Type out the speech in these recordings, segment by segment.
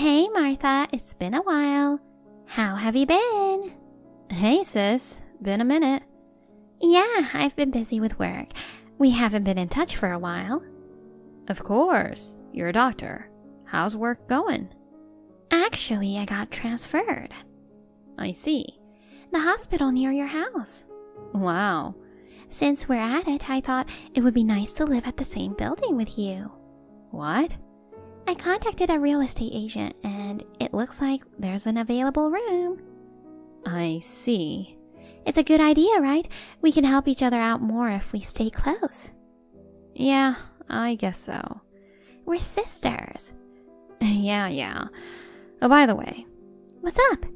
Hey, Martha, it's been a while. How have you been? Hey, sis. Been a minute. Yeah, I've been busy with work. We haven't been in touch for a while. Of course. You're a doctor. How's work going? Actually, I got transferred. I see. The hospital near your house. Wow. Since we're at it, I thought it would be nice to live at the same building with you. What? I contacted a real estate agent, and it looks like there's an available room. I see. It's a good idea, right? We can help each other out more if we stay close. Yeah, I guess so. We're sisters. Yeah. Oh, by the way. What's up?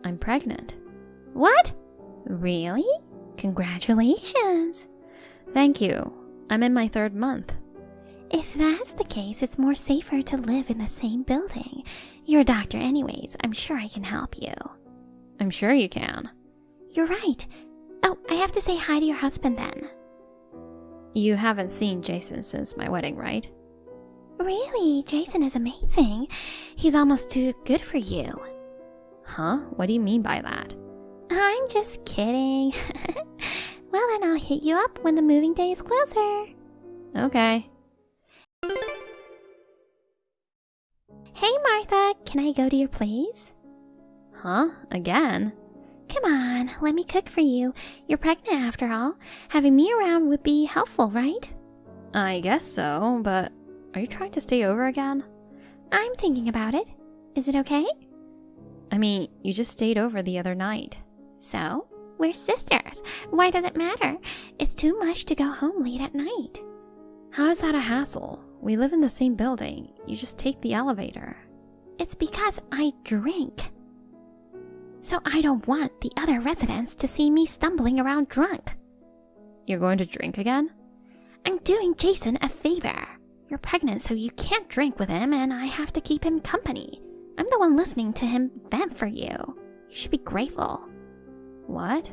I'm pregnant. What? Really? Congratulations. Thank you. I'm in my 3rd month. If that's the case, it's more safer to live in the same building. You're a doctor anyways. I'm sure I can help you. I'm sure you can. You're right. Oh, I have to say hi to your husband then. You haven't seen Jason since my wedding, right? Really? Jason is amazing. He's almost too good for you. Huh? What do you mean by that? I'm just kidding. Well, then I'll hit you up when the moving day is closer. Okay. Hey, Martha, can I go to your place? Huh? Again? Come on, let me cook for you. You're pregnant after all. Having me around would be helpful, right? I guess so, but are you trying to stay over again? I'm thinking about it. Is it okay? I mean, you just stayed over the other night. So? We're sisters. Why does it matter? It's too much to go home late at night. How is that a hassle? We live in the same building. You just take the elevator. It's because I drink. So I don't want the other residents to see me stumbling around drunk. You're going to drink again? I'm doing Jason a favor. You're pregnant, so you can't drink with him, and I have to keep him company. I'm the one listening to him vent for you. You should be grateful. What?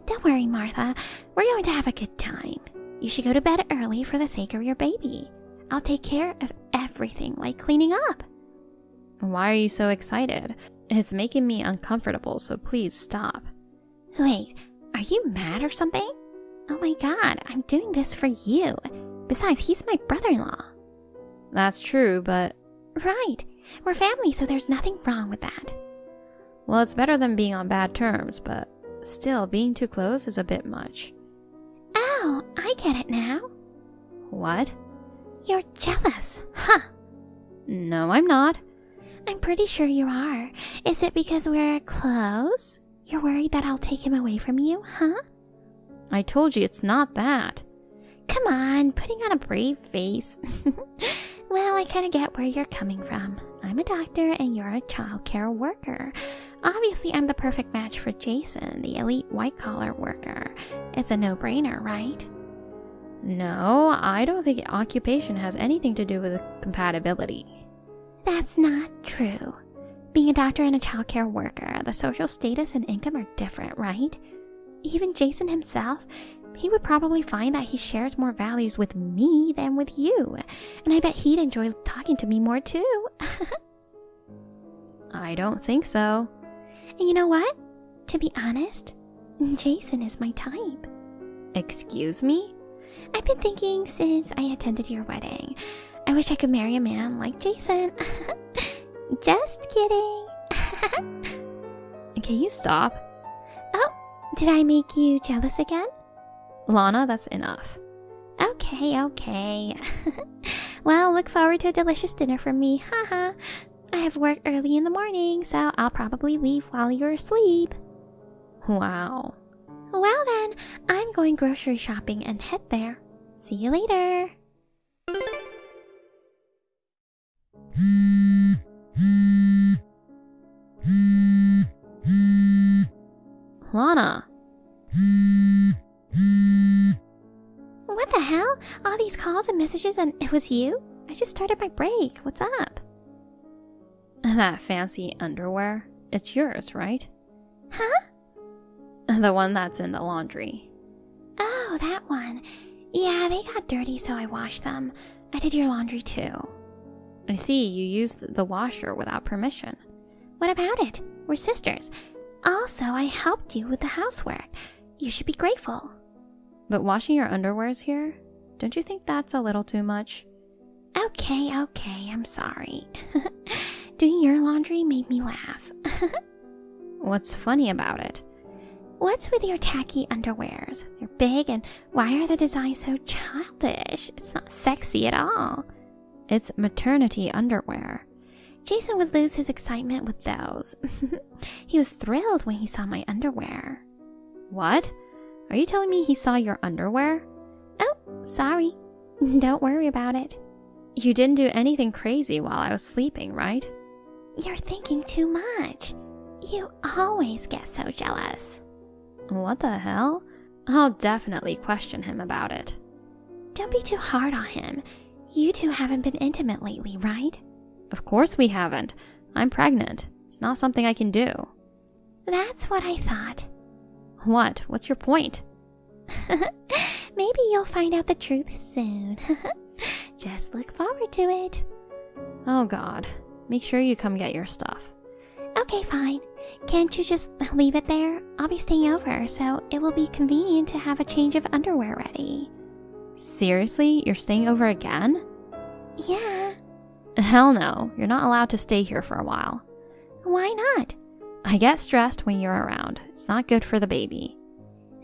Don't worry, Martha. We're going to have a good time. You should go to bed early for the sake of your baby. I'll take care of everything, like cleaning up. Why are you so excited? It's making me uncomfortable, so please stop. Wait, are you mad or something? Oh my god, I'm doing this for you. Besides, he's my brother-in-law. That's true, but... Right. We're family, so there's nothing wrong with that. Well, it's better than being on bad terms, but still, being too close is a bit much. Oh, I get it now. What? You're jealous, huh? No, I'm not. I'm pretty sure you are. Is it because we're close? You're worried that I'll take him away from you, huh? I told you it's not that. Come on, putting on a brave face. Well, I kind of get where you're coming from. I'm a doctor and you're a childcare worker. Obviously, I'm the perfect match for Jason, the elite white-collar worker. It's a no-brainer, right? No, I don't think occupation has anything to do with compatibility. That's not true. Being a doctor and a childcare worker, the social status and income are different, right? Even Jason himself, he would probably find that he shares more values with me than with you. And I bet he'd enjoy talking to me more too. I don't think so. And you know what? To be honest, Jason is my type. Excuse me? I've been thinking since I attended your wedding. I wish I could marry a man like Jason. Just kidding. Can you stop? Oh, did I make you jealous again? Lana, that's enough. Okay. Well, look forward to a delicious dinner from me. Haha. I have work early in the morning, so I'll probably leave while you're asleep. Wow. Well then, I'm going grocery shopping and head there. See you later. Lana. What the hell? All these calls and messages and it was you? I just started my break. What's up? That fancy underwear. It's yours, right? Huh? The one that's in the laundry. Oh, that one. Yeah, they got dirty, so I washed them. I did your laundry too. I see you used the washer without permission. What about it? We're sisters. Also, I helped you with the housework. You should be grateful. But washing your underwears here? Don't you think that's a little too much? Okay, I'm sorry. Doing your laundry made me laugh. What's funny about it? What's with your tacky underwears? They're big, and why are the designs so childish? It's not sexy at all. It's maternity underwear. Jason would lose his excitement with those. He was thrilled when he saw my underwear. What? Are you telling me he saw your underwear? Oh, sorry. Don't worry about it. You didn't do anything crazy while I was sleeping, right? You're thinking too much. You always get so jealous. What the hell? I'll definitely question him about it. Don't be too hard on him. You two haven't been intimate lately, right? Of course we haven't. I'm pregnant. It's not something I can do. That's what I thought. What? What's your point? Maybe you'll find out the truth soon. Just look forward to it. Oh God. Make sure you come get your stuff. Okay, fine. Can't you just leave it there? I'll be staying over, so it will be convenient to have a change of underwear ready. Seriously? You're staying over again? Yeah. Hell no. You're not allowed to stay here for a while. Why not? I get stressed when you're around. It's not good for the baby.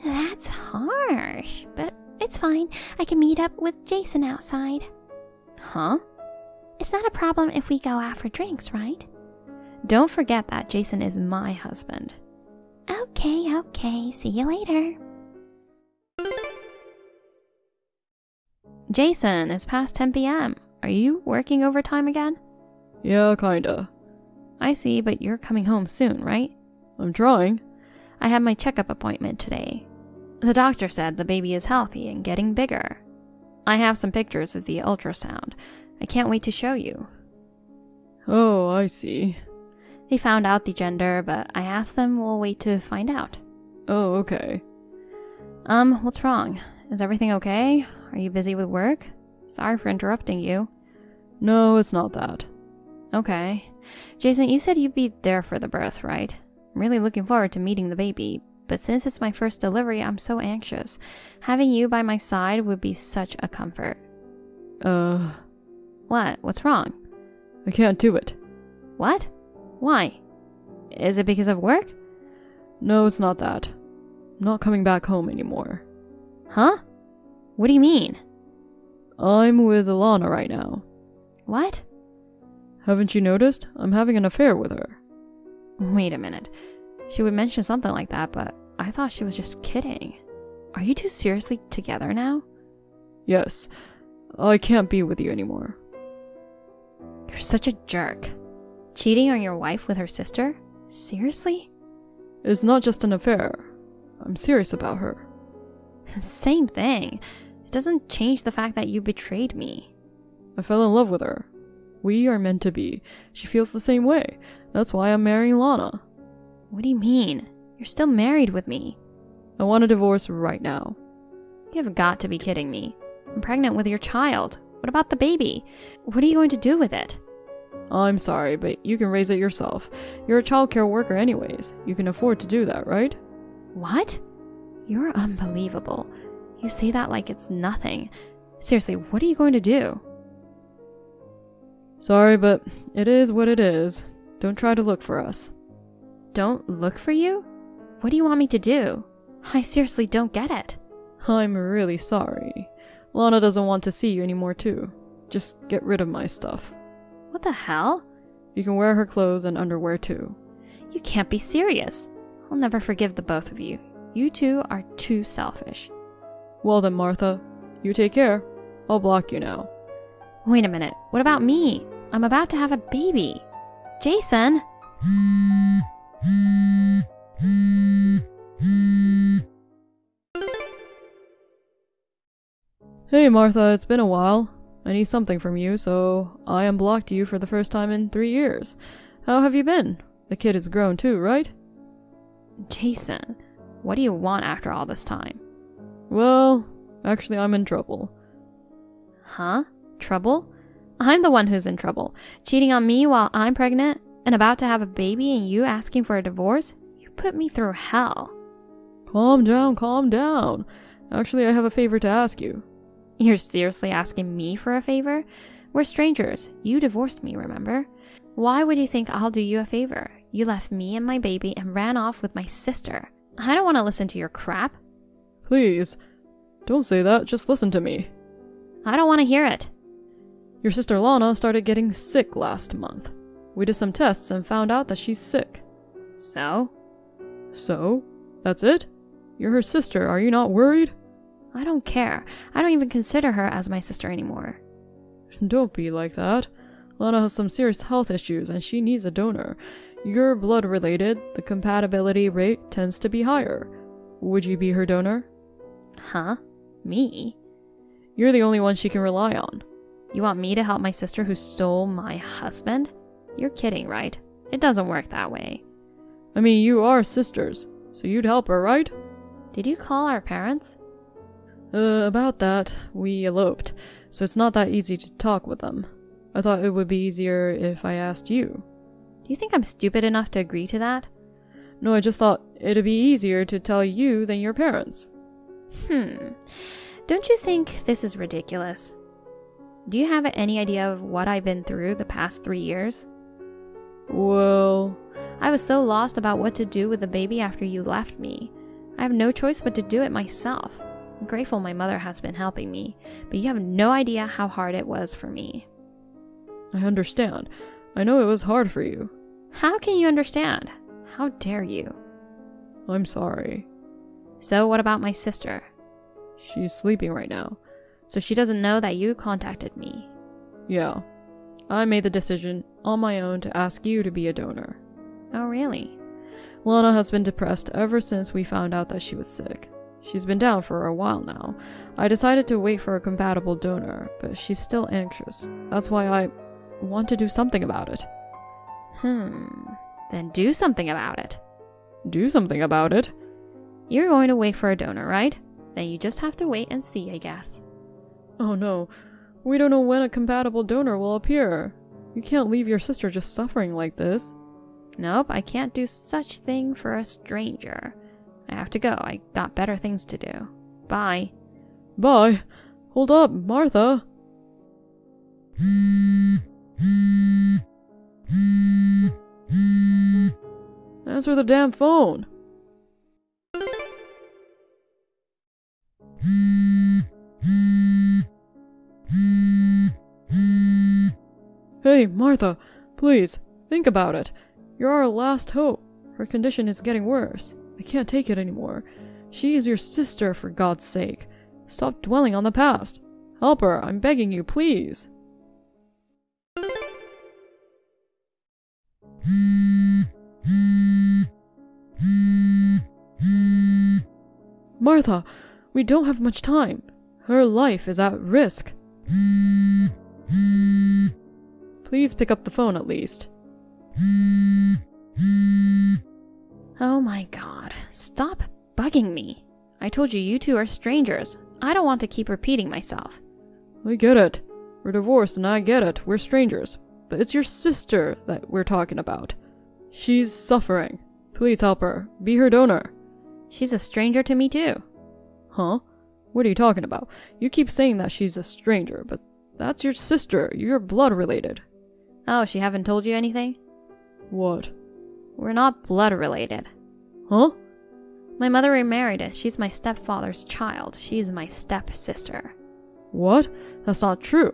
That's harsh, but it's fine. I can meet up with Jason outside. Huh? It's not a problem if we go out for drinks, right? Don't forget that Jason is my husband. Okay. See you later. Jason, it's past 10 p.m. Are you working overtime again? Yeah, kinda. I see, but you're coming home soon, right? I'm trying. I had my checkup appointment today. The doctor said the baby is healthy and getting bigger. I have some pictures of the ultrasound. I can't wait to show you. Oh, I see. They found out the gender, but I asked them we'll wait to find out. Oh, okay. What's wrong? Is everything okay? Are you busy with work? Sorry for interrupting you. No, it's not that. Okay. Jason, you said you'd be there for the birth, right? I'm really looking forward to meeting the baby, but since it's my first delivery, I'm so anxious. Having you by my side would be such a comfort. What? What's wrong? I can't do it. What? Why? Is it because of work? No, it's not that. I'm not coming back home anymore. Huh? What do you mean? I'm with Alana right now. What? Haven't you noticed? I'm having an affair with her. Wait a minute. She would mention something like that, but I thought she was just kidding. Are you two seriously together now? Yes. I can't be with you anymore. You're such a jerk. Cheating on your wife with her sister? Seriously? It's not just an affair. I'm serious about her. Same thing. It doesn't change the fact that you betrayed me. I fell in love with her. We are meant to be. She feels the same way. That's why I'm marrying Lana. What do you mean? You're still married with me. I want a divorce right now. You have got to be kidding me. I'm pregnant with your child. What about the baby? What are you going to do with it? I'm sorry, but you can raise it yourself. You're a childcare worker anyways. You can afford to do that, right? What? You're unbelievable. You say that like it's nothing. Seriously, what are you going to do? Sorry, but it is what it is. Don't try to look for us. Don't look for you? What do you want me to do? I seriously don't get it. I'm really sorry. Lana doesn't want to see you anymore too. Just get rid of my stuff. What the hell? You can wear her clothes and underwear too. You can't be serious. I'll never forgive the both of you. You two are too selfish. Well then, Martha, you take care. I'll block you now. Wait a minute. What about me? I'm about to have a baby. Jason! Hey Martha, it's been a while. I need something from you, so I unblocked you for the first time in 3 years. How have you been? The kid is grown too, right? Jason, what do you want after all this time? Well, actually I'm in trouble. Huh? Trouble? I'm the one who's in trouble. Cheating on me while I'm pregnant and about to have a baby and you asking for a divorce? You put me through hell. Calm down, calm down. Actually, I have a favor to ask you. You're seriously asking me for a favor? We're strangers. You divorced me, remember? Why would you think I'll do you a favor? You left me and my baby and ran off with my sister. I don't want to listen to your crap. Please, don't say that. Just listen to me. I don't want to hear it. Your sister Lana started getting sick last month. We did some tests and found out that she's sick. So? So? That's it? You're her sister. Are you not worried? I don't care. I don't even consider her as my sister anymore. Don't be like that. Lana has some serious health issues and she needs a donor. You're blood related. The compatibility rate tends to be higher. Would you be her donor? Huh? Me? You're the only one she can rely on. You want me to help my sister who stole my husband? You're kidding, right? It doesn't work that way. I mean, you are sisters, so you'd help her, right? Did you call our parents? About that, we eloped, so it's not that easy to talk with them. I thought it would be easier if I asked you. Do you think I'm stupid enough to agree to that? No, I just thought it'd be easier to tell you than your parents. Don't you think this is ridiculous? Do you have any idea of what I've been through the past 3 years? Well... I was so lost about what to do with the baby after you left me. I have no choice but to do it myself. I'm grateful my mother has been helping me, but you have no idea how hard it was for me. I understand. I know it was hard for you. How can you understand? How dare you? I'm sorry. So what about my sister? She's sleeping right now. So she doesn't know that you contacted me. Yeah. I made the decision on my own to ask you to be a donor. Oh, really? Lana has been depressed ever since we found out that she was sick. She's been down for a while now. I decided to wait for a compatible donor, but she's still anxious. That's why I want to do something about it. Then do something about it. Do something about it? You're going to wait for a donor, right? Then you just have to wait and see, I guess. Oh no. We don't know when a compatible donor will appear. You can't leave your sister just suffering like this. Nope, I can't do such thing for a stranger. I have to go. I got better things to do. Bye. Bye. Hold up, Martha. Answer the damn phone. Hey, Martha, please, think about it. You're our last hope. Her condition is getting worse. I can't take it anymore. She is your sister, for God's sake. Stop dwelling on the past. Help her, I'm begging you, please. Martha, we don't have much time. Her life is at risk. Please pick up the phone at least. Oh my god. Stop bugging me. I told you two are strangers. I don't want to keep repeating myself. I get it. We're divorced and I get it. We're strangers. But it's your sister that we're talking about. She's suffering. Please help her. Be her donor. She's a stranger to me too. Huh? What are you talking about? You keep saying that she's a stranger, but that's your sister. You're blood related. Oh, she haven't told you anything? What? We're not blood related. Huh? My mother remarried and she's my stepfather's child. She's my stepsister. What? That's not true.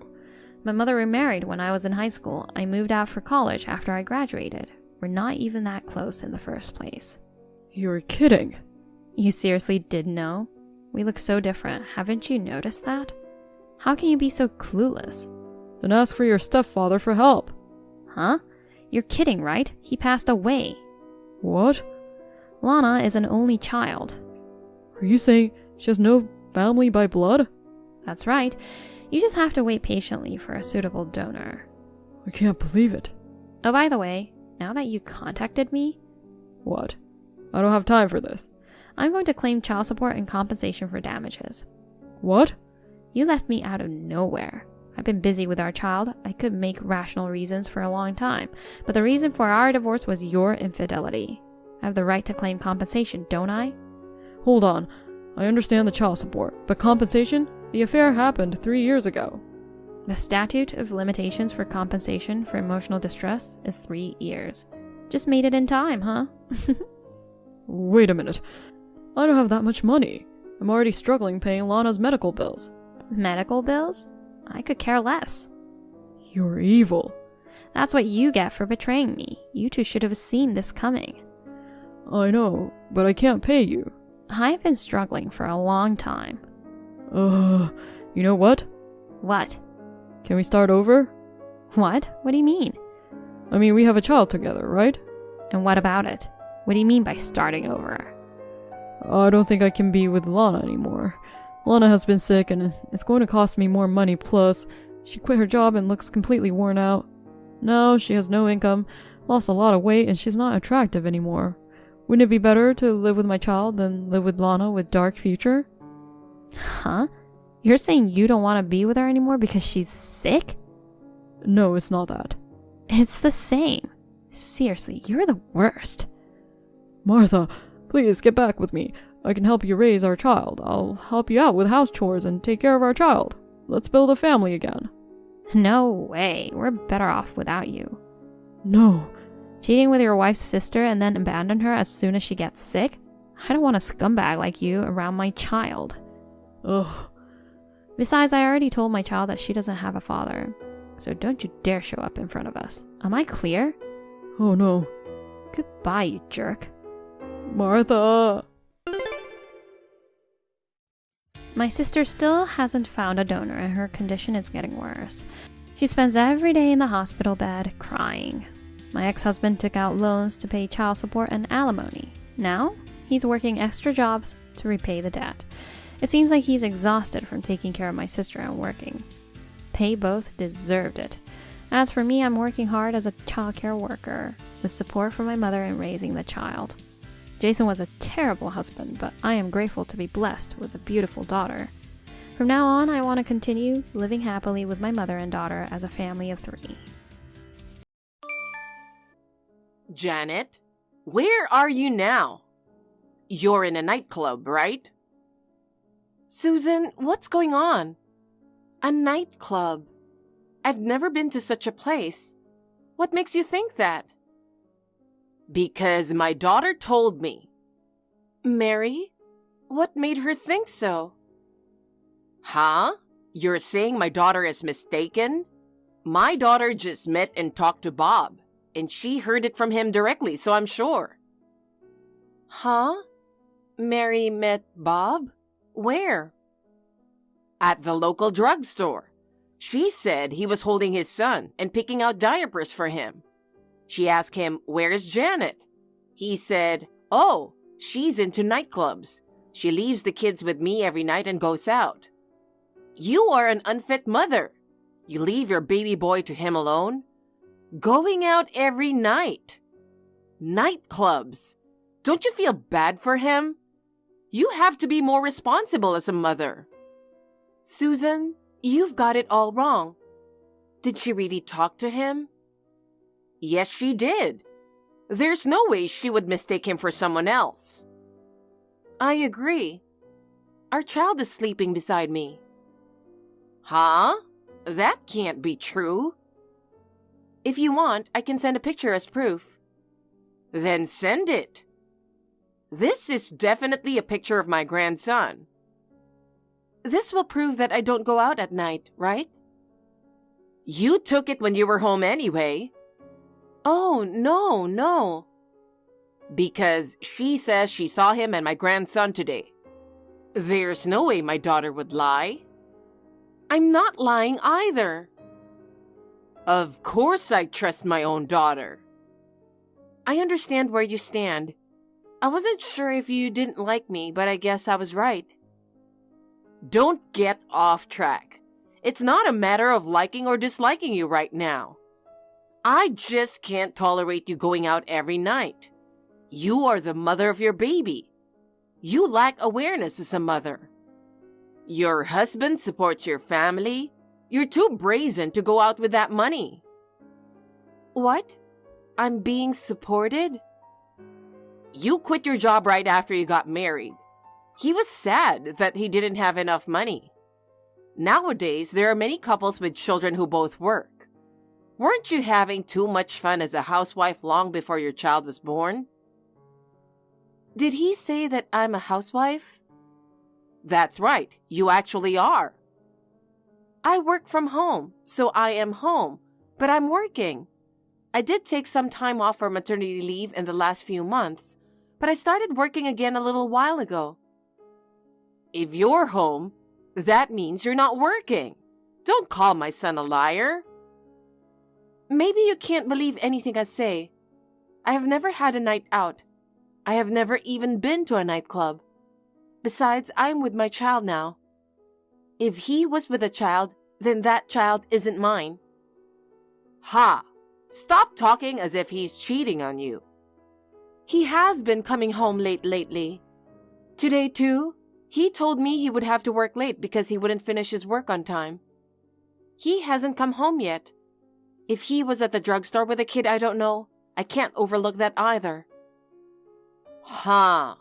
My mother remarried when I was in high school. I moved out for college after I graduated. We're not even that close in the first place. You're kidding. You seriously did know? We look so different. Haven't you noticed that? How can you be so clueless? Then ask for your stepfather for help. Huh? You're kidding, right? He passed away. What? Lana is an only child. Are you saying she has no family by blood? That's right. You just have to wait patiently for a suitable donor. I can't believe it. Oh, by the way, now that you contacted me... What? I don't have time for this. I'm going to claim child support and compensation for damages. What? You left me out of nowhere. I've been busy with our child. I could make rational reasons for a long time, but the reason for our divorce was your infidelity. I have the right to claim compensation, don't I? Hold on. I understand the child support, but compensation? The affair happened 3 years ago. The statute of limitations for compensation for emotional distress is 3 years. Just made it in time, huh? Wait a minute. I don't have that much money. I'm already struggling paying Lana's medical bills. Medical bills? I could care less. You're evil. That's what you get for betraying me. You two should have seen this coming. I know, but I can't pay you. I've been struggling for a long time. You know what? What? Can we start over? What? What do you mean? I mean, we have a child together, right? And what about it? What do you mean by starting over? I don't think I can be with Lana anymore. Lana has been sick and it's going to cost me more money, plus she quit her job and looks completely worn out. Now she has no income, lost a lot of weight, and she's not attractive anymore. Wouldn't it be better to live with my child than live with Lana with dark future? Huh? You're saying you don't want to be with her anymore because she's sick? No, it's not that. It's the same. Seriously, you're the worst. Martha, please get back with me. I can help you raise our child. I'll help you out with house chores and take care of our child. Let's build a family again. No way. We're better off without you. No. Cheating with your wife's sister and then abandon her as soon as she gets sick? I don't want a scumbag like you around my child. Ugh. Besides, I already told my child that she doesn't have a father. So don't you dare show up in front of us. Am I clear? Oh no. Goodbye, you jerk. Martha! My sister still hasn't found a donor and her condition is getting worse. She spends every day in the hospital bed crying. My ex-husband took out loans to pay child support and alimony. Now, he's working extra jobs to repay the debt. It seems like he's exhausted from taking care of my sister and working. They both deserved it. As for me, I'm working hard as a childcare worker, with support from my mother in raising the child. Jason was a terrible husband, but I am grateful to be blessed with a beautiful daughter. From now on, I want to continue living happily with my mother and daughter as a family of 3. Janet, where are you now? You're in a nightclub, right? Susan, what's going on? A nightclub? I've never been to such a place. What makes you think that? Because my daughter told me. Mary? What made her think so? Huh? You're saying my daughter is mistaken? My daughter just met and talked to Bob, and she heard it from him directly, so I'm sure. Huh? Mary met Bob? Where? At the local drugstore. She said he was holding his son and picking out diapers for him. She asked him, "Where's Janet?" He said, "Oh, she's into nightclubs. She leaves the kids with me every night and goes out." You are an unfit mother. You leave your baby boy to him alone? Going out every night. Nightclubs. Don't you feel bad for him? You have to be more responsible as a mother. Susan, you've got it all wrong. Did she really talk to him? Yes, she did. There's no way she would mistake him for someone else. I agree. Our child is sleeping beside me. Huh? That can't be true. If you want, I can send a picture as proof. Then send it. This is definitely a picture of my grandson. This will prove that I don't go out at night, right? You took it when you were home anyway. Oh, no. Because she says she saw him and my grandson today. There's no way my daughter would lie. I'm not lying either. Of course I trust my own daughter. I understand where you stand. I wasn't sure if you didn't like me, but I guess I was right. Don't get off track. It's not a matter of liking or disliking you right now. I just can't tolerate you going out every night. You are the mother of your baby. You lack awareness as a mother. Your husband supports your family. You're too brazen to go out with that money. What? I'm being supported? You quit your job right after you got married. He was sad that he didn't have enough money. Nowadays, there are many couples with children who both work. Weren't you having too much fun as a housewife long before your child was born? Did he say that I'm a housewife? That's right, you actually are. I work from home, so I am home, but I'm working. I did take some time off for maternity leave in the last few months, but I started working again a little while ago. If you're home, that means you're not working. Don't call my son a liar. Maybe you can't believe anything I say. I have never had a night out. I have never even been to a nightclub. Besides, I'm with my child now. If he was with a child, then that child isn't mine. Ha! Stop talking as if he's cheating on you. He has been coming home late lately. Today, too, he told me he would have to work late because he wouldn't finish his work on time. He hasn't come home yet. If he was at the drugstore with a kid I don't know, I can't overlook that either. Huh.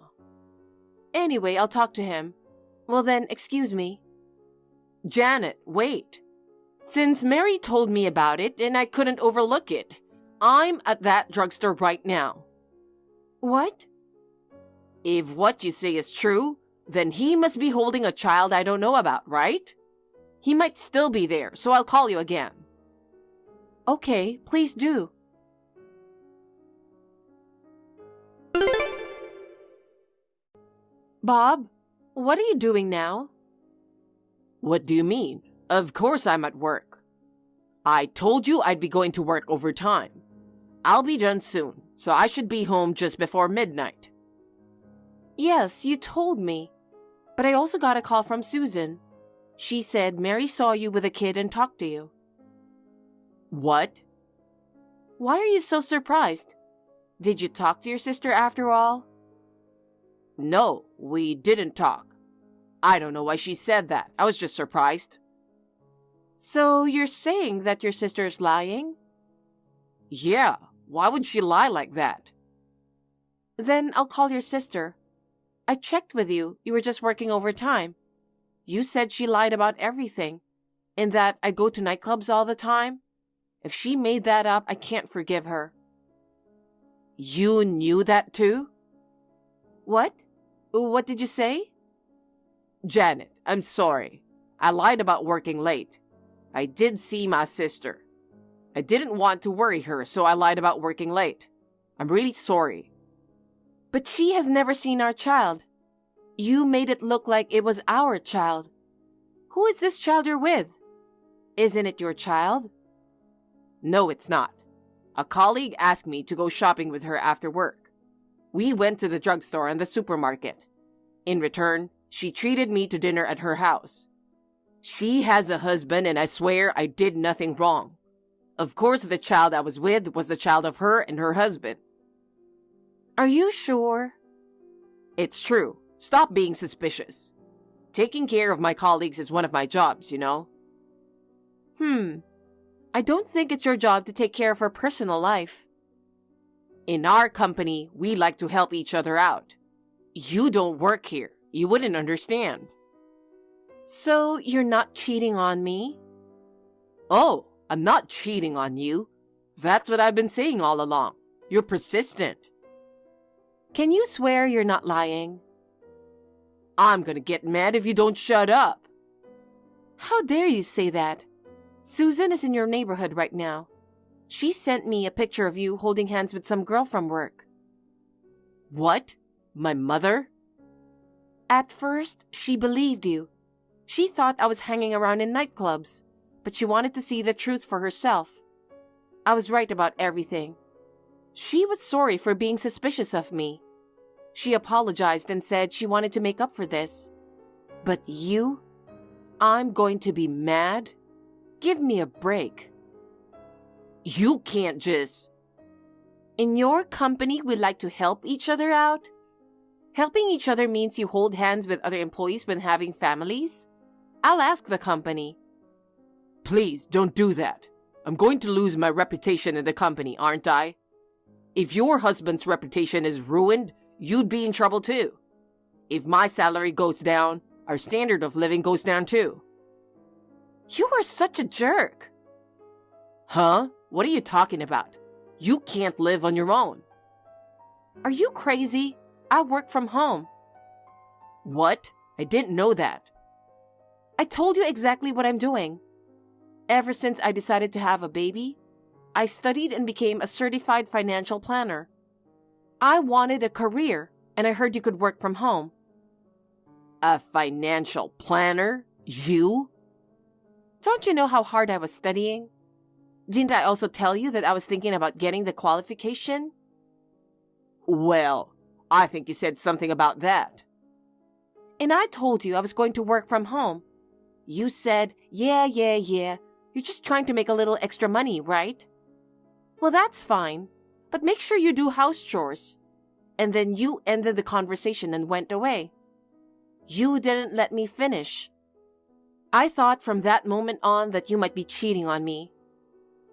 Anyway, I'll talk to him. Well then, excuse me. Janet, wait. Since Mary told me about it and I couldn't overlook it, I'm at that drugstore right now. What? If what you say is true, then he must be holding a child I don't know about, right? He might still be there, so I'll call you again. Okay, please do. Bob, what are you doing now? What do you mean? Of course I'm at work. I told you I'd be going to work overtime. I'll be done soon, so I should be home just before midnight. Yes, you told me. But I also got a call from Susan. She said Mary saw you with a kid and talked to you. What? Why are you so surprised? Did you talk to your sister after all? No, we didn't talk. I don't know why she said that. I was just surprised. So you're saying that your sister's lying? Yeah, why would she lie like that? Then I'll call your sister. I checked with you. You were just working overtime. You said she lied about everything, and that I go to nightclubs all the time. If she made that up, I can't forgive her. You knew that too? What? What did you say? Janet, I'm sorry. I lied about working late. I did see my sister. I didn't want to worry her, so I lied about working late. I'm really sorry. But she has never seen our child. You made it look like it was our child. Who is this child you're with? Isn't it your child? No, it's not. A colleague asked me to go shopping with her after work. We went to the drugstore and the supermarket. In return, she treated me to dinner at her house. She has a husband, and I swear I did nothing wrong. Of course, the child I was with was the child of her and her husband. Are you sure? It's true. Stop being suspicious. Taking care of my colleagues is one of my jobs, you know. I don't think it's your job to take care of her personal life. In our company, we like to help each other out. You don't work here. You wouldn't understand. So you're not cheating on me? Oh, I'm not cheating on you. That's what I've been saying all along. You're persistent. Can you swear you're not lying? I'm gonna get mad if you don't shut up. How dare you say that? Susan is in your neighborhood right now. She sent me a picture of you holding hands with some girl from work. What? My mother? At first, she believed you. She thought I was hanging around in nightclubs, but she wanted to see the truth for herself. I was right about everything. She was sorry for being suspicious of me. She apologized and said she wanted to make up for this. But you? I'm going to be mad? Give me a break. You can't just... In your company, we like to help each other out? Helping each other means you hold hands with other employees when having families? I'll ask the company. Please, don't do that. I'm going to lose my reputation in the company, aren't I? If your husband's reputation is ruined, you'd be in trouble too. If my salary goes down, our standard of living goes down too. You are such a jerk. Huh? What are you talking about? You can't live on your own. Are you crazy? I work from home. What? I didn't know that. I told you exactly what I'm doing. Ever since I decided to have a baby, I studied and became a certified financial planner. I wanted a career, and I heard you could work from home. A financial planner? You? Don't you know how hard I was studying? Didn't I also tell you that I was thinking about getting the qualification? Well, I think you said something about that. And I told you I was going to work from home. You said, yeah, you're just trying to make a little extra money, right? Well, that's fine, but make sure you do house chores. And then you ended the conversation and went away. You didn't let me finish. I thought from that moment on that you might be cheating on me.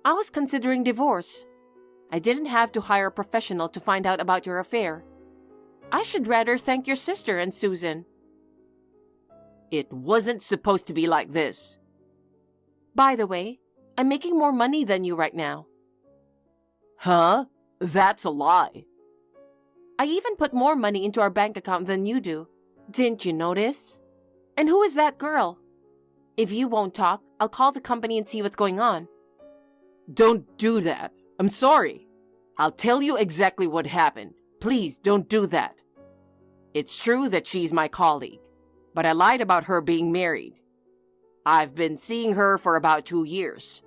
I was considering divorce. I didn't have to hire a professional to find out about your affair. I should rather thank your sister and Susan. It wasn't supposed to be like this. By the way, I'm making more money than you right now. Huh? That's a lie. I even put more money into our bank account than you do. Didn't you notice? And who is that girl? If you won't talk, I'll call the company and see what's going on. Don't do that. I'm sorry. I'll tell you exactly what happened. Please don't do that. It's true that she's my colleague, but I lied about her being married. I've been seeing her for about 2 years,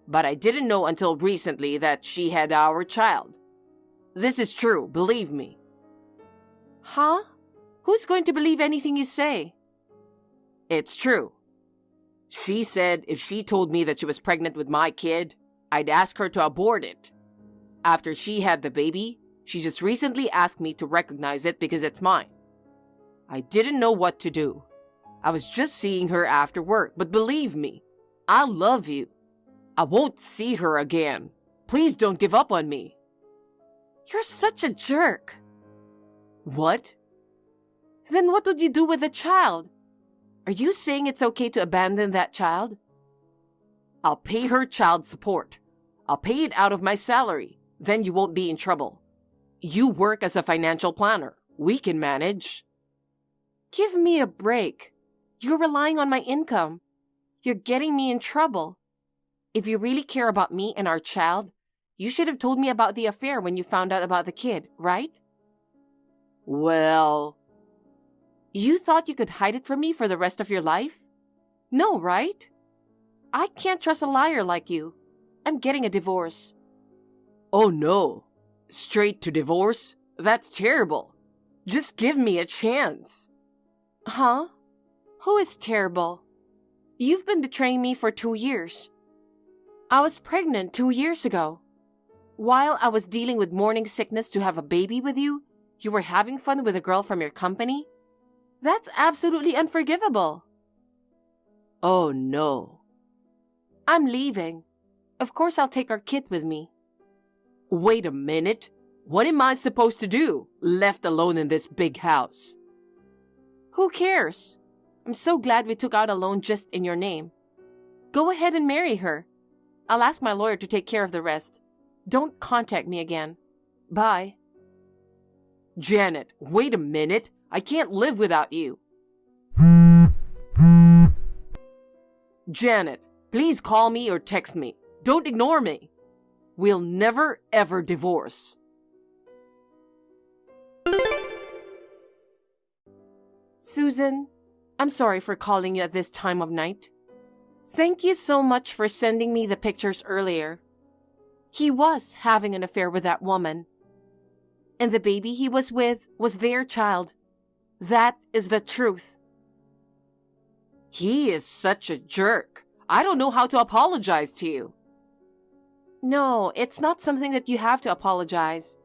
but I didn't know until recently that she had our child. This is true, believe me. Huh? Who's going to believe anything you say? It's true. She said if she told me that she was pregnant with my kid, I'd ask her to abort it. After she had the baby, she just recently asked me to recognize it because it's mine. I didn't know what to do. I was just seeing her after work, but believe me, I love you. I won't see her again. Please don't give up on me. You're such a jerk. What? Then what would you do with the child? Are you saying it's okay to abandon that child? I'll pay her child support. I'll pay it out of my salary. Then you won't be in trouble. You work as a financial planner. We can manage. Give me a break. You're relying on my income. You're getting me in trouble. If you really care about me and our child, you should have told me about the affair when you found out about the kid, right? Well... You thought you could hide it from me for the rest of your life? No, right? I can't trust a liar like you. I'm getting a divorce. Oh no. Straight to divorce? That's terrible. Just give me a chance. Huh? Who is terrible? You've been betraying me for 2 years. I was pregnant 2 years ago. While I was dealing with morning sickness to have a baby with you, you were having fun with a girl from your company? That's absolutely unforgivable. Oh no. I'm leaving. Of course I'll take our kid with me. Wait a minute. What am I supposed to do, left alone in this big house? Who cares? I'm so glad we took out a loan just in your name. Go ahead and marry her. I'll ask my lawyer to take care of the rest. Don't contact me again. Bye. Janet, wait a minute. I can't live without you. Janet, please call me or text me. Don't ignore me. We'll never ever divorce. Susan, I'm sorry for calling you at this time of night. Thank you so much for sending me the pictures earlier. He was having an affair with that woman. And the baby he was with was their child. That is the truth. He is such a jerk. I don't know how to apologize to you. No, it's not something that you have to apologize.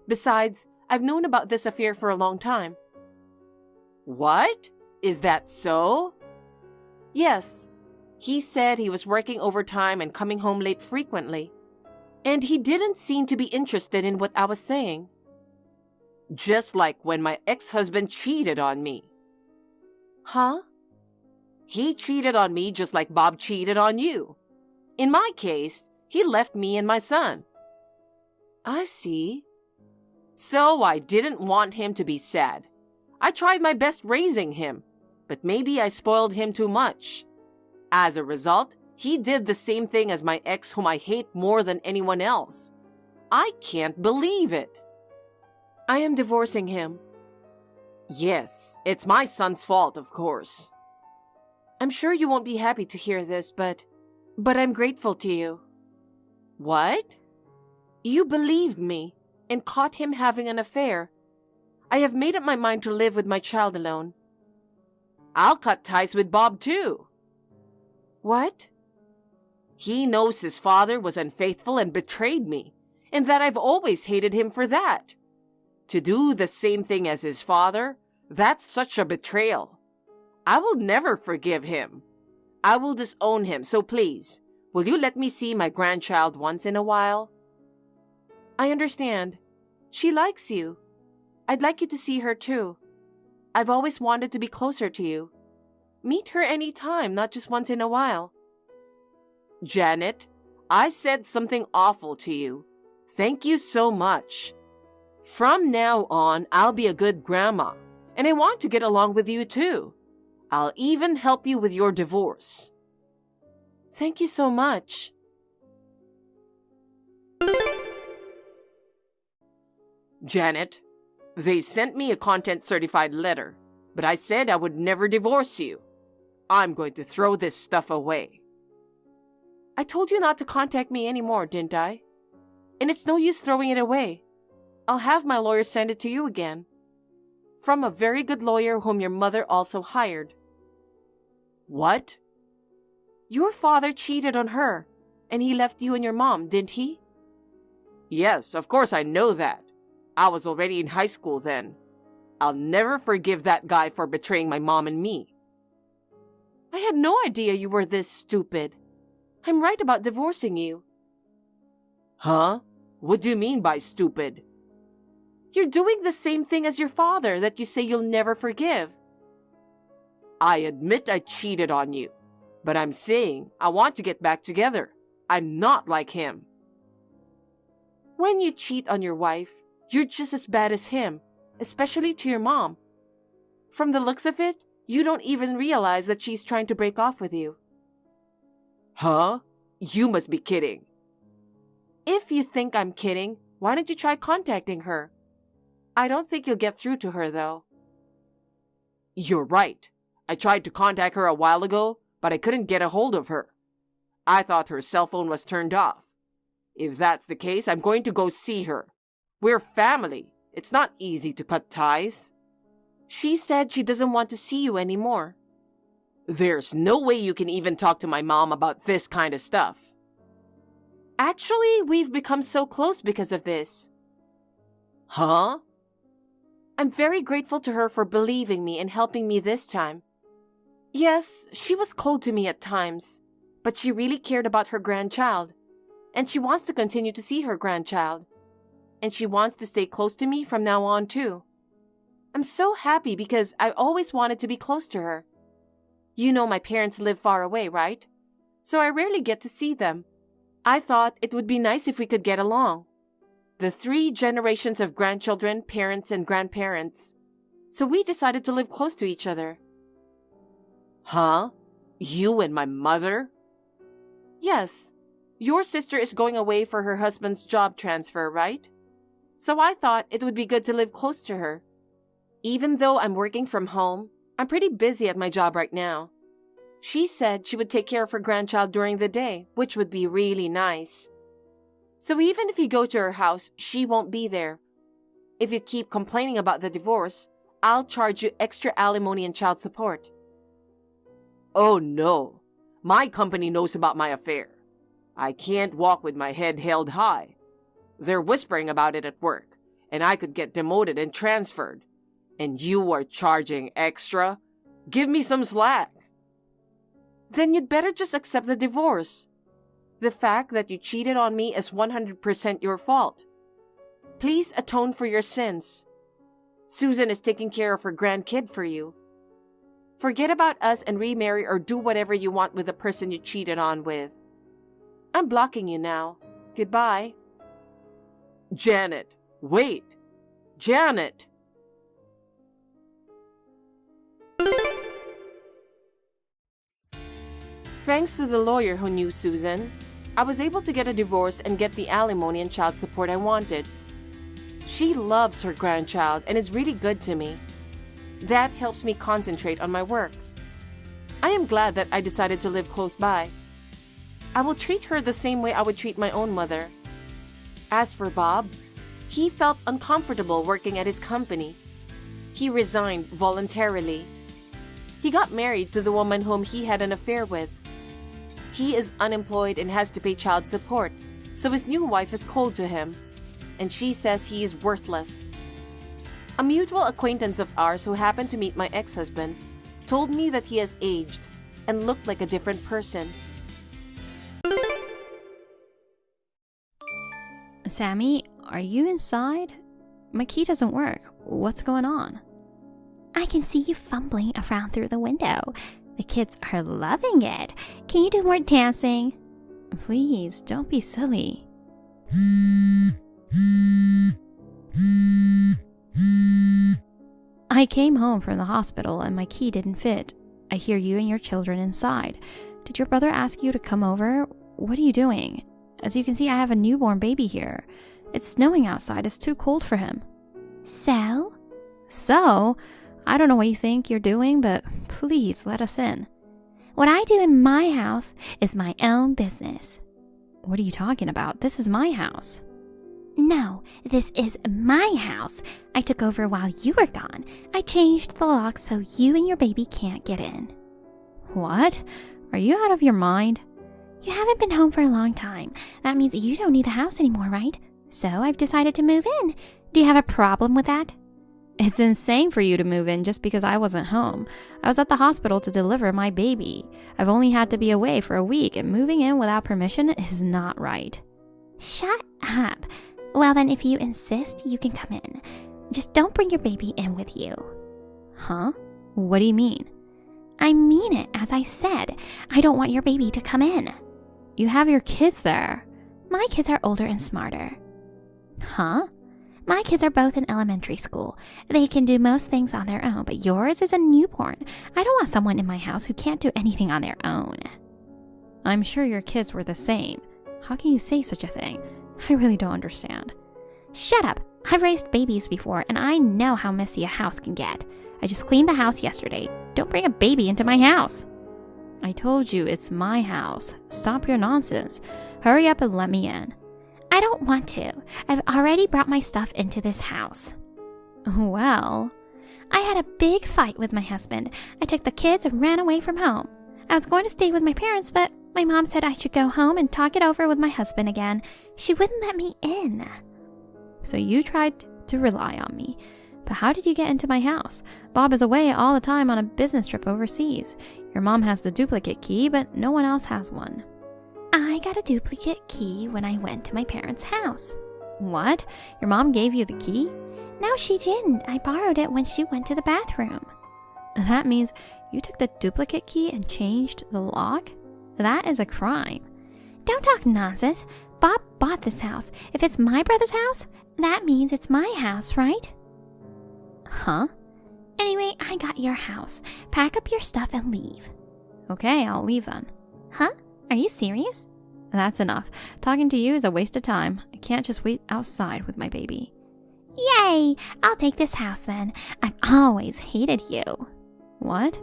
Besides, I've known about this affair for a long time. What? Is that so? Yes. He said he was working overtime and coming home late frequently, and he didn't seem to be interested in what I was saying. Just like when my ex-husband cheated on me. Huh? He cheated on me just like Bob cheated on you. In my case, he left me and my son. I see. So I didn't want him to be sad. I tried my best raising him, but maybe I spoiled him too much. As a result, he did the same thing as my ex whom I hate more than anyone else. I can't believe it. I am divorcing him. Yes, it's my son's fault, of course. I'm sure you won't be happy to hear this, but I'm grateful to you. What? You believed me and caught him having an affair. I have made up my mind to live with my child alone. I'll cut ties with Bob too. What? He knows his father was unfaithful and betrayed me, and that I've always hated him for that. To do the same thing as his father, that's such a betrayal. I will never forgive him. I will disown him, so please, will you let me see my grandchild once in a while? I understand. She likes you. I'd like you to see her too. I've always wanted to be closer to you. Meet her any time, not just once in a while. Janet, I said something awful to you. Thank you so much. From now on, I'll be a good grandma, and I want to get along with you too. I'll even help you with your divorce. Thank you so much. Janet, they sent me a content-certified letter, but I said I would never divorce you. I'm going to throw this stuff away. I told you not to contact me anymore, didn't I? And it's no use throwing it away. I'll have my lawyer send it to you again. From a very good lawyer whom your mother also hired. What? Your father cheated on her, and he left you and your mom, didn't he? Yes, of course I know that. I was already in high school then. I'll never forgive that guy for betraying my mom and me. I had no idea you were this stupid. I'm right about divorcing you. Huh? What do you mean by stupid? You're doing the same thing as your father that you say you'll never forgive. I admit I cheated on you, but I'm saying I want to get back together. I'm not like him. When you cheat on your wife, you're just as bad as him, especially to your mom. From the looks of it, you don't even realize that she's trying to break off with you. Huh? You must be kidding. If you think I'm kidding, why don't you try contacting her? I don't think you'll get through to her, though. You're right. I tried to contact her a while ago, but I couldn't get a hold of her. I thought her cell phone was turned off. If that's the case, I'm going to go see her. We're family. It's not easy to cut ties. She said she doesn't want to see you anymore. There's no way you can even talk to my mom about this kind of stuff. Actually, we've become so close because of this. Huh? I'm very grateful to her for believing me and helping me this time. Yes, she was cold to me at times, but she really cared about her grandchild, and she wants to continue to see her grandchild, and she wants to stay close to me from now on too. I'm so happy because I always wanted to be close to her. You know my parents live far away, right? So I rarely get to see them. I thought it would be nice if we could get along. The 3 generations of grandchildren, parents, and grandparents. So we decided to live close to each other. Huh? You and my mother? Yes. Your sister is going away for her husband's job transfer, right? So I thought it would be good to live close to her. Even though I'm working from home, I'm pretty busy at my job right now. She said she would take care of her grandchild during the day, which would be really nice. So even if you go to her house, she won't be there. If you keep complaining about the divorce, I'll charge you extra alimony and child support. Oh no, my company knows about my affair. I can't walk with my head held high. They're whispering about it at work, and I could get demoted and transferred. And you are charging extra? Give me some slack. then you'd better just accept the divorce. The fact that you cheated on me is 100% your fault. Please atone for your sins. Susan is taking care of her grandkid for you. Forget about us and remarry or do whatever you want with the person you cheated on with. I'm blocking you now. Goodbye. Janet, wait. Janet! Thanks to the lawyer who knew Susan, I was able to get a divorce and get the alimony and child support I wanted. She loves her grandchild and is really good to me. That helps me concentrate on my work. I am glad that I decided to live close by. I will treat her the same way I would treat my own mother. As for Bob, he felt uncomfortable working at his company. He resigned voluntarily. He got married to the woman whom he had an affair with. He is unemployed and has to pay child support, so his new wife is cold to him, and she says he is worthless. A mutual acquaintance of ours who happened to meet my ex-husband told me that he has aged and looked like a different person. Sammy, are you inside? My key doesn't work. What's going on? I can see you fumbling around through the window. The kids are loving it. Can you do more dancing? Please, don't be silly. I came home from the hospital and my key didn't fit. I hear you and your children inside. Did your brother ask you to come over? What are you doing? As you can see, I have a newborn baby here. It's snowing outside. It's too cold for him. So? So? I don't know what you think you're doing, but please let us in. What I do in my house is my own business. What are you talking about? This is my house. No, this is my house. I took over while you were gone. I changed the lock so you and your baby can't get in. What? Are you out of your mind? You haven't been home for a long time. That means you don't need the house anymore, right? So I've decided to move in. Do you have a problem with that? It's insane for you to move in just because I wasn't home. I was at the hospital to deliver my baby. I've only had to be away for a week, and moving in without permission is not right. Shut up. Well then, if you insist, you can come in. Just don't bring your baby in with you. Huh? What do you mean? I mean it, as I said. I don't want your baby to come in. You have your kids there. My kids are older and smarter. Huh? My kids are both in elementary school. They can do most things on their own, but yours is a newborn. I don't want someone in my house who can't do anything on their own. I'm sure your kids were the same. How can you say such a thing? I really don't understand. Shut up! I've raised babies before, and I know how messy a house can get. I just cleaned the house yesterday. Don't bring a baby into my house. I told you it's my house. Stop your nonsense. Hurry up and let me in. I don't want to. I've already brought my stuff into this house. Well, I had a big fight with my husband. I took the kids and ran away from home. I was going to stay with my parents, but my mom said I should go home and talk it over with my husband again. She wouldn't let me in. So you tried to rely on me. But how did you get into my house? Bob is away all the time on a business trip overseas. Your mom has the duplicate key, but no one else has one. I got a duplicate key when I went to my parents' house. What? Your mom gave you the key? No, she didn't. I borrowed it when she went to the bathroom. That means you took the duplicate key and changed the lock? That is a crime. Don't talk nonsense. Bob bought this house. If it's my brother's house, that means it's my house, right? Huh? Anyway, I got your house. Pack up your stuff and leave. Okay, I'll leave then. Huh? Are you serious? That's enough. Talking to you is a waste of time. I can't just wait outside with my baby. Yay! I'll take this house then. I've always hated you. What?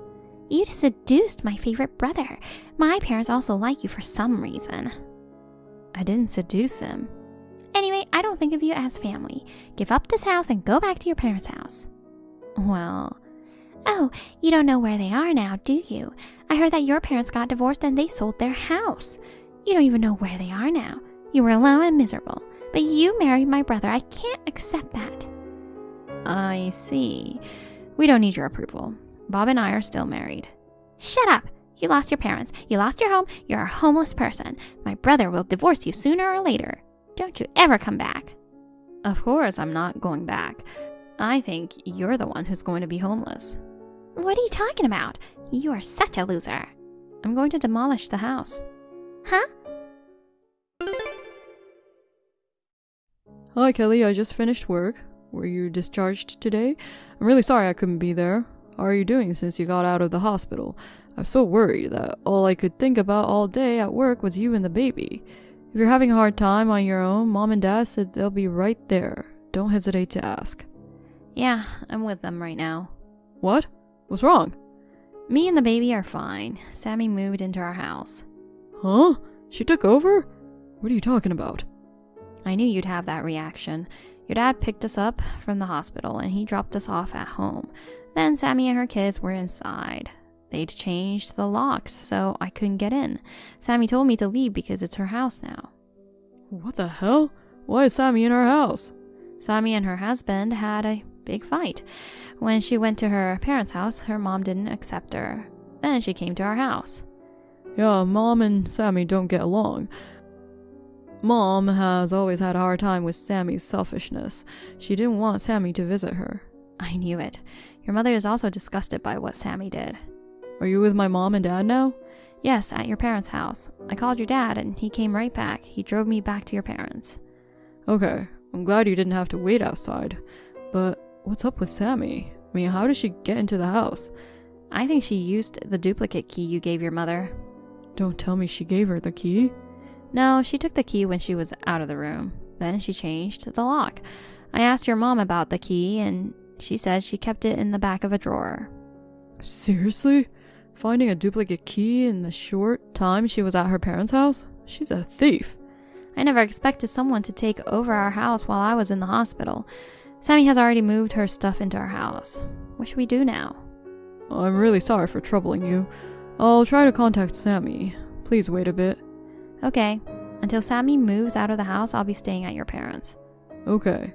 You seduced my favorite brother. My parents also like you for some reason. I didn't seduce him. Anyway, I don't think of you as family. Give up this house and go back to your parents' house. Well... Oh, you don't know where they are now, do you? I heard that your parents got divorced and they sold their house. You don't even know where they are now. You were alone and miserable. But you married my brother. I can't accept that. I see. We don't need your approval. Bob and I are still married. Shut up! You lost your parents. You lost your home. You're a homeless person. My brother will divorce you sooner or later. Don't you ever come back. Of course I'm not going back. I think you're the one who's going to be homeless. What are you talking about? You are such a loser. I'm going to demolish the house. Huh? Hi, Kelly. I just finished work. Were you discharged today? I'm really sorry I couldn't be there. How are you doing since you got out of the hospital? I was so worried that all I could think about all day at work was you and the baby. If you're having a hard time on your own, Mom and Dad said they'll be right there. Don't hesitate to ask. Yeah, I'm with them right now. What? What's wrong? Me and the baby are fine. Sammy moved into our house. Huh? She took over? What are you talking about? I knew you'd have that reaction. Your dad picked us up from the hospital and he dropped us off at home. Then Sammy and her kids were inside. They'd changed the locks, so I couldn't get in. Sammy told me to leave because it's her house now. What the hell? Why is Sammy in our house? Sammy and her husband had a big fight. When she went to her parents' house, her mom didn't accept her. Then she came to our house. Yeah, Mom and Sammy don't get along. Mom has always had a hard time with Sammy's selfishness. She didn't want Sammy to visit her. I knew it. Your mother is also disgusted by what Sammy did. Are you with my mom and dad now? Yes, at your parents' house. I called your dad and he came right back. He drove me back to your parents. Okay, I'm glad you didn't have to wait outside. But what's up with Sammy? I mean, how did she get into the house? I think she used the duplicate key you gave your mother. Don't tell me she gave her the key. No, she took the key when she was out of the room. Then she changed the lock. I asked your mom about the key and she said she kept it in the back of a drawer. Seriously? Finding a duplicate key in the short time she was at her parents' house? She's a thief. I never expected someone to take over our house while I was in the hospital. Sammy has already moved her stuff into our house. What should we do now? I'm really sorry for troubling you. I'll try to contact Sammy. Please wait a bit. Okay. Until Sammy moves out of the house, I'll be staying at your parents'. Okay.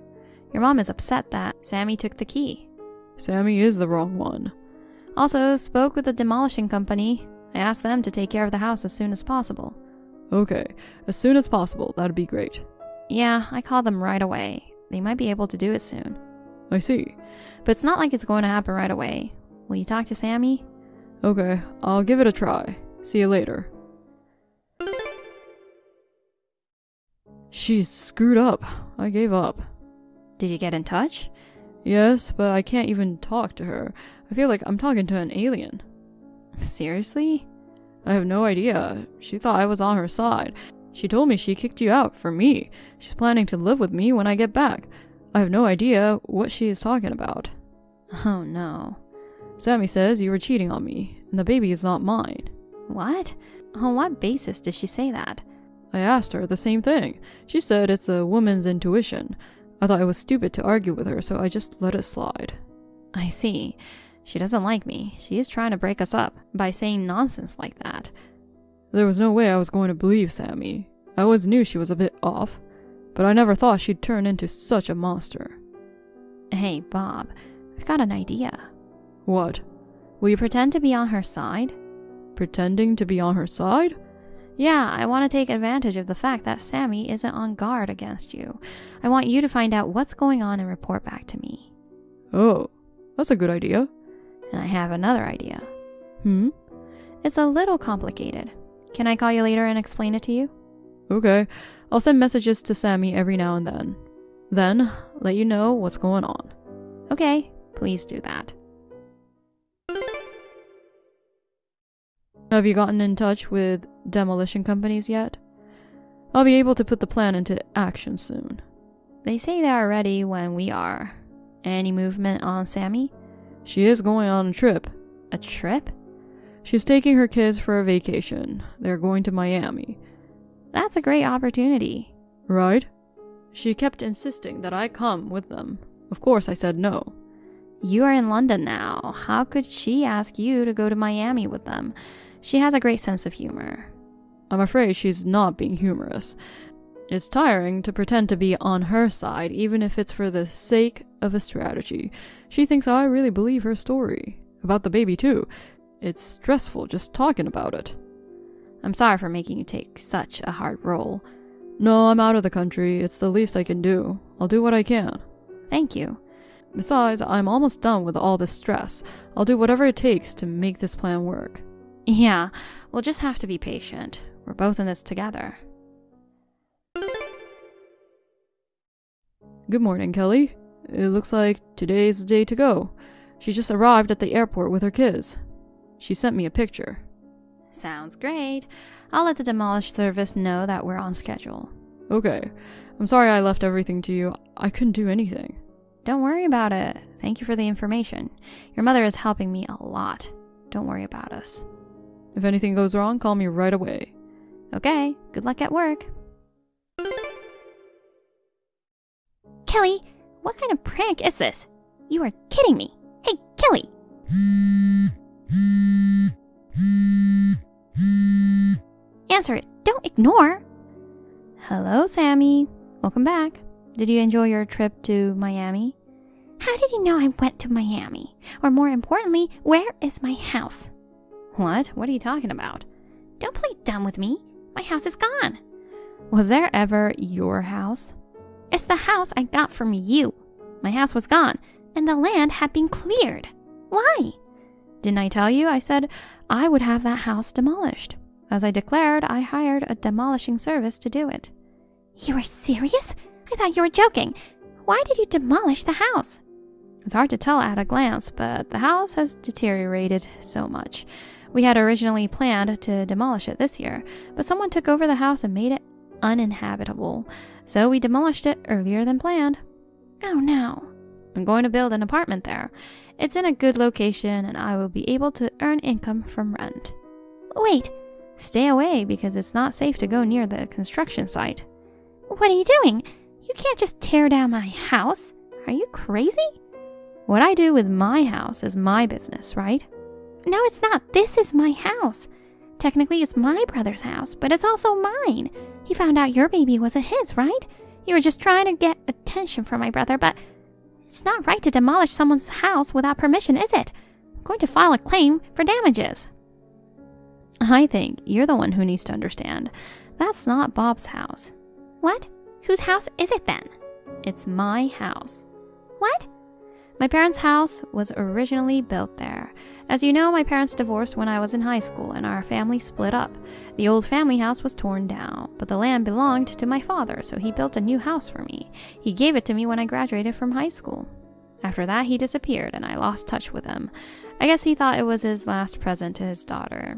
Your mom is upset that Sammy took the key. Sammy is the wrong one. Also, spoke with the demolishing company. I asked them to take care of the house as soon as possible. Okay, as soon as possible, that'd be great. Yeah, I called them right away. They might be able to do it soon. I see. But it's not like it's going to happen right away. Will you talk to Sammy? Okay, I'll give it a try. See you later. She's screwed up. I gave up. Did you get in touch? Yes, but I can't even talk to her. I feel like I'm talking to an alien. Seriously? I have no idea. She thought I was on her side. She told me she kicked you out for me. She's planning to live with me when I get back. I have no idea what she is talking about. Oh no. Sammy says you were cheating on me, and the baby is not mine. What? On what basis did she say that? I asked her the same thing. She said it's a woman's intuition. I thought it was stupid to argue with her, so I just let it slide. I see. She doesn't like me. She is trying to break us up by saying nonsense like that. There was no way I was going to believe Sammy. I always knew she was a bit off, but I never thought she'd turn into such a monster. Hey, Bob, I've got an idea. What? Will you pretend to be on her side? Pretending to be on her side? Yeah, I want to take advantage of the fact that Sammy isn't on guard against you. I want you to find out what's going on and report back to me. Oh, that's a good idea. And I have another idea. It's a little complicated. Can I call you later and explain it to you? Okay, I'll send messages to Sammy every now and then. Then, let you know what's going on. Okay, please do that. Have you gotten in touch with demolition companies yet? I'll be able to put the plan into action soon. They say they are ready when we are. Any movement on Sammy? She is going on a trip. A trip? She's taking her kids for a vacation. They're going to Miami. That's a great opportunity. Right? She kept insisting that I come with them. Of course I said no. You are in London now. How could she ask you to go to Miami with them? She has a great sense of humor. I'm afraid she's not being humorous. It's tiring to pretend to be on her side, even if it's for the sake of a strategy. She thinks I really believe her story. About the baby, too. It's stressful just talking about it. I'm sorry for making you take such a hard role. No, I'm out of the country. It's the least I can do. I'll do what I can. Thank you. Besides, I'm almost done with all this stress. I'll do whatever it takes to make this plan work. Yeah, we'll just have to be patient. We're both in this together. Good morning, Kelly. It looks like today's the day to go. She just arrived at the airport with her kids. She sent me a picture. Sounds great. I'll let the demolish service know that we're on schedule. Okay. I'm sorry I left everything to you. I couldn't do anything. Don't worry about it. Thank you for the information. Your mother is helping me a lot. Don't worry about us. If anything goes wrong, call me right away. Okay, good luck at work. Kelly, what kind of prank is this? You are kidding me. Hey, Kelly! Answer it. Don't ignore. Hello, Sammy. Welcome back. Did you enjoy your trip to Miami? How did you know I went to Miami? Or more importantly, where is my house? What? What are you talking about? Don't play dumb with me. My house is gone. Was there ever your house? It's the house I got from you. My house was gone, and the land had been cleared. Why? Didn't I tell you? I said I would have that house demolished. As I declared, I hired a demolishing service to do it. You are serious? I thought you were joking. Why did you demolish the house? It's hard to tell at a glance, but the house has deteriorated so much. We had originally planned to demolish it this year, but someone took over the house and made it uninhabitable, so we demolished it earlier than planned. Oh no. I'm going to build an apartment there. It's in a good location, and I will be able to earn income from rent. Wait. Stay away, because it's not safe to go near the construction site. What are you doing? You can't just tear down my house. Are you crazy? What I do with my house is my business, right? No, it's not. This is my house. Technically, it's my brother's house, but it's also mine. He found out your baby wasn't his, right? You were just trying to get attention from my brother, but it's not right to demolish someone's house without permission, is it? I'm going to file a claim for damages. I think you're the one who needs to understand. That's not Bob's house. What? Whose house is it then? It's my house. What? My parents' house was originally built there. As you know, my parents divorced when I was in high school and our family split up. The old family house was torn down, but the land belonged to my father, so he built a new house for me. He gave it to me when I graduated from high school. After that, he disappeared and I lost touch with him. I guess he thought it was his last present to his daughter.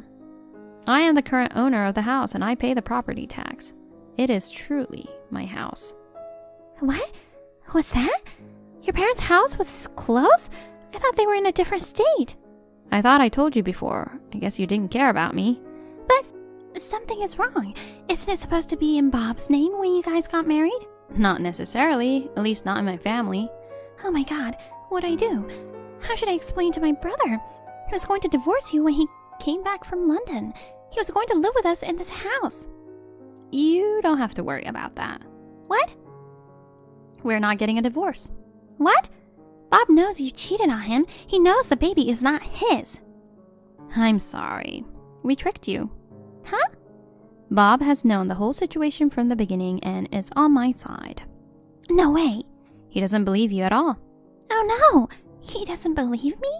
I am the current owner of the house and I pay the property tax. It is truly my house. What? What's that? Your parents' house was this close? I thought they were in a different state. I thought I told you before. I guess you didn't care about me. But something is wrong. Isn't it supposed to be in Bob's name when you guys got married? Not necessarily, at least not in my family. Oh my god, what'd I do? How should I explain to my brother? He was going to divorce you when he came back from London. He was going to live with us in this house. You don't have to worry about that. What? We're not getting a divorce. What? Bob knows you cheated on him. He knows the baby is not his. I'm sorry. We tricked you. Huh? Bob has known the whole situation from the beginning and is on my side. No way. He doesn't believe you at all. Oh no! He doesn't believe me?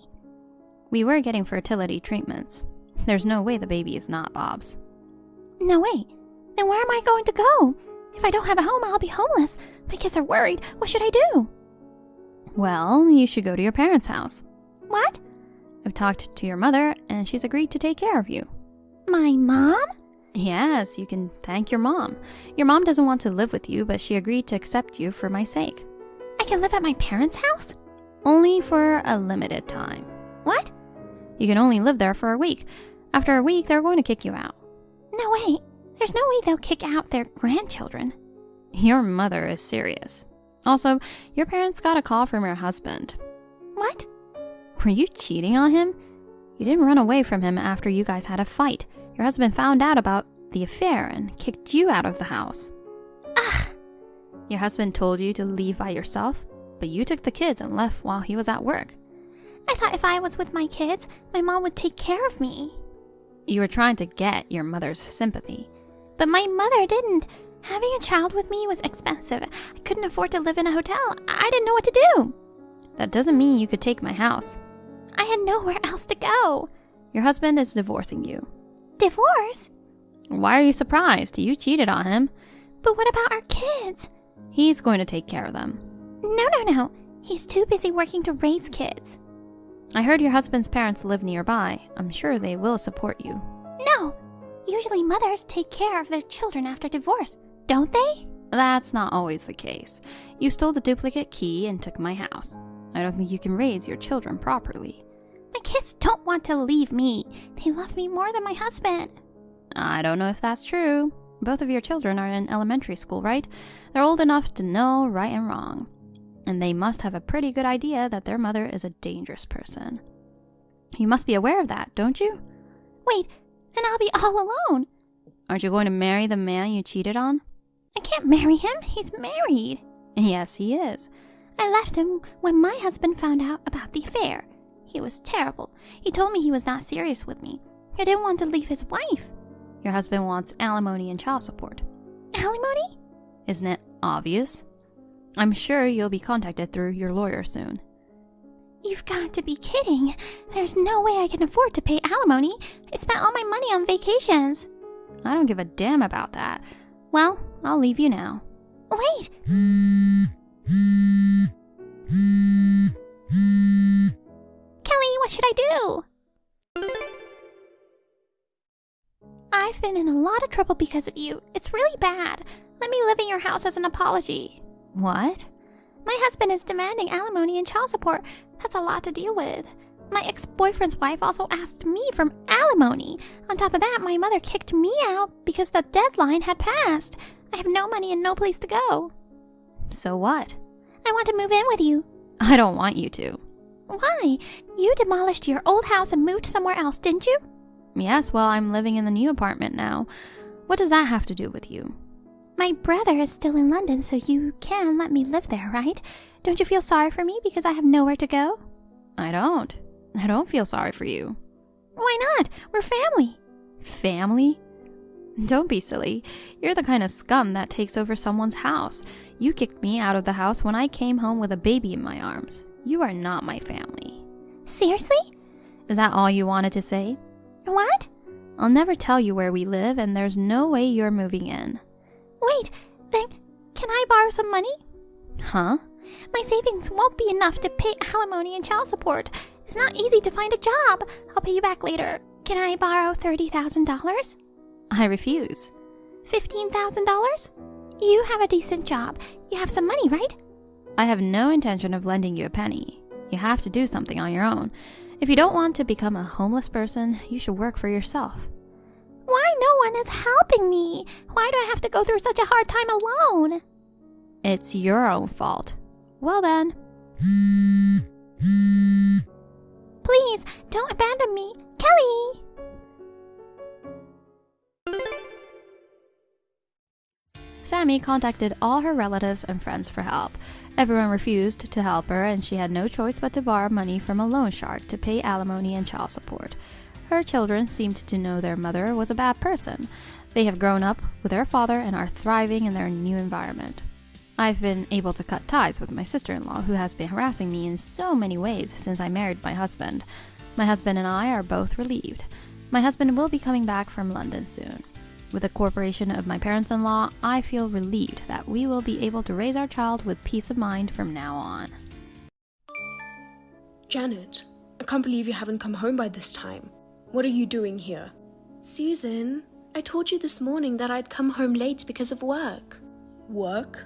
We were getting fertility treatments. There's no way the baby is not Bob's. No way. Then where am I going to go? If I don't have a home, I'll be homeless. My kids are worried. What should I do? Well, you should go to your parents' house. What? I've talked to your mother, and she's agreed to take care of you. My mom? Yes, you can thank your mom. Your mom doesn't want to live with you, but she agreed to accept you for my sake. I can live at my parents' house? Only for a limited time. What? You can only live there for a week. After a week, they're going to kick you out. No way. There's no way they'll kick out their grandchildren. Your mother is serious. Also, your parents got a call from your husband. What? Were you cheating on him? You didn't run away from him after you guys had a fight. Your husband found out about the affair and kicked you out of the house. Ugh! Your husband told you to leave by yourself, but you took the kids and left while he was at work. I thought if I was with my kids, my mom would take care of me. You were trying to get your mother's sympathy. But my mother didn't. Having a child with me was expensive. I couldn't afford to live in a hotel. I didn't know what to do. That doesn't mean you could take my house. I had nowhere else to go. Your husband is divorcing you. Divorce? Why are you surprised? You cheated on him. But what about our kids? He's going to take care of them. No. He's too busy working to raise kids. I heard your husband's parents live nearby. I'm sure they will support you. No. Usually mothers take care of their children after divorce, don't they? That's not always the case. You stole the duplicate key and took my house. I don't think you can raise your children properly. My kids don't want to leave me. They love me more than my husband. I don't know if that's true. Both of your children are in elementary school, right? They're old enough to know right and wrong. And they must have a pretty good idea that their mother is a dangerous person. You must be aware of that, don't you? Wait, then I'll be all alone. Aren't you going to marry the man you cheated on? I can't marry him. He's married. Yes, he is. I left him when my husband found out about the affair. He was terrible. He told me he was not serious with me. He didn't want to leave his wife. Your husband wants alimony and child support. Alimony? Isn't it obvious? I'm sure you'll be contacted through your lawyer soon. You've got to be kidding. There's no way I can afford to pay alimony. I spent all my money on vacations. I don't give a damn about that. Well, I'll leave you now. Wait! Kelly, what should I do? I've been in a lot of trouble because of you. It's really bad. Let me live in your house as an apology. What? My husband is demanding alimony and child support. That's a lot to deal with. My ex-boyfriend's wife also asked me for alimony. On top of that, my mother kicked me out because the deadline had passed. I have no money and no place to go. So what? I want to move in with you. I don't want you to. Why? You demolished your old house and moved somewhere else, didn't you? Yes, well, I'm living in the new apartment now. What does that have to do with you? My brother is still in London, so you can let me live there, right? Don't you feel sorry for me because I have nowhere to go? I don't. I don't feel sorry for you. Why not? We're family. Family? Don't be silly. You're the kind of scum that takes over someone's house. You kicked me out of the house when I came home with a baby in my arms. You are not my family. Seriously? Is that all you wanted to say? What? I'll never tell you where we live, and there's no way you're moving in. Wait, then can I borrow some money? Huh? My savings won't be enough to pay alimony and child support. It's not easy to find a job. I'll pay you back later. Can I borrow $30,000? I refuse. $15,000? You have a decent job. You have some money, right? I have no intention of lending you a penny. You have to do something on your own. If you don't want to become a homeless person, you should work for yourself. Why no one is helping me? Why do I have to go through such a hard time alone? It's your own fault. Well then. Please, don't abandon me. Kelly! Sammy contacted all her relatives and friends for help. Everyone refused to help her, and she had no choice but to borrow money from a loan shark to pay alimony and child support. Her children seemed to know their mother was a bad person. They have grown up with their father and are thriving in their new environment. I've been able to cut ties with my sister-in-law, who has been harassing me in so many ways since I married my husband. My husband and I are both relieved. My husband will be coming back from London soon. With the cooperation of my parents-in-law, I feel relieved that we will be able to raise our child with peace of mind from now on. Janet, I can't believe you haven't come home by this time. What are you doing here? Susan, I told you this morning that I'd come home late because of work. Work?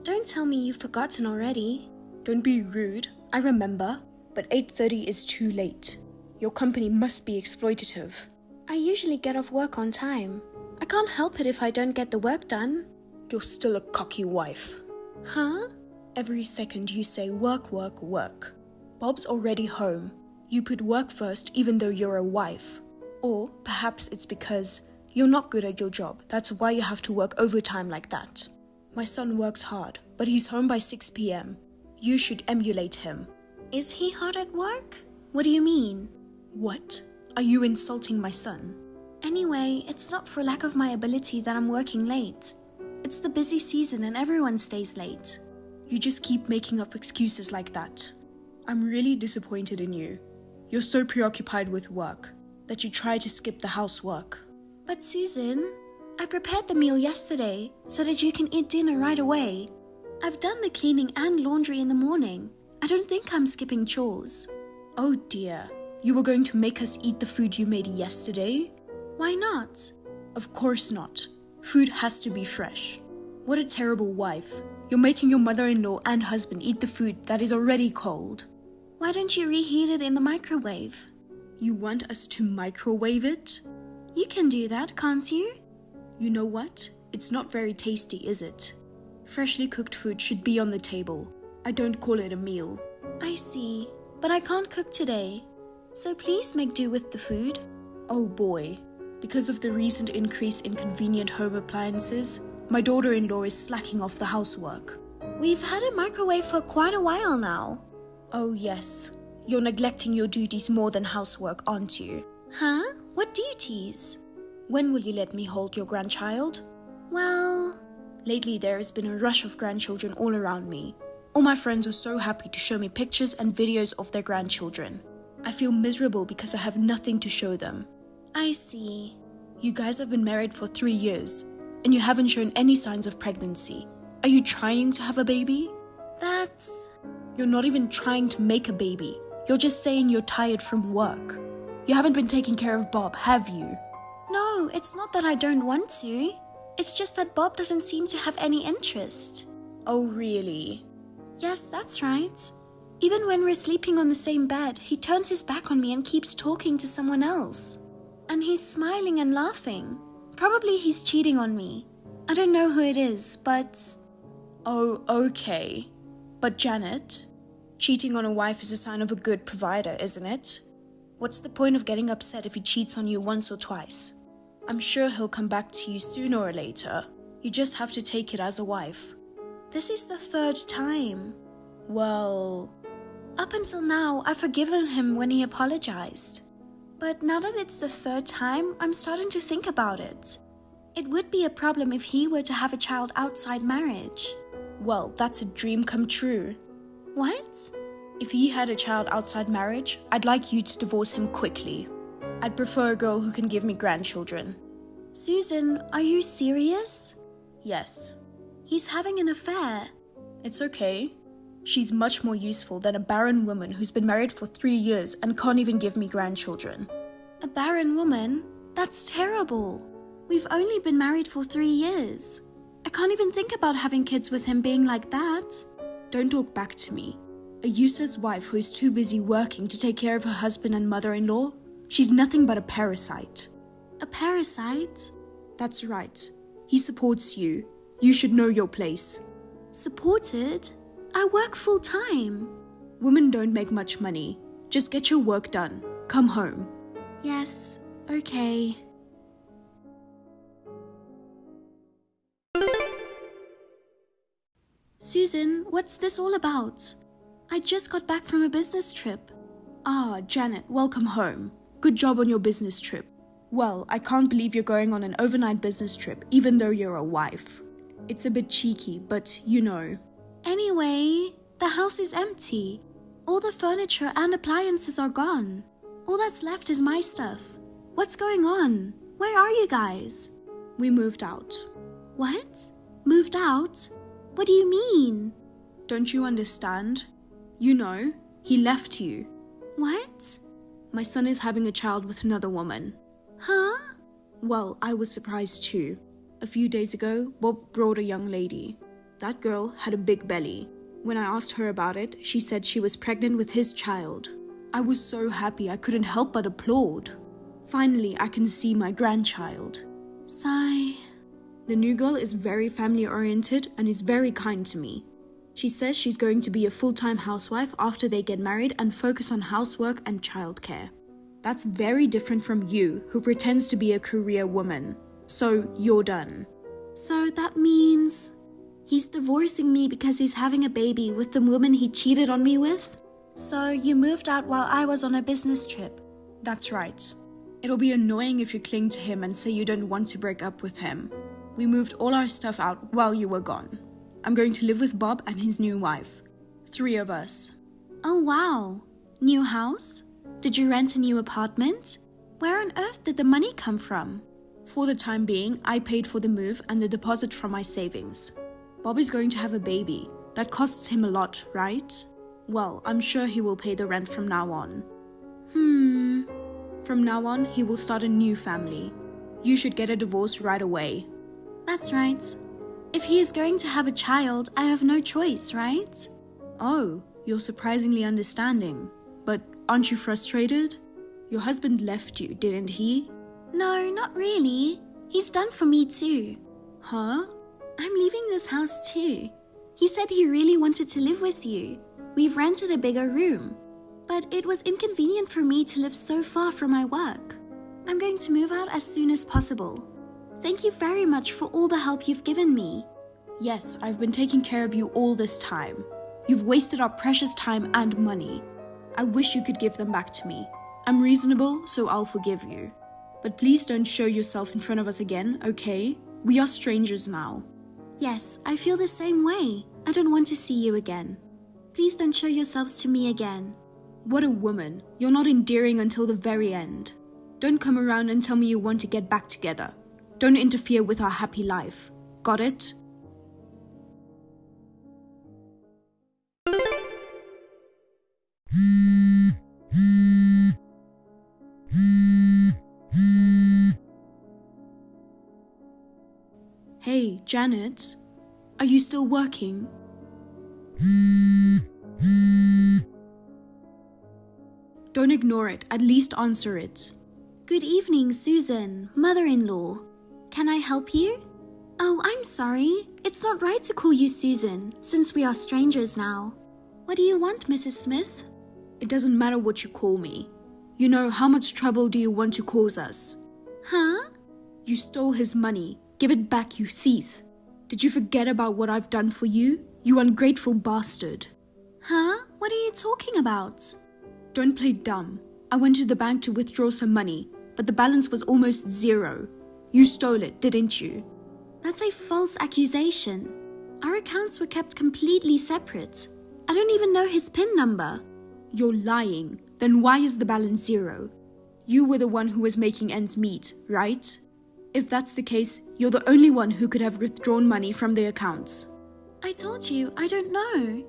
Don't tell me you've forgotten already. Don't be rude, I remember. But 8:30 is too late. Your company must be exploitative. I usually get off work on time. I can't help it if I don't get the work done. You're still a cocky wife. Huh? Every second you say work, work, work. Bob's already home. You put work first even though you're a wife. Or perhaps it's because you're not good at your job. That's why you have to work overtime like that. My son works hard, but he's home by 6 p.m. You should emulate him. Is he hard at work? What do you mean? What? Are you insulting my son? Anyway, it's not for lack of my ability that I'm working late. It's the busy season and everyone stays late. You just keep making up excuses like that. I'm really disappointed in you. You're so preoccupied with work that you try to skip the housework. But Susan, I prepared the meal yesterday so that you can eat dinner right away. I've done the cleaning and laundry in the morning. I don't think I'm skipping chores. Oh dear, you were going to make us eat the food you made yesterday? Why not? Of course not. Food has to be fresh. What a terrible wife. You're making your mother-in-law and husband eat the food that is already cold. Why don't you reheat it in the microwave? You want us to microwave it? You can do that, can't you? You know what? It's not very tasty, is it? Freshly cooked food should be on the table. I don't call it a meal. I see, but I can't cook today. So please make do with the food. Oh boy. Because of the recent increase in convenient home appliances, my daughter-in-law is slacking off the housework. We've had a microwave for quite a while now. Oh yes, you're neglecting your duties more than housework, aren't you? Huh? What duties? When will you let me hold your grandchild? Well, lately there has been a rush of grandchildren all around me. All my friends are so happy to show me pictures and videos of their grandchildren. I feel miserable because I have nothing to show them. I see. You guys have been married for 3 years, and you haven't shown any signs of pregnancy. Are you trying to have a baby? You're not even trying to make a baby. You're just saying you're tired from work. You haven't been taking care of Bob, have you? No, it's not that I don't want to. It's just that Bob doesn't seem to have any interest. Oh, really? Yes, that's right. Even when we're sleeping on the same bed, he turns his back on me and keeps talking to someone else. And he's smiling and laughing. Probably he's cheating on me. I don't know who it is, but... Oh, okay. But Janet, cheating on a wife is a sign of a good provider, isn't it? What's the point of getting upset if he cheats on you once or twice? I'm sure he'll come back to you sooner or later. You just have to take it as a wife. This is the 3rd time. Well, up until now, I've forgiven him when he apologized. But now that it's the 3rd time, I'm starting to think about it. It would be a problem if he were to have a child outside marriage. Well, that's a dream come true. What? If he had a child outside marriage, I'd like you to divorce him quickly. I'd prefer a girl who can give me grandchildren. Susan, are you serious? Yes. He's having an affair. It's okay. She's much more useful than a barren woman who's been married for 3 years and can't even give me grandchildren. A barren woman? That's terrible. We've only been married for 3 years. I can't even think about having kids with him being like that. Don't talk back to me. A useless wife who is too busy working to take care of her husband and mother-in-law? She's nothing but a parasite. A parasite? That's right. He supports you. You should know your place. Supported? I work full-time. Women don't make much money. Just get your work done. Come home. Yes, okay. Susan, what's this all about? I just got back from a business trip. Ah, Janet, welcome home. Good job on your business trip. Well, I can't believe you're going on an overnight business trip, even though you're a wife. It's a bit cheeky, but you know. Anyway, the house is empty. All the furniture and appliances are gone. All that's left is my stuff. What's going on? Where are you guys? We moved out. What? Moved out? What do you mean? Don't you understand? You know, he left you. What? My son is having a child with another woman. Huh? Well, I was surprised too. A few days ago, Bob brought a young lady. That girl had a big belly. When I asked her about it, she said she was pregnant with his child. I was so happy I couldn't help but applaud. Finally, I can see my grandchild. Sigh. The new girl is very family-oriented and is very kind to me. She says she's going to be a full-time housewife after they get married and focus on housework and childcare. That's very different from you, who pretends to be a career woman. So, you're done. So that means he's divorcing me because he's having a baby with the woman he cheated on me with? So you moved out while I was on a business trip? That's right. It'll be annoying if you cling to him and say you don't want to break up with him. We moved all our stuff out while you were gone. I'm going to live with Bob and his new wife. 3 of us. Oh wow. New house? Did you rent a new apartment? Where on earth did the money come from? For the time being, I paid for the move and the deposit from my savings. Bob is going to have a baby. That costs him a lot, right? Well, I'm sure he will pay the rent from now on. From now on, he will start a new family. You should get a divorce right away. That's right. If he is going to have a child, I have no choice, right? Oh, you're surprisingly understanding. But aren't you frustrated? Your husband left you, didn't he? No, not really. He's done for me too. Huh? I'm leaving this house too. He said he really wanted to live with you. We've rented a bigger room. But it was inconvenient for me to live so far from my work. I'm going to move out as soon as possible. Thank you very much for all the help you've given me. Yes, I've been taking care of you all this time. You've wasted our precious time and money. I wish you could give them back to me. I'm reasonable, so I'll forgive you. But please don't show yourself in front of us again, okay? We are strangers now. Yes, I feel the same way. I don't want to see you again. Please don't show yourselves to me again. What a woman. You're not endearing until the very end. Don't come around and tell me you want to get back together. Don't interfere with our happy life. Got it? Hey, Janet. Are you still working? Don't ignore it, at least answer it. Good evening, Susan, mother-in-law. Can I help you? Oh, I'm sorry. It's not right to call you Susan, since we are strangers now. What do you want, Mrs. Smith? It doesn't matter what you call me. You know, how much trouble do you want to cause us? Huh? You stole his money. Give it back, you thief. Did you forget about what I've done for you? You ungrateful bastard. Huh? What are you talking about? Don't play dumb. I went to the bank to withdraw some money, but the balance was almost 0. You stole it, didn't you? That's a false accusation. Our accounts were kept completely separate. I don't even know his PIN number. You're lying. Then why is the balance 0? You were the one who was making ends meet, right? If that's the case, you're the only one who could have withdrawn money from the accounts. I told you, I don't know.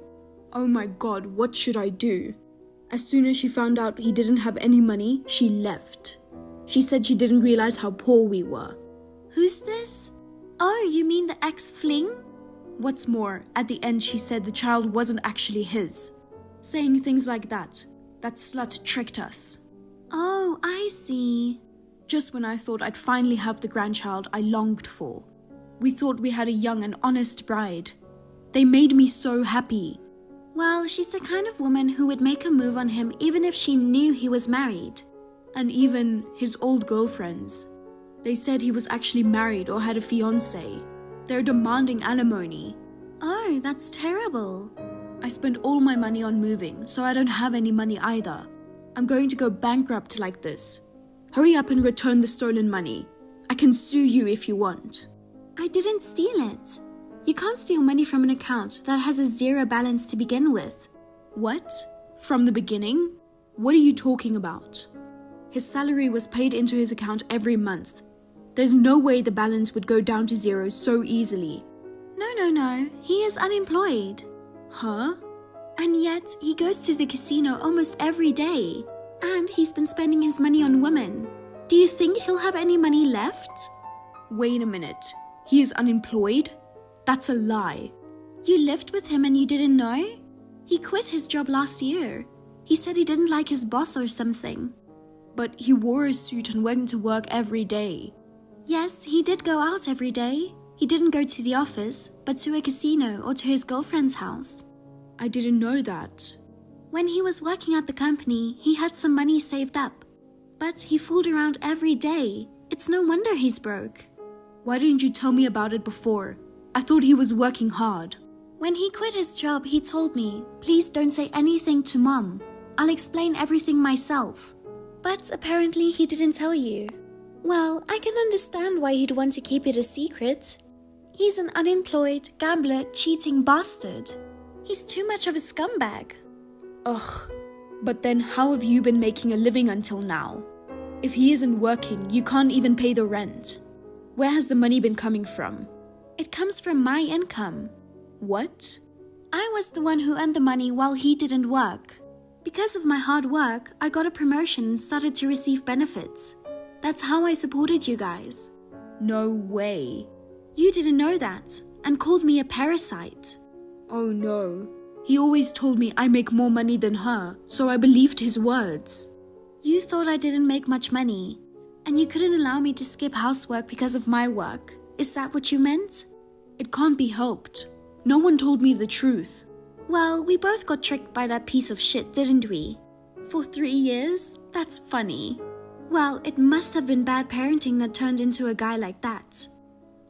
Oh my god, what should I do? As soon as she found out he didn't have any money, she left. She said she didn't realize how poor we were. Who's this? Oh, you mean the ex-fling? What's more, at the end she said the child wasn't actually his. Saying things like that. That slut tricked us. Oh, I see. Just when I thought I'd finally have the grandchild I longed for. We thought we had a young and honest bride. They made me so happy. Well, she's the kind of woman who would make a move on him even if she knew he was married. And even his old girlfriends. They said he was actually married or had a fiancé. They're demanding alimony. Oh, that's terrible. I spent all my money on moving, so I don't have any money either. I'm going to go bankrupt like this. Hurry up and return the stolen money. I can sue you if you want. I didn't steal it. You can't steal money from an account that has a 0 balance to begin with. What? From the beginning? What are you talking about? His salary was paid into his account every month. There's no way the balance would go down to 0 so easily. No. He is unemployed. Huh? And yet, he goes to the casino almost every day. And he's been spending his money on women. Do you think he'll have any money left? Wait a minute. He is unemployed? That's a lie. You lived with him and you didn't know? He quit his job last year. He said he didn't like his boss or something. But he wore a suit and went to work every day. Yes, he did go out every day. He didn't go to the office, but to a casino or to his girlfriend's house. I didn't know that. When he was working at the company, he had some money saved up. But he fooled around every day. It's no wonder he's broke. Why didn't you tell me about it before? I thought he was working hard. When he quit his job, he told me, please don't say anything to Mom. I'll explain everything myself. But apparently he didn't tell you. Well, I can understand why he'd want to keep it a secret. He's an unemployed, gambler, cheating bastard. He's too much of a scumbag. Ugh, but then how have you been making a living until now? If he isn't working, you can't even pay the rent. Where has the money been coming from? It comes from my income. What? I was the one who earned the money while he didn't work. Because of my hard work, I got a promotion and started to receive benefits. That's how I supported you guys. No way. You didn't know that and called me a parasite. Oh no. He always told me I make more money than her, so I believed his words. You thought I didn't make much money, and you couldn't allow me to skip housework because of my work. Is that what you meant? It can't be helped. No one told me the truth. Well, we both got tricked by that piece of shit, didn't we? For 3 years? That's funny. Well, it must have been bad parenting that turned into a guy like that.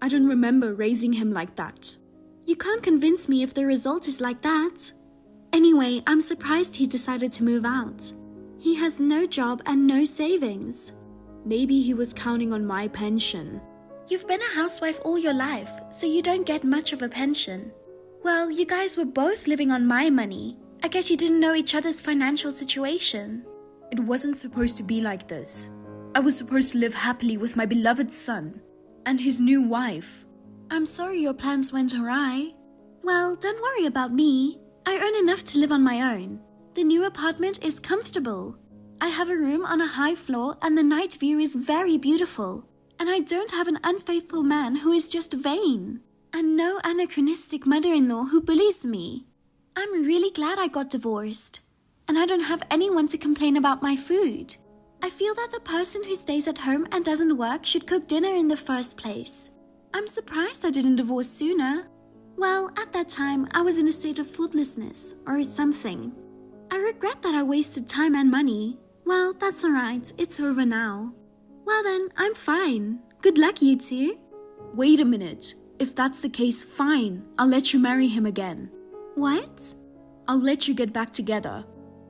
I don't remember raising him like that. You can't convince me if the result is like that. Anyway, I'm surprised he decided to move out. He has no job and no savings. Maybe he was counting on my pension. You've been a housewife all your life, so you don't get much of a pension. Well, you guys were both living on my money. I guess you didn't know each other's financial situation. It wasn't supposed to be like this. I was supposed to live happily with my beloved son and his new wife. I'm sorry your plans went awry. Well, don't worry about me. I earn enough to live on my own. The new apartment is comfortable. I have a room on a high floor and the night view is very beautiful. And I don't have an unfaithful man who is just vain. And no anachronistic mother-in-law who bullies me. I'm really glad I got divorced. And I don't have anyone to complain about my food. I feel that the person who stays at home and doesn't work should cook dinner in the first place. I'm surprised I didn't divorce sooner. Well, at that time, I was in a state of foodlessness or something. I regret that I wasted time and money. Well, that's alright, it's over now. Well then, I'm fine. Good luck, you two. Wait a minute. If that's the case, fine. I'll let you marry him again. What? I'll let you get back together.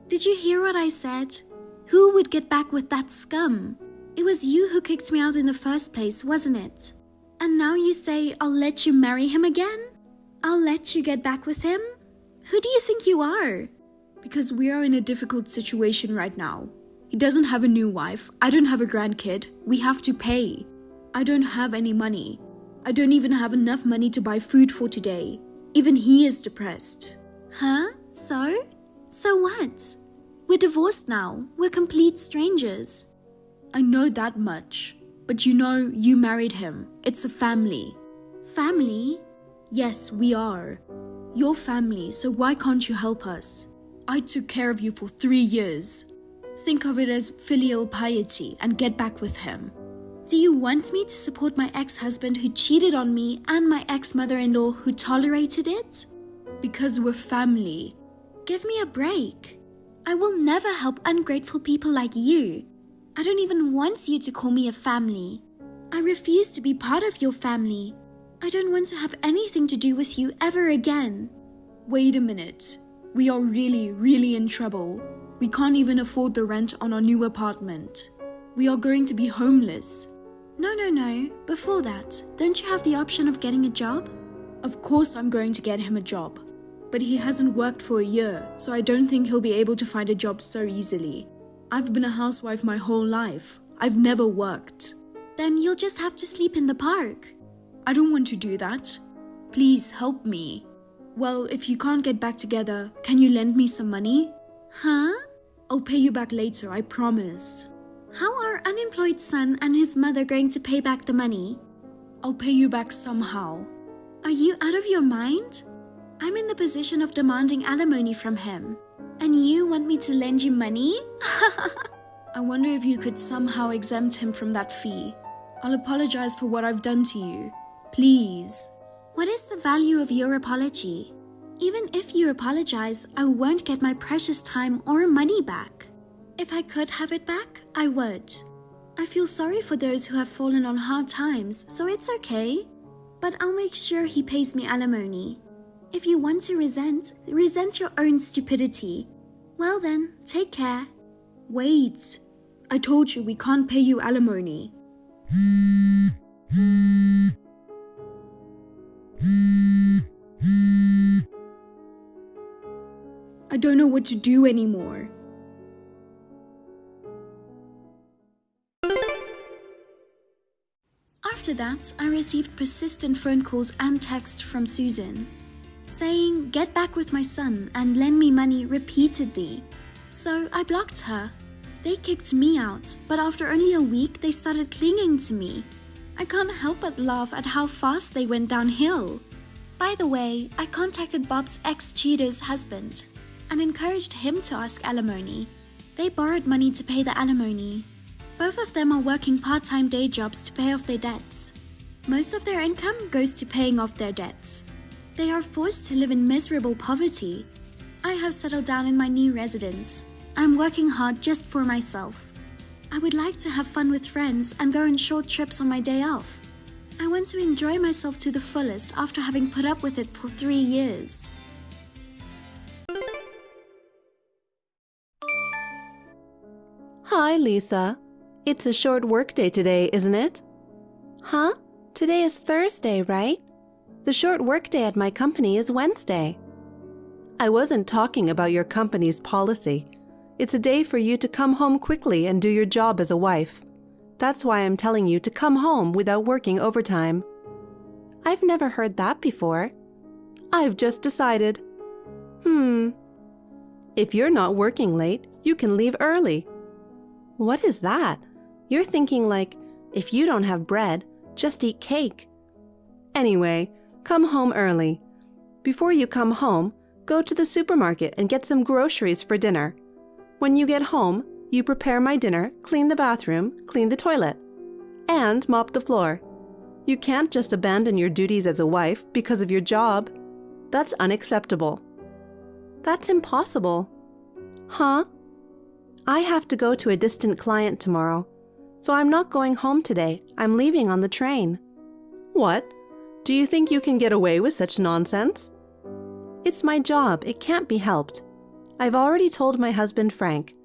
Did you hear what I said? Who would get back with that scum? It was you who kicked me out in the first place, wasn't it? And now you say I'll let you marry him again? I'll let you get back with him? Who do you think you are? Because we are in a difficult situation right now. He doesn't have a new wife. I don't have a grandkid. We have to pay. I don't have any money. I don't even have enough money to buy food for today. Even he is depressed. Huh? So? So what? We're divorced now. We're complete strangers. I know that much. But you know, you married him. It's a family. Family? Yes, we are. Your family, so why can't you help us? I took care of you for 3 years. Think of it as filial piety and get back with him. Do you want me to support my ex-husband who cheated on me and my ex-mother-in-law who tolerated it? Because we're family. Give me a break. I will never help ungrateful people like you. I don't even want you to call me a family. I refuse to be part of your family. I don't want to have anything to do with you ever again. Wait a minute. We are really in trouble. We can't even afford the rent on our new apartment. We are going to be homeless. No. Before that, don't you have the option of getting a job? Of course I'm going to get him a job. But he hasn't worked for a year, so I don't think he'll be able to find a job so easily. I've been a housewife my whole life. I've never worked. Then you'll just have to sleep in the park. I don't want to do that. Please help me. Well, if you can't get back together, can you lend me some money? Huh? I'll pay you back later, I promise. How are unemployed son and his mother going to pay back the money? I'll pay you back somehow. Are you out of your mind? I'm in the position of demanding alimony from him. And you want me to lend you money? I wonder if you could somehow exempt him from that fee. I'll apologize for what I've done to you. Please. What is the value of your apology? Even if you apologize, I won't get my precious time or money back. If I could have it back, I would. I feel sorry for those who have fallen on hard times, so it's okay. But I'll make sure he pays me alimony. If you want to resent your own stupidity. Well then, take care. Wait. I told you we can't pay you alimony. I don't know what to do anymore. After that, I received persistent phone calls and texts from Susan, saying, "Get back with my son and lend me money" repeatedly. So I blocked her. They kicked me out, but after only a week, they started clinging to me. I can't help but laugh at how fast they went downhill. By the way, I contacted Bob's ex-cheater's husband and encouraged him to ask alimony. They borrowed money to pay the alimony. Both of them are working part-time day jobs to pay off their debts. Most of their income goes to paying off their debts. They are forced to live in miserable poverty. I have settled down in my new residence. I'm working hard just for myself. I would like to have fun with friends and go on short trips on my day off. I want to enjoy myself to the fullest after having put up with it for 3 years. Hi, Lisa. It's a short workday today, isn't it? Huh? Today is Thursday, right? The short workday at my company is Wednesday. I wasn't talking about your company's policy. It's a day for you to come home quickly and do your job as a wife. That's why I'm telling you to come home without working overtime. I've never heard that before. I've just decided. If you're not working late, you can leave early. What is that? You're thinking like, if you don't have bread, just eat cake. Anyway, come home early. Before you come home, go to the supermarket and get some groceries for dinner. When you get home, you prepare my dinner, clean the bathroom, clean the toilet, and mop the floor. You can't just abandon your duties as a wife because of your job. That's unacceptable. That's impossible. Huh? I have to go to a distant client tomorrow, so I'm not going home today. I'm leaving on the train. What? Do you think you can get away with such nonsense? It's my job. It can't be helped. I've already told my husband Frank.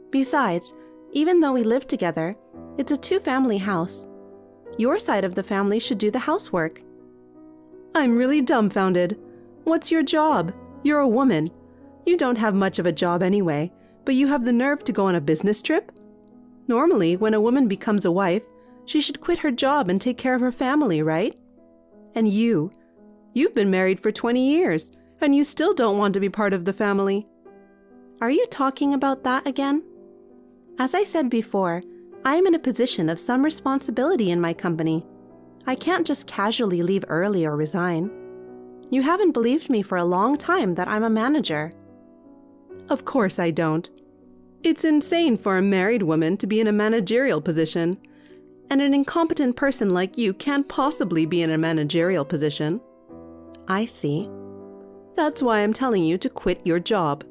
Besides, even though we live together, it's a two-family house. Your side of the family should do the housework. I'm really dumbfounded. What's your job? You're a woman. You don't have much of a job anyway, but you have the nerve to go on a business trip? Normally, when a woman becomes a wife, she should quit her job and take care of her family, right? And you've been married for 20 years, and you still don't want to be part of the family. Are you talking about that again? As I said before, I am in a position of some responsibility in my company. I can't just casually leave early or resign. You haven't believed me for a long time that I'm a manager. Of course I don't. It's insane for a married woman to be in a managerial position, and an incompetent person like you can't possibly be in a managerial position. I see. That's why I'm telling you to quit your job.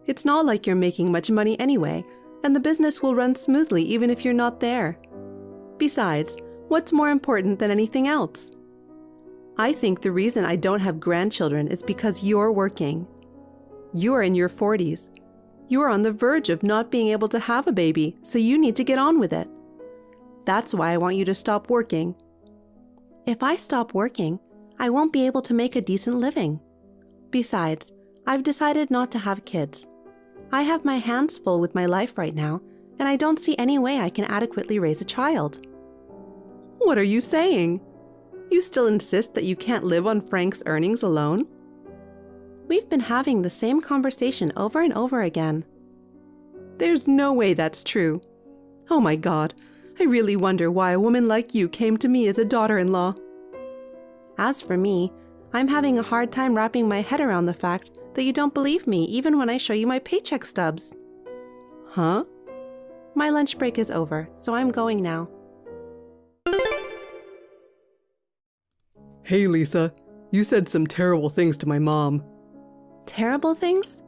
It's not like you're making much money anyway, and the business will run smoothly even if you're not there. Besides, what's more important than anything else? I think the reason I don't have grandchildren is because you're working. You're in your 40s. You're on the verge of not being able to have a baby, so you need to get on with it. That's why I want you to stop working. If I stop working, I won't be able to make a decent living. Besides, I've decided not to have kids. I have my hands full with my life right now, and I don't see any way I can adequately raise a child. What are you saying? You still insist that you can't live on Frank's earnings alone? We've been having the same conversation over and over again. There's no way that's true. Oh my God, I really wonder why a woman like you came to me as a daughter-in-law. As for me, I'm having a hard time wrapping my head around the fact that you don't believe me even when I show you my paycheck stubs. Huh? My lunch break is over, so I'm going now. Hey, Lisa. You said some terrible things to my mom. Terrible things?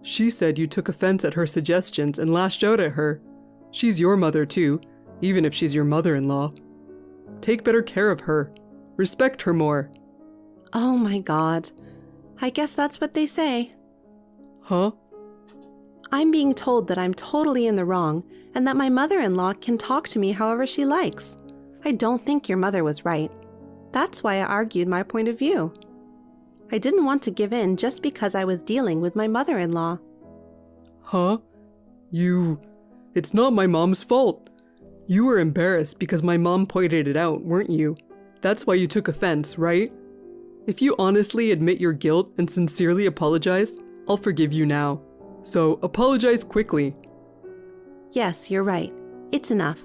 She said you took offense at her suggestions and lashed out at her. She's your mother too, even if she's your mother-in-law. Take better care of her. Respect her more. Oh my God. I guess that's what they say. Huh? I'm being told that I'm totally in the wrong and that my mother-in-law can talk to me however she likes. I don't think your mother was right. That's why I argued my point of view. I didn't want to give in just because I was dealing with my mother-in-law. Huh? It's not my mom's fault. You were embarrassed because my mom pointed it out, weren't you? That's why you took offense, right? If you honestly admit your guilt and sincerely apologize, I'll forgive you now. So apologize quickly. Yes, you're right. It's enough.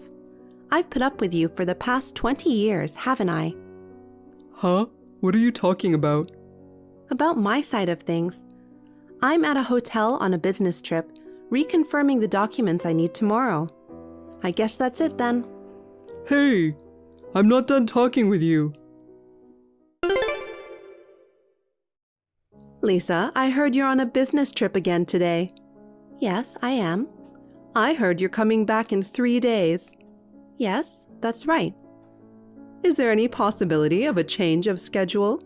I've put up with you for the past 20 years, haven't I? Huh? What are you talking about? About my side of things. I'm at a hotel on a business trip, reconfirming the documents I need tomorrow. I guess that's it then. Hey! I'm not done talking with you. Lisa, I heard you're on a business trip again today. Yes, I am. I heard you're coming back in 3 days. Yes, that's right. Is there any possibility of a change of schedule?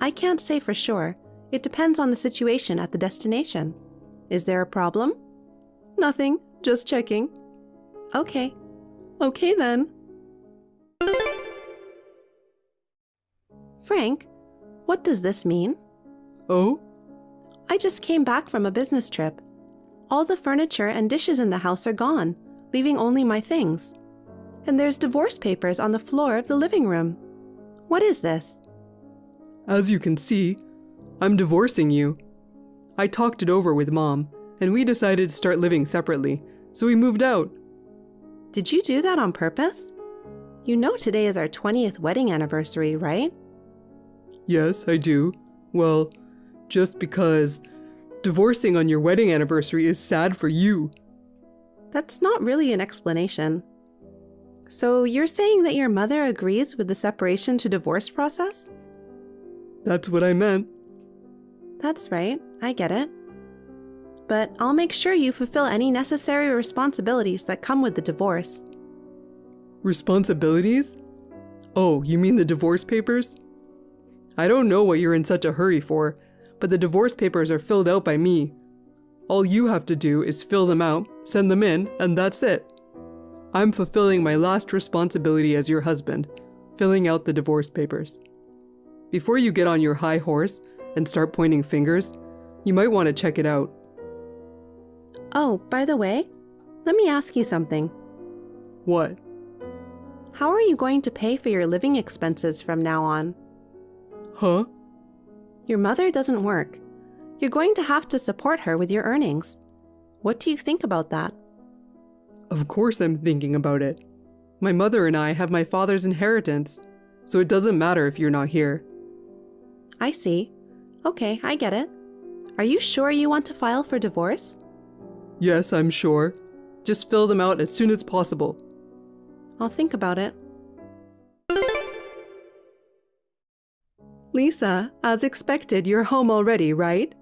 I can't say for sure. It depends on the situation at the destination. Is there a problem? Nothing, just checking. Okay. Okay then. Frank, what does this mean? Oh? I just came back from a business trip. All the furniture and dishes in the house are gone, leaving only my things. And there's divorce papers on the floor of the living room. What is this? As you can see, I'm divorcing you. I talked it over with Mom, and we decided to start living separately, so we moved out. Did you do that on purpose? You know today is our 20th wedding anniversary, right? Yes, I do. Well, just because divorcing on your wedding anniversary is sad for you. That's not really an explanation. So you're saying that your mother agrees with the separation to divorce process? That's what I meant. That's right, I get it. But I'll make sure you fulfill any necessary responsibilities that come with the divorce. Responsibilities? Oh, you mean the divorce papers? I don't know what you're in such a hurry for, but the divorce papers are filled out by me. All you have to do is fill them out, send them in, and that's it. I'm fulfilling my last responsibility as your husband, filling out the divorce papers. Before you get on your high horse and start pointing fingers, you might want to check it out. Oh, by the way, let me ask you something. What? How are you going to pay for your living expenses from now on? Huh? Your mother doesn't work. You're going to have to support her with your earnings. What do you think about that? Of course I'm thinking about it. My mother and I have my father's inheritance, so it doesn't matter if you're not here. I see. Okay, I get it. Are you sure you want to file for divorce? Yes, I'm sure. Just fill them out as soon as possible. I'll think about it. Lisa, as expected, you're home already, right?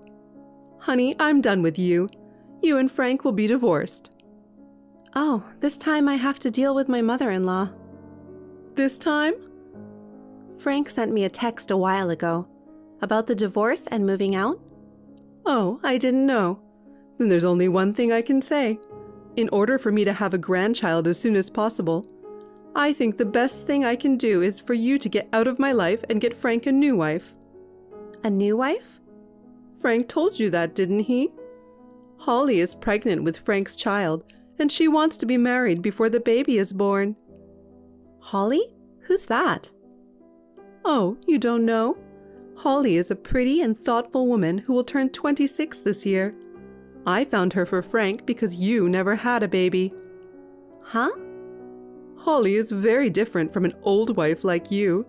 Honey, I'm done with you. You and Frank will be divorced. Oh, this time I have to deal with my mother-in-law. This time? Frank sent me a text a while ago. About the divorce and moving out? Oh, I didn't know. Then there's only one thing I can say. In order for me to have a grandchild as soon as possible, I think the best thing I can do is for you to get out of my life and get Frank a new wife. A new wife? Frank told you that, didn't he? Holly is pregnant with Frank's child, and she wants to be married before the baby is born. Holly? Who's that? Oh, you don't know? Holly is a pretty and thoughtful woman who will turn 26 this year. I found her for Frank because you never had a baby. Huh? Holly is very different from an old wife like you.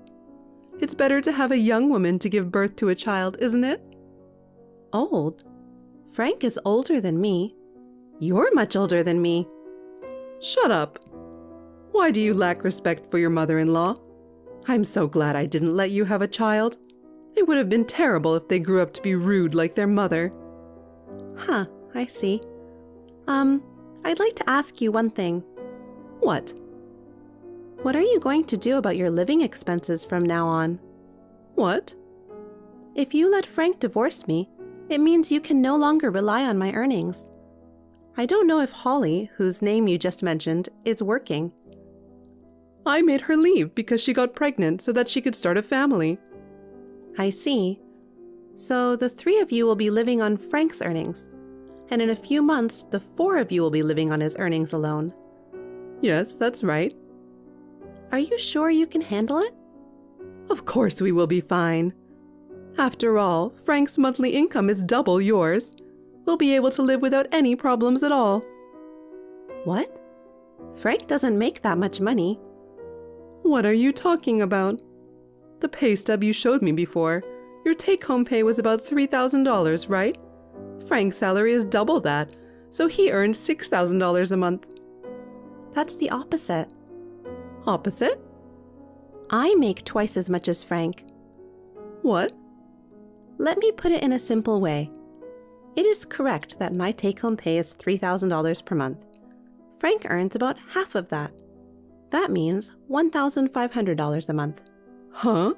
It's better to have a young woman to give birth to a child, isn't it? Old? Frank is older than me. You're much older than me. Shut up. Why do you lack respect for your mother-in-law? I'm so glad I didn't let you have a child. It would have been terrible if they grew up to be rude like their mother. Huh, I see. I'd like to ask you one thing. What? What are you going to do about your living expenses from now on? What? If you let Frank divorce me, it means you can no longer rely on my earnings. I don't know if Holly, whose name you just mentioned, is working. I made her leave because she got pregnant so that she could start a family. I see. So the 3 of you will be living on Frank's earnings, and in a few months, the 4 of you will be living on his earnings alone. Yes, that's right. Are you sure you can handle it? Of course we will be fine. After all, Frank's monthly income is double yours. We'll be able to live without any problems at all. What? Frank doesn't make that much money. What are you talking about? The pay stub you showed me before, your take-home pay was about $3,000, right? Frank's salary is double that, so he earns $6,000 a month. That's the opposite. Opposite? I make twice as much as Frank. What? Let me put it in a simple way. It is correct that my take-home pay is $3,000 per month. Frank earns about half of that. That means $1,500 a month. Huh?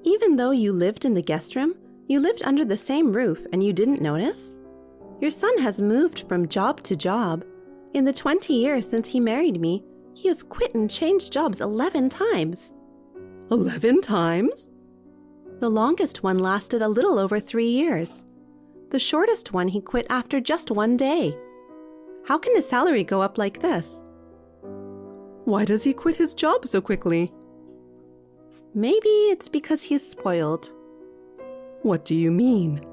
Even though you lived in the guest room, you lived under the same roof and you didn't notice? Your son has moved from job to job. In the 20 years since he married me, he has quit and changed jobs 11 times. 11 times? The longest one lasted a little over 3 years. The shortest one he quit after just 1 day. How can his salary go up like this? Why does he quit his job so quickly? Maybe it's because he's spoiled. What do you mean?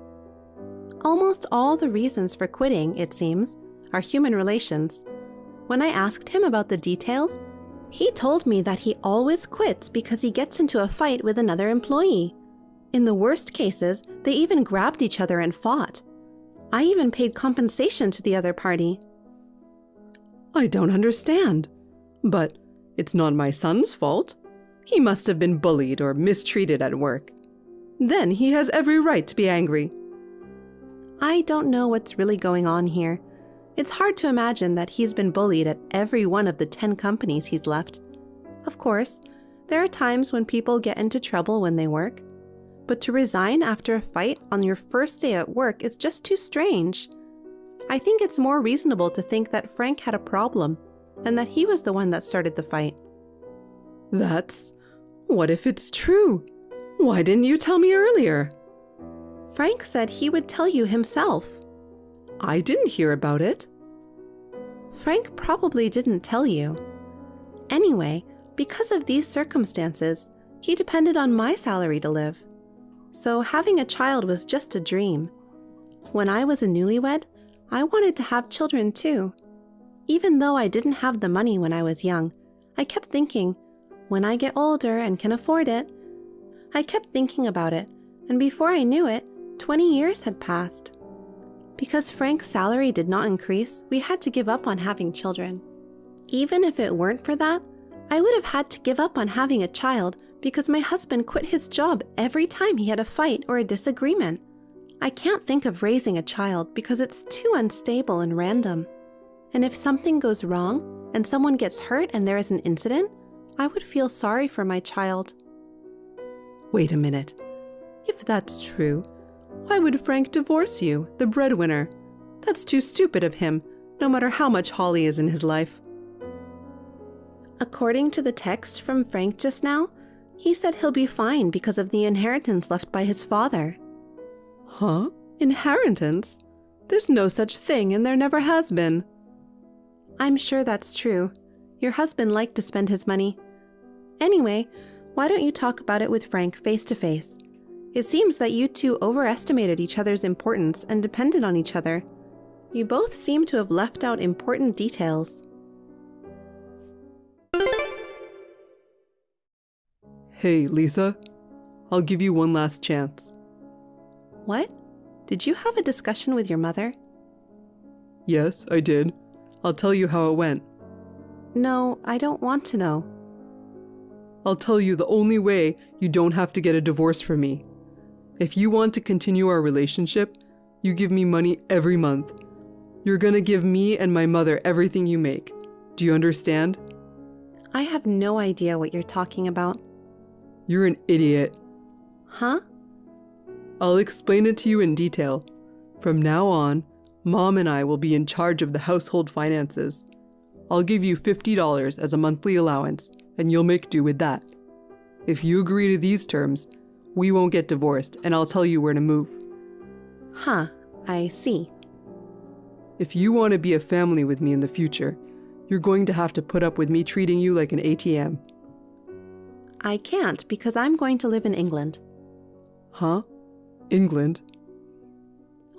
Almost all the reasons for quitting, it seems, are human relations. When I asked him about the details, he told me that he always quits because he gets into a fight with another employee. In the worst cases, they even grabbed each other and fought. I even paid compensation to the other party. I don't understand. But it's not my son's fault. He must have been bullied or mistreated at work. Then he has every right to be angry. I don't know what's really going on here. It's hard to imagine that he's been bullied at every one of the 10 companies he's left. Of course, there are times when people get into trouble when they work. But to resign after a fight on your first day at work is just too strange. I think it's more reasonable to think that Frank had a problem and that he was the one that started the fight. What if it's true? Why didn't you tell me earlier? Frank said he would tell you himself. I didn't hear about it. Frank probably didn't tell you. Anyway, because of these circumstances, he depended on my salary to live. So having a child was just a dream. When I was a newlywed, I wanted to have children too. Even though I didn't have the money when I was young, I kept thinking, when I get older and can afford it. I kept thinking about it, and before I knew it, 20 years had passed. Because Frank's salary did not increase, we had to give up on having children. Even if it weren't for that, I would have had to give up on having a child because my husband quit his job every time he had a fight or a disagreement. I can't think of raising a child because it's too unstable and random. And if something goes wrong and someone gets hurt and there is an incident, I would feel sorry for my child. Wait a minute. If that's true, why would Frank divorce you, the breadwinner? That's too stupid of him, no matter how much Holly is in his life. According to the text from Frank just now, he said he'll be fine because of the inheritance left by his father. Huh? Inheritance? There's no such thing and there never has been. I'm sure that's true. Your husband liked to spend his money. Anyway, why don't you talk about it with Frank face to face? It seems that you two overestimated each other's importance and depended on each other. You both seem to have left out important details. Hey, Lisa. I'll give you one last chance. What? Did you have a discussion with your mother? Yes, I did. I'll tell you how it went. No, I don't want to know. I'll tell you the only way you don't have to get a divorce from me. If you want to continue our relationship, you give me money every month. You're gonna give me and my mother everything you make. Do you understand? I have no idea what you're talking about. You're an idiot. Huh? I'll explain it to you in detail. From now on, Mom and I will be in charge of the household finances. I'll give you $50 as a monthly allowance, and you'll make do with that. If you agree to these terms, we won't get divorced, and I'll tell you where to move. Huh, I see. If you want to be a family with me in the future, you're going to have to put up with me treating you like an ATM. I can't because I'm going to live in England. Huh? England?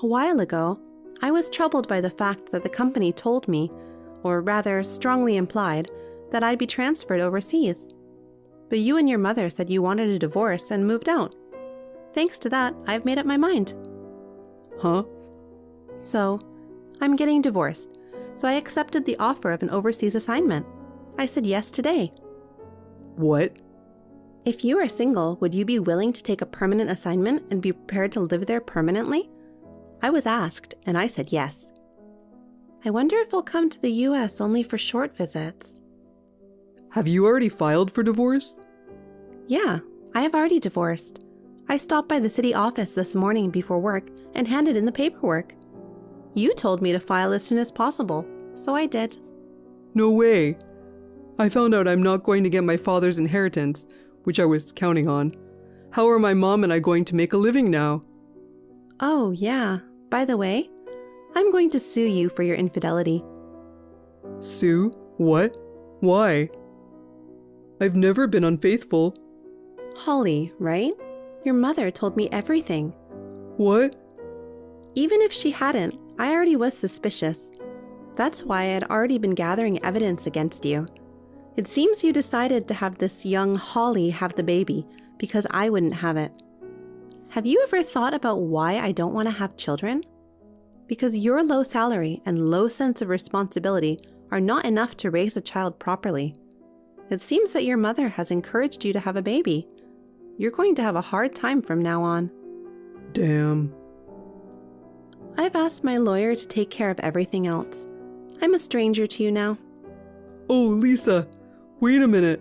A while ago, I was troubled by the fact that the company told me, or rather strongly implied, that I'd be transferred overseas. But you and your mother said you wanted a divorce and moved out. Thanks to that, I've made up my mind. Huh? So, I'm getting divorced, so I accepted the offer of an overseas assignment. I said yes today. What? If you are single, would you be willing to take a permanent assignment and be prepared to live there permanently? I was asked, and I said yes. I wonder if I'll come to the US only for short visits. Have you already filed for divorce? Yeah, I have already divorced. I stopped by the city office this morning before work and handed in the paperwork. You told me to file as soon as possible, so I did. No way. I found out I'm not going to get my father's inheritance, which I was counting on. How are my mom and I going to make a living now? Oh, yeah. By the way, I'm going to sue you for your infidelity. Sue? What? Why? I've never been unfaithful. Holly, right? Your mother told me everything. What? Even if she hadn't, I already was suspicious. That's why I had already been gathering evidence against you. It seems you decided to have this young Holly have the baby because I wouldn't have it. Have you ever thought about why I don't want to have children? Because your low salary and low sense of responsibility are not enough to raise a child properly. It seems that your mother has encouraged you to have a baby. You're going to have a hard time from now on. Damn. I've asked my lawyer to take care of everything else. I'm a stranger to you now. Oh, Lisa, wait a minute.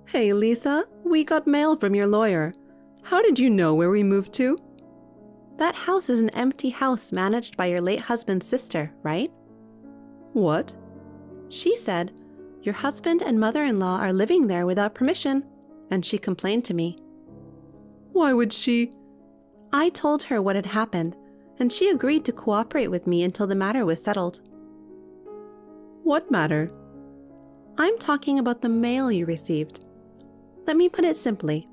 Hey, Lisa, we got mail from your lawyer. How did you know where we moved to? That house is an empty house managed by your late husband's sister, right? What? She said, your husband and mother-in-law are living there without permission, and she complained to me. Why would she? I told her what had happened, and she agreed to cooperate with me until the matter was settled. What matter? I'm talking about the mail you received. Let me put it simply.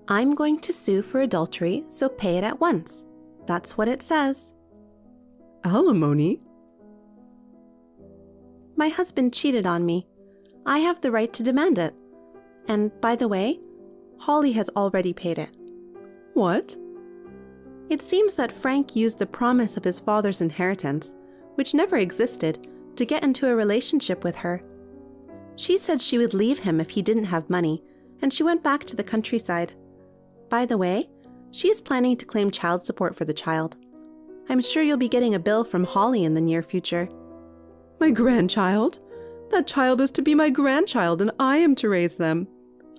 I'm going to sue for adultery, so pay it at once. That's what it says. Alimony? My husband cheated on me. I have the right to demand it. And by the way, Holly has already paid it. What? It seems that Frank used the promise of his father's inheritance, which never existed, to get into a relationship with her. She said she would leave him if he didn't have money, and she went back to the countryside. By the way, she is planning to claim child support for the child. I'm sure you'll be getting a bill from Holly in the near future. My grandchild? That child is to be my grandchild, and I am to raise them.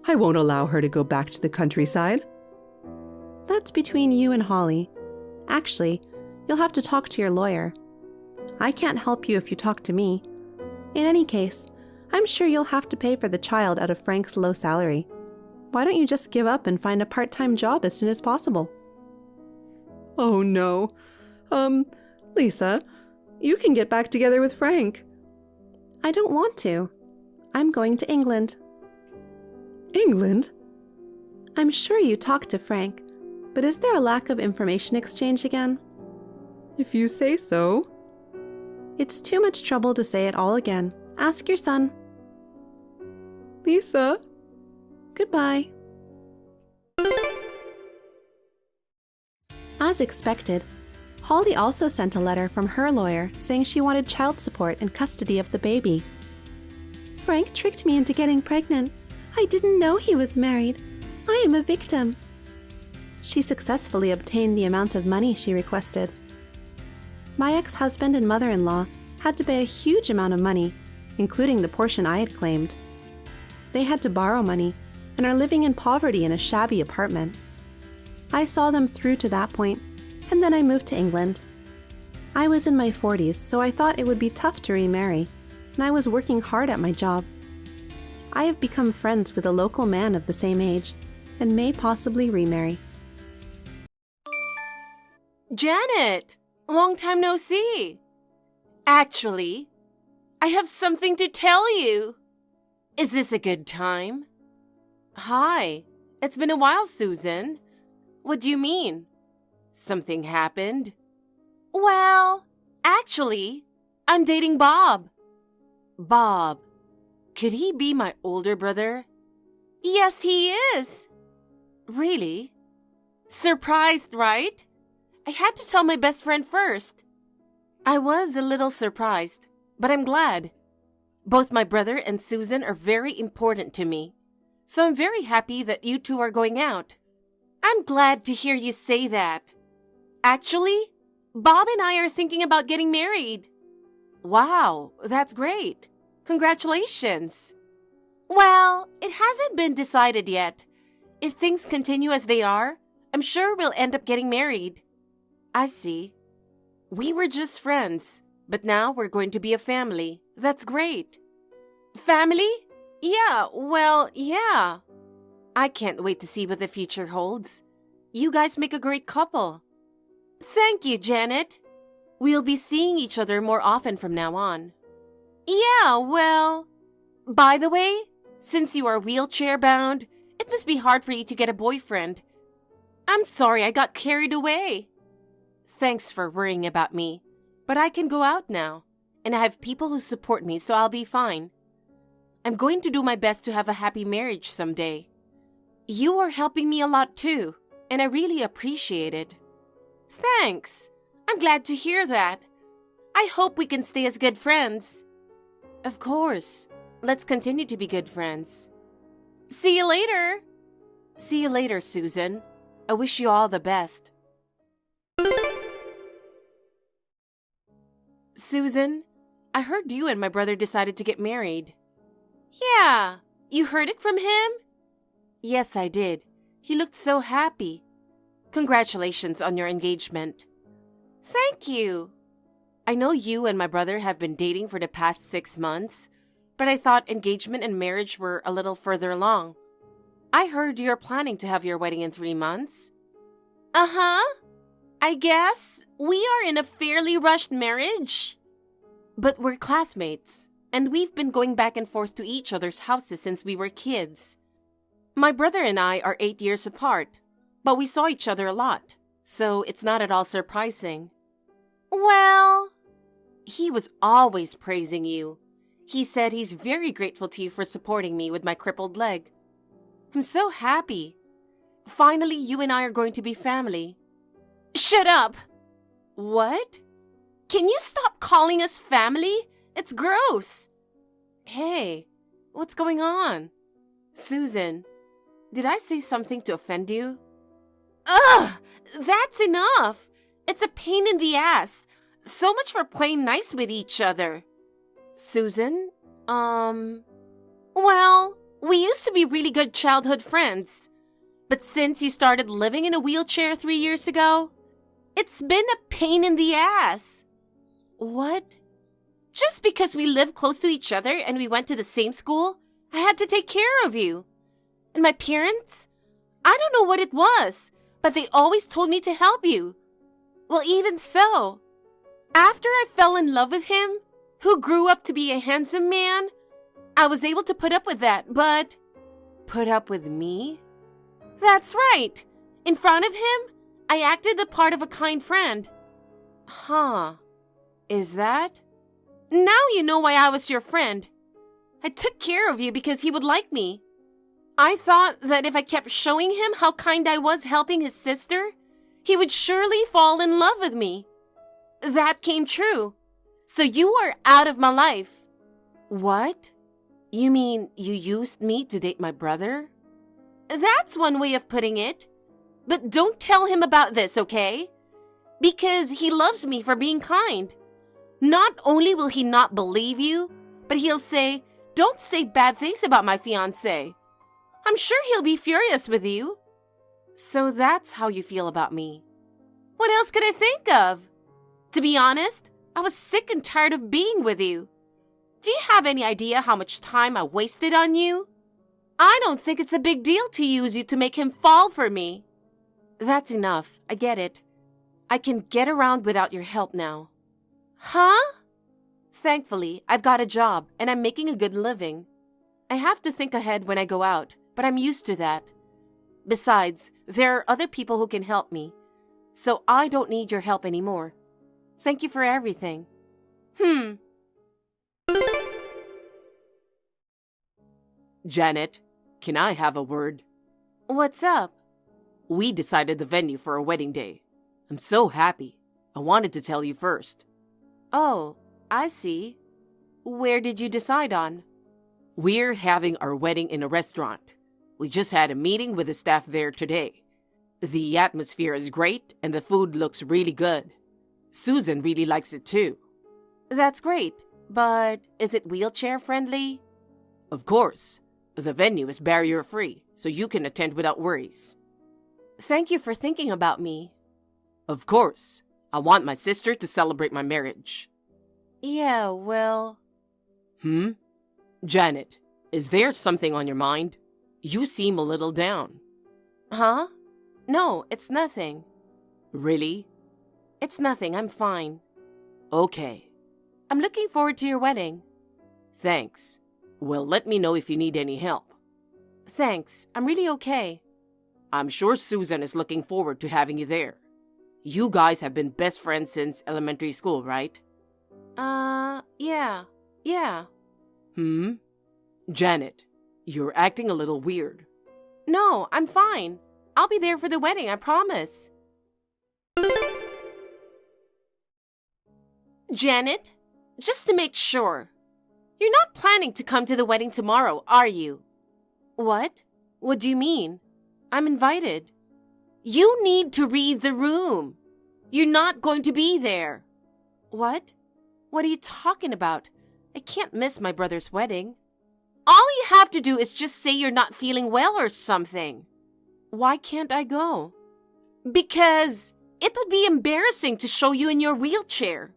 I won't allow her to go back to the countryside. That's between you and Holly. Actually, you'll have to talk to your lawyer. I can't help you if you talk to me. In any case, I'm sure you'll have to pay for the child out of Frank's low salary. Why don't you just give up and find a part-time job as soon as possible? Oh no. Lisa, you can get back together with Frank. I don't want to. I'm going to England. England? I'm sure you talked to Frank, but is there a lack of information exchange again? If you say so. It's too much trouble to say it all again. Ask your son. Lisa? Goodbye. As expected, Holly also sent a letter from her lawyer saying she wanted child support and custody of the baby. Frank tricked me into getting pregnant. I didn't know he was married. I am a victim. She successfully obtained the amount of money she requested. My ex-husband and mother-in-law had to pay a huge amount of money, including the portion I had claimed. They had to borrow money, and are living in poverty in a shabby apartment. I saw them through to that point, and then I moved to England. I was in my 40s, so I thought it would be tough to remarry, and I was working hard at my job. I have become friends with a local man of the same age, and may possibly remarry. Janet, long time no see. Actually, I have something to tell you. Is this a good time? Hi, it's been a while, Susan. What do you mean? Something happened? Well, actually, I'm dating Bob. Bob, could he be my older brother? Yes, he is. Really? Surprised, right? I had to tell my best friend first. I was a little surprised, but I'm glad. Both my brother and Susan are very important to me, so I'm very happy that you two are going out. I'm glad to hear you say that. Actually, Bob and I are thinking about getting married. Wow, that's great. Congratulations. Well, it hasn't been decided yet. If things continue as they are, I'm sure we'll end up getting married. I see. We were just friends, but now we're going to be a family. That's great. Family? Yeah. I can't wait to see what the future holds. You guys make a great couple. Thank you, Janet. We'll be seeing each other more often from now on. Yeah, well... By the way, since you are wheelchair-bound, it must be hard for you to get a boyfriend. I'm sorry I got carried away. Thanks for worrying about me, but I can go out now, and I have people who support me, so I'll be fine. I'm going to do my best to have a happy marriage someday. You are helping me a lot too, and I really appreciate it. Thanks. I'm glad to hear that. I hope we can stay as good friends. Of course. Let's continue to be good friends. See you later. See you later, Susan. I wish you all the best. Susan, I heard you and my brother decided to get married. Yeah, you heard it from him? Yes, I did. He looked so happy. Congratulations on your engagement. Thank you. I know you and my brother have been dating for the past 6 months, but I thought engagement and marriage were a little further along. I heard you're planning to have your wedding in 3 months. Uh-huh. I guess we are in a fairly rushed marriage. But we're classmates, and we've been going back and forth to each other's houses since we were kids. My brother and I are 8 years apart, but we saw each other a lot, so it's not at all surprising. Well, he was always praising you. He said he's very grateful to you for supporting me with my crippled leg. I'm so happy. Finally, you and I are going to be family. Shut up! What? Can you stop calling us family? It's gross. Hey, what's going on? Susan, did I say something to offend you? Ugh! That's enough! It's a pain in the ass. So much for playing nice with each other. Susan, well, we used to be really good childhood friends. But since you started living in a wheelchair 3 years ago, it's been a pain in the ass. What? Just because we live close to each other and we went to the same school, I had to take care of you. And my parents? I don't know what it was, but they always told me to help you. Well, even so, after I fell in love with him, who grew up to be a handsome man, I was able to put up with that, but... Put up with me? That's right. In front of him, I acted the part of a kind friend. Huh. Is that? Now you know why I was your friend. I took care of you because he would like me. I thought that if I kept showing him how kind I was helping his sister, he would surely fall in love with me. That came true. So you are out of my life. What? You mean you used me to date my brother? That's one way of putting it. But don't tell him about this, okay? Because he loves me for being kind. Not only will he not believe you, but he'll say, "Don't say bad things about my fiancé." I'm sure he'll be furious with you. So that's how you feel about me. What else could I think of? To be honest, I was sick and tired of being with you. Do you have any idea how much time I wasted on you? I don't think it's a big deal to use you to make him fall for me. That's enough. I get it. I can get around without your help now. Huh? Thankfully, I've got a job and I'm making a good living. I have to think ahead when I go out, but I'm used to that. Besides, there are other people who can help me, so I don't need your help anymore. Thank you for everything. Janet, can I have a word? What's up? We decided the venue for our wedding day. I'm so happy. I wanted to tell you first. Oh, I see. Where did you decide on? We're having our wedding in a restaurant. We just had a meeting with the staff there today. The atmosphere is great and the food looks really good. Susan really likes it too. That's great, but is it wheelchair friendly? Of course. The venue is barrier-free, so you can attend without worries. Thank you for thinking about me. Of course. I want my sister to celebrate my marriage. Yeah, well... Janet, is there something on your mind? You seem a little down. Huh? No, it's nothing. Really? It's nothing, I'm fine. Okay. I'm looking forward to your wedding. Thanks. Well, let me know if you need any help. Thanks, I'm really okay. I'm sure Susan is looking forward to having you there. You guys have been best friends since elementary school, right? Yeah. Janet, you're acting a little weird. No, I'm fine. I'll be there for the wedding, I promise. Janet, just to make sure, you're not planning to come to the wedding tomorrow, are you? What? What do you mean? I'm invited. You need to read the room. You're not going to be there. What? What are you talking about? I can't miss my brother's wedding. All you have to do is just say you're not feeling well or something. Why can't I go? Because it would be embarrassing to show you in your wheelchair.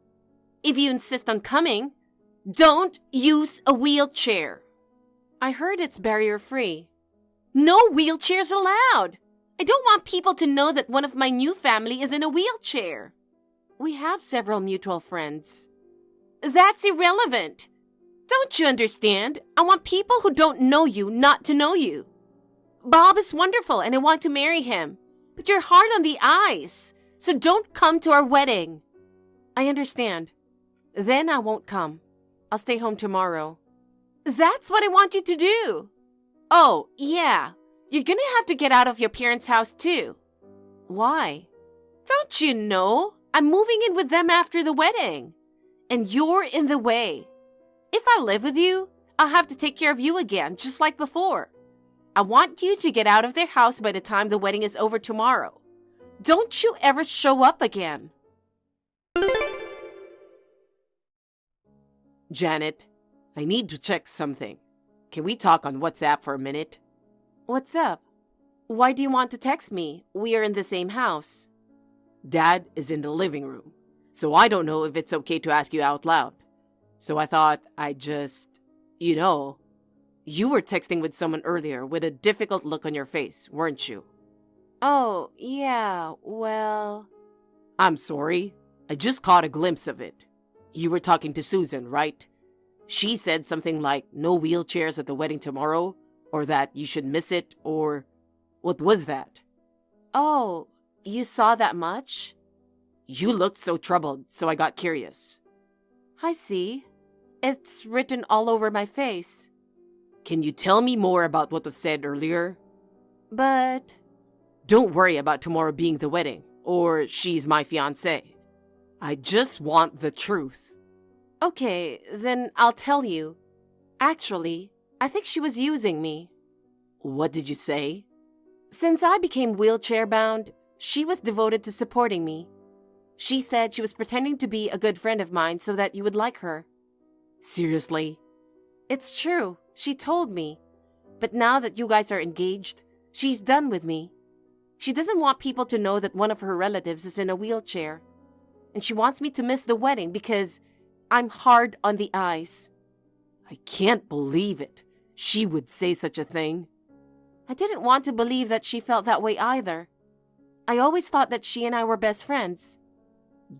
If you insist on coming, don't use a wheelchair. I heard it's barrier-free. No wheelchairs allowed. I don't want people to know that one of my new family is in a wheelchair. We have several mutual friends. That's irrelevant. Don't you understand? I want people who don't know you not to know you. Bob is wonderful and I want to marry him. But you're hard on the eyes, so don't come to our wedding. I understand. Then I won't come. I'll stay home tomorrow. That's what I want you to do. Oh, yeah. You're gonna have to get out of your parents' house too. Why? Don't you know? I'm moving in with them after the wedding. And you're in the way. If I live with you, I'll have to take care of you again, just like before. I want you to get out of their house by the time the wedding is over tomorrow. Don't you ever show up again. Janet, I need to check something. Can we talk on WhatsApp for a minute? What's up? Why do you want to text me? We are in the same house. Dad is in the living room, so I don't know if it's okay to ask you out loud. So I thought I'd just, you were texting with someone earlier with a difficult look on your face, weren't you? Oh, yeah, well... I'm sorry. I just caught a glimpse of it. You were talking to Susan, right? She said something like no wheelchairs at the wedding tomorrow, or that you should miss it, or... What was that? Oh, you saw that much? You looked so troubled, so I got curious. I see. It's written all over my face. Can you tell me more about what was said earlier? But... Don't worry about tomorrow being the wedding, or she's my fiancé. I just want the truth. Okay, then I'll tell you. Actually, I think she was using me. What did you say? Since I became wheelchair-bound, she was devoted to supporting me. She said she was pretending to be a good friend of mine so that you would like her. Seriously? It's true. She told me. But now that you guys are engaged, she's done with me. She doesn't want people to know that one of her relatives is in a wheelchair. And she wants me to miss the wedding because I'm hard on the eyes. I can't believe it. She would say such a thing. I didn't want to believe that she felt that way either. I always thought that she and I were best friends.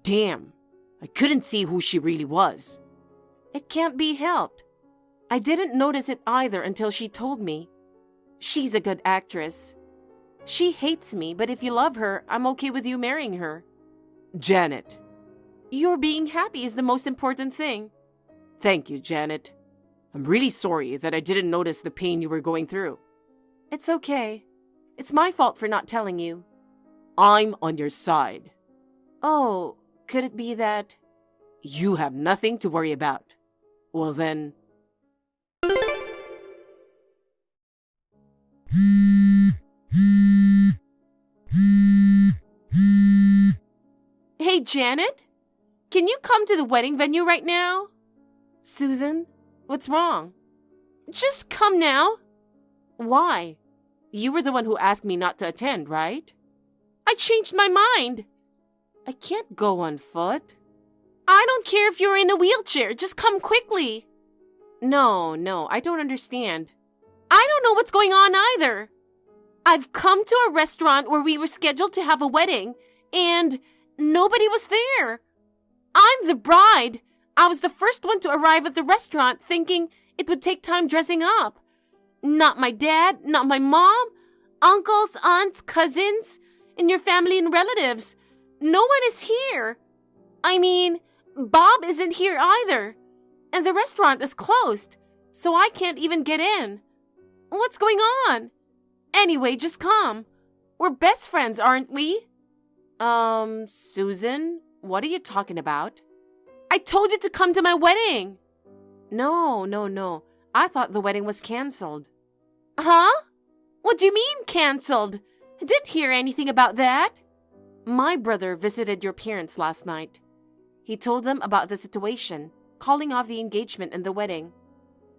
Damn, I couldn't see who she really was. It can't be helped. I didn't notice it either until she told me. She's a good actress. She hates me, but if you love her, I'm okay with you marrying her. Janet. Your being happy is the most important thing. Thank you, Janet. I'm really sorry that I didn't notice the pain you were going through. It's okay. It's my fault for not telling you. I'm on your side. Oh, could it be that you have nothing to worry about? Well then... Hey, Janet? Can you come to the wedding venue right now? Susan, what's wrong? Just come now. Why? You were the one who asked me not to attend, right? I changed my mind. I can't go on foot. I don't care if you're in a wheelchair. Just come quickly. No, I don't understand. I don't know what's going on either. I've come to a restaurant where we were scheduled to have a wedding, and nobody was there. I'm the bride. I was the first one to arrive at the restaurant thinking it would take time dressing up. Not my dad, not my mom, uncles, aunts, cousins, and your family and relatives. No one is here. I mean, Bob isn't here either. And the restaurant is closed, so I can't even get in. What's going on? Anyway, just come. We're best friends, aren't we? Susan, what are you talking about? I told you to come to my wedding. No. I thought the wedding was canceled. Huh? What do you mean canceled? I didn't hear anything about that. My brother visited your parents last night. He told them about the situation, calling off the engagement and the wedding.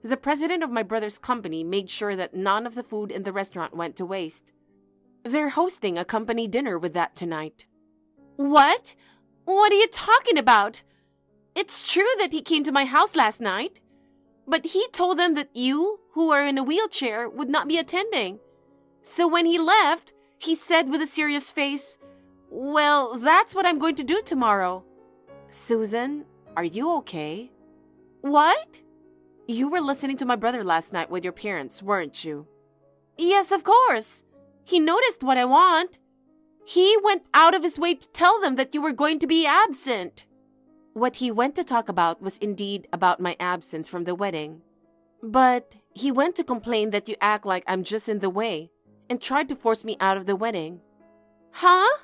The president of my brother's company made sure that none of the food in the restaurant went to waste. They're hosting a company dinner with that tonight. What? What are you talking about? It's true that he came to my house last night, but he told them that you, who are in a wheelchair, would not be attending. So when he left, he said with a serious face, "Well, that's what I'm going to do tomorrow." Susan, are you okay? What? You were listening to my brother last night with your parents, weren't you? Yes, of course. He noticed what I want. He went out of his way to tell them that you were going to be absent. What he went to talk about was indeed about my absence from the wedding. But he went to complain that you act like I'm just in the way and tried to force me out of the wedding. Huh?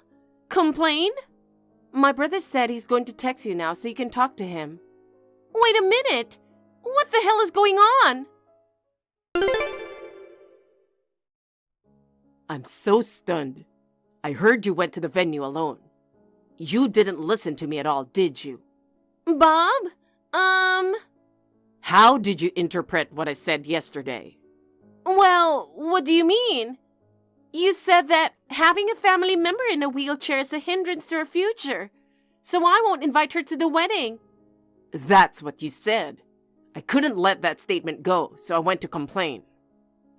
Complain? My brother said he's going to text you now so you can talk to him. Wait a minute! What the hell is going on? I'm so stunned. I heard you went to the venue alone. You didn't listen to me at all, did you? Bob? How did you interpret what I said yesterday? Well, what do you mean? You said that having a family member in a wheelchair is a hindrance to her future, so I won't invite her to the wedding. That's what you said. I couldn't let that statement go, so I went to complain.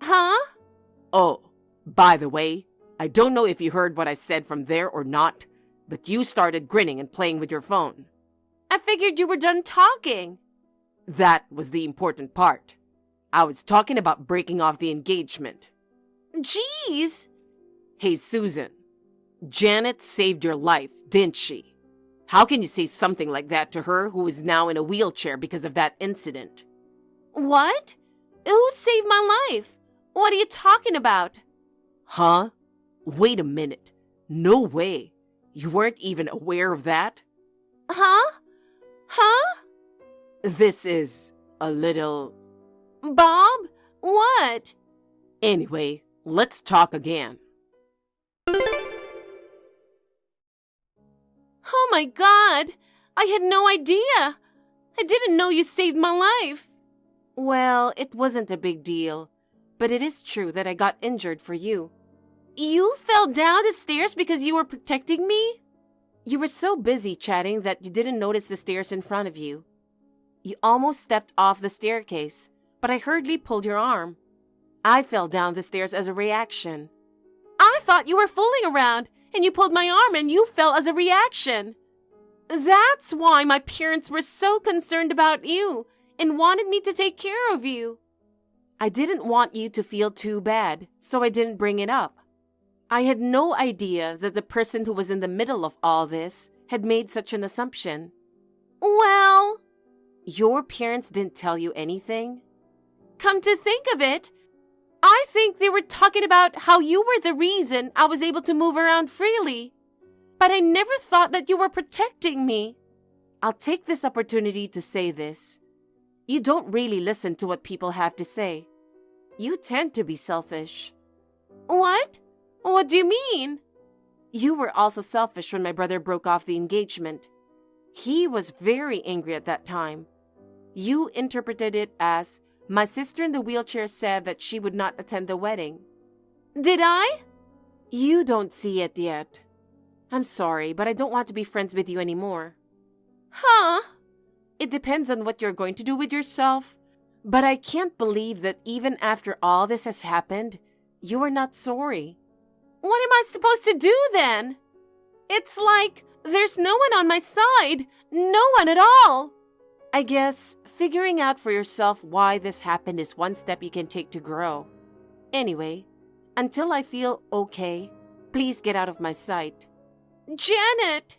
Huh? Oh, by the way, I don't know if you heard what I said from there or not, but you started grinning and playing with your phone. I figured you were done talking. That was the important part. I was talking about breaking off the engagement. Jeez! Hey, Susan, Janet saved your life, didn't she? How can you say something like that to her who is now in a wheelchair because of that incident? What? Who saved my life? What are you talking about? Huh? Wait a minute. No way. You weren't even aware of that? Huh? This is a little... Bob? What? Anyway, let's talk again. Oh my God! I had no idea! I didn't know you saved my life! Well, it wasn't a big deal. but it is true that I got injured for you. You fell down the stairs because you were protecting me? You were so busy chatting that you didn't notice the stairs in front of you. You almost stepped off the staircase, but I hurriedly pulled your arm. I fell down the stairs as a reaction. I thought you were fooling around, and you pulled my arm and you fell as a reaction. That's why my parents were so concerned about you and wanted me to take care of you. I didn't want you to feel too bad, so I didn't bring it up. I had no idea that the person who was in the middle of all this had made such an assumption. Well, your parents didn't tell you anything? Come to think of it, I think they were talking about how you were the reason I was able to move around freely. But I never thought that you were protecting me. I'll take this opportunity to say this. You don't really listen to what people have to say. You tend to be selfish. What? What do you mean? You were also selfish when my brother broke off the engagement. He was very angry at that time. You interpreted it as, my sister in the wheelchair said that she would not attend the wedding. Did I? You don't see it yet. I'm sorry, but I don't want to be friends with you anymore. Huh? It depends on what you're going to do with yourself. But I can't believe that even after all this has happened, you are not sorry. What am I supposed to do then? It's like there's no one on my side. No one at all. I guess figuring out for yourself why this happened is one step you can take to grow. Anyway, until I feel okay, please get out of my sight. Janet!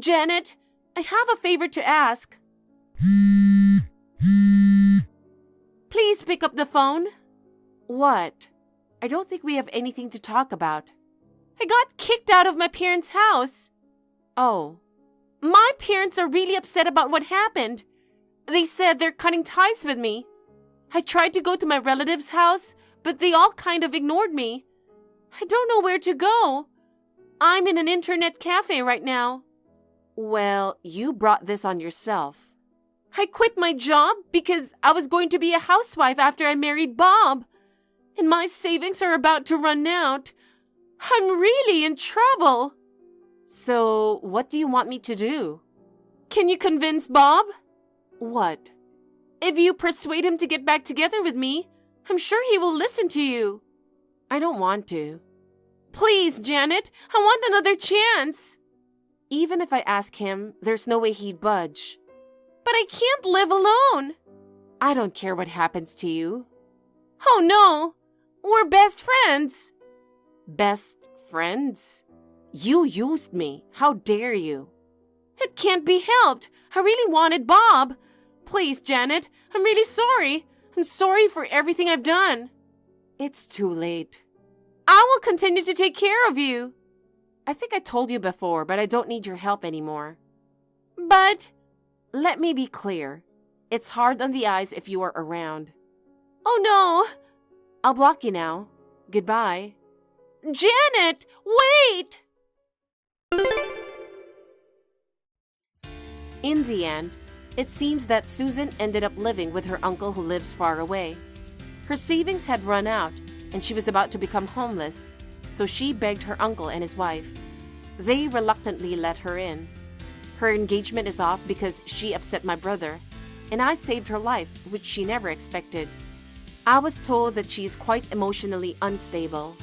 Janet, I have a favor to ask. Please pick up the phone. What? I don't think we have anything to talk about. I got kicked out of my parents' house. Oh. My parents are really upset about what happened. They said they're cutting ties with me. I tried to go to my relative's house, but they all kind of ignored me. I don't know where to go. I'm in an internet cafe right now. Well, you brought this on yourself. I quit my job because I was going to be a housewife after I married Bob. And my savings are about to run out. I'm really in trouble. So, what do you want me to do? Can you convince Bob? What? If you persuade him to get back together with me, I'm sure he will listen to you. I don't want to. Please, Janet, I want another chance. Even if I ask him, there's no way he'd budge. But I can't live alone. I don't care what happens to you. Oh no, we're best friends. Best friends? You used me. How dare you? It can't be helped. I really wanted Bob. Please, Janet, I'm really sorry. I'm sorry for everything I've done. It's too late. I will continue to take care of you. I think I told you before, but I don't need your help anymore. But... Let me be clear. It's hard on the eyes if you are around. Oh no! I'll block you now. Goodbye. Janet, wait! In the end, it seems that Susan ended up living with her uncle who lives far away. Her savings had run out, and she was about to become homeless, so she begged her uncle and his wife. They reluctantly let her in. Her engagement is off because she upset my brother, and I saved her life, which she never expected. I was told that she is quite emotionally unstable.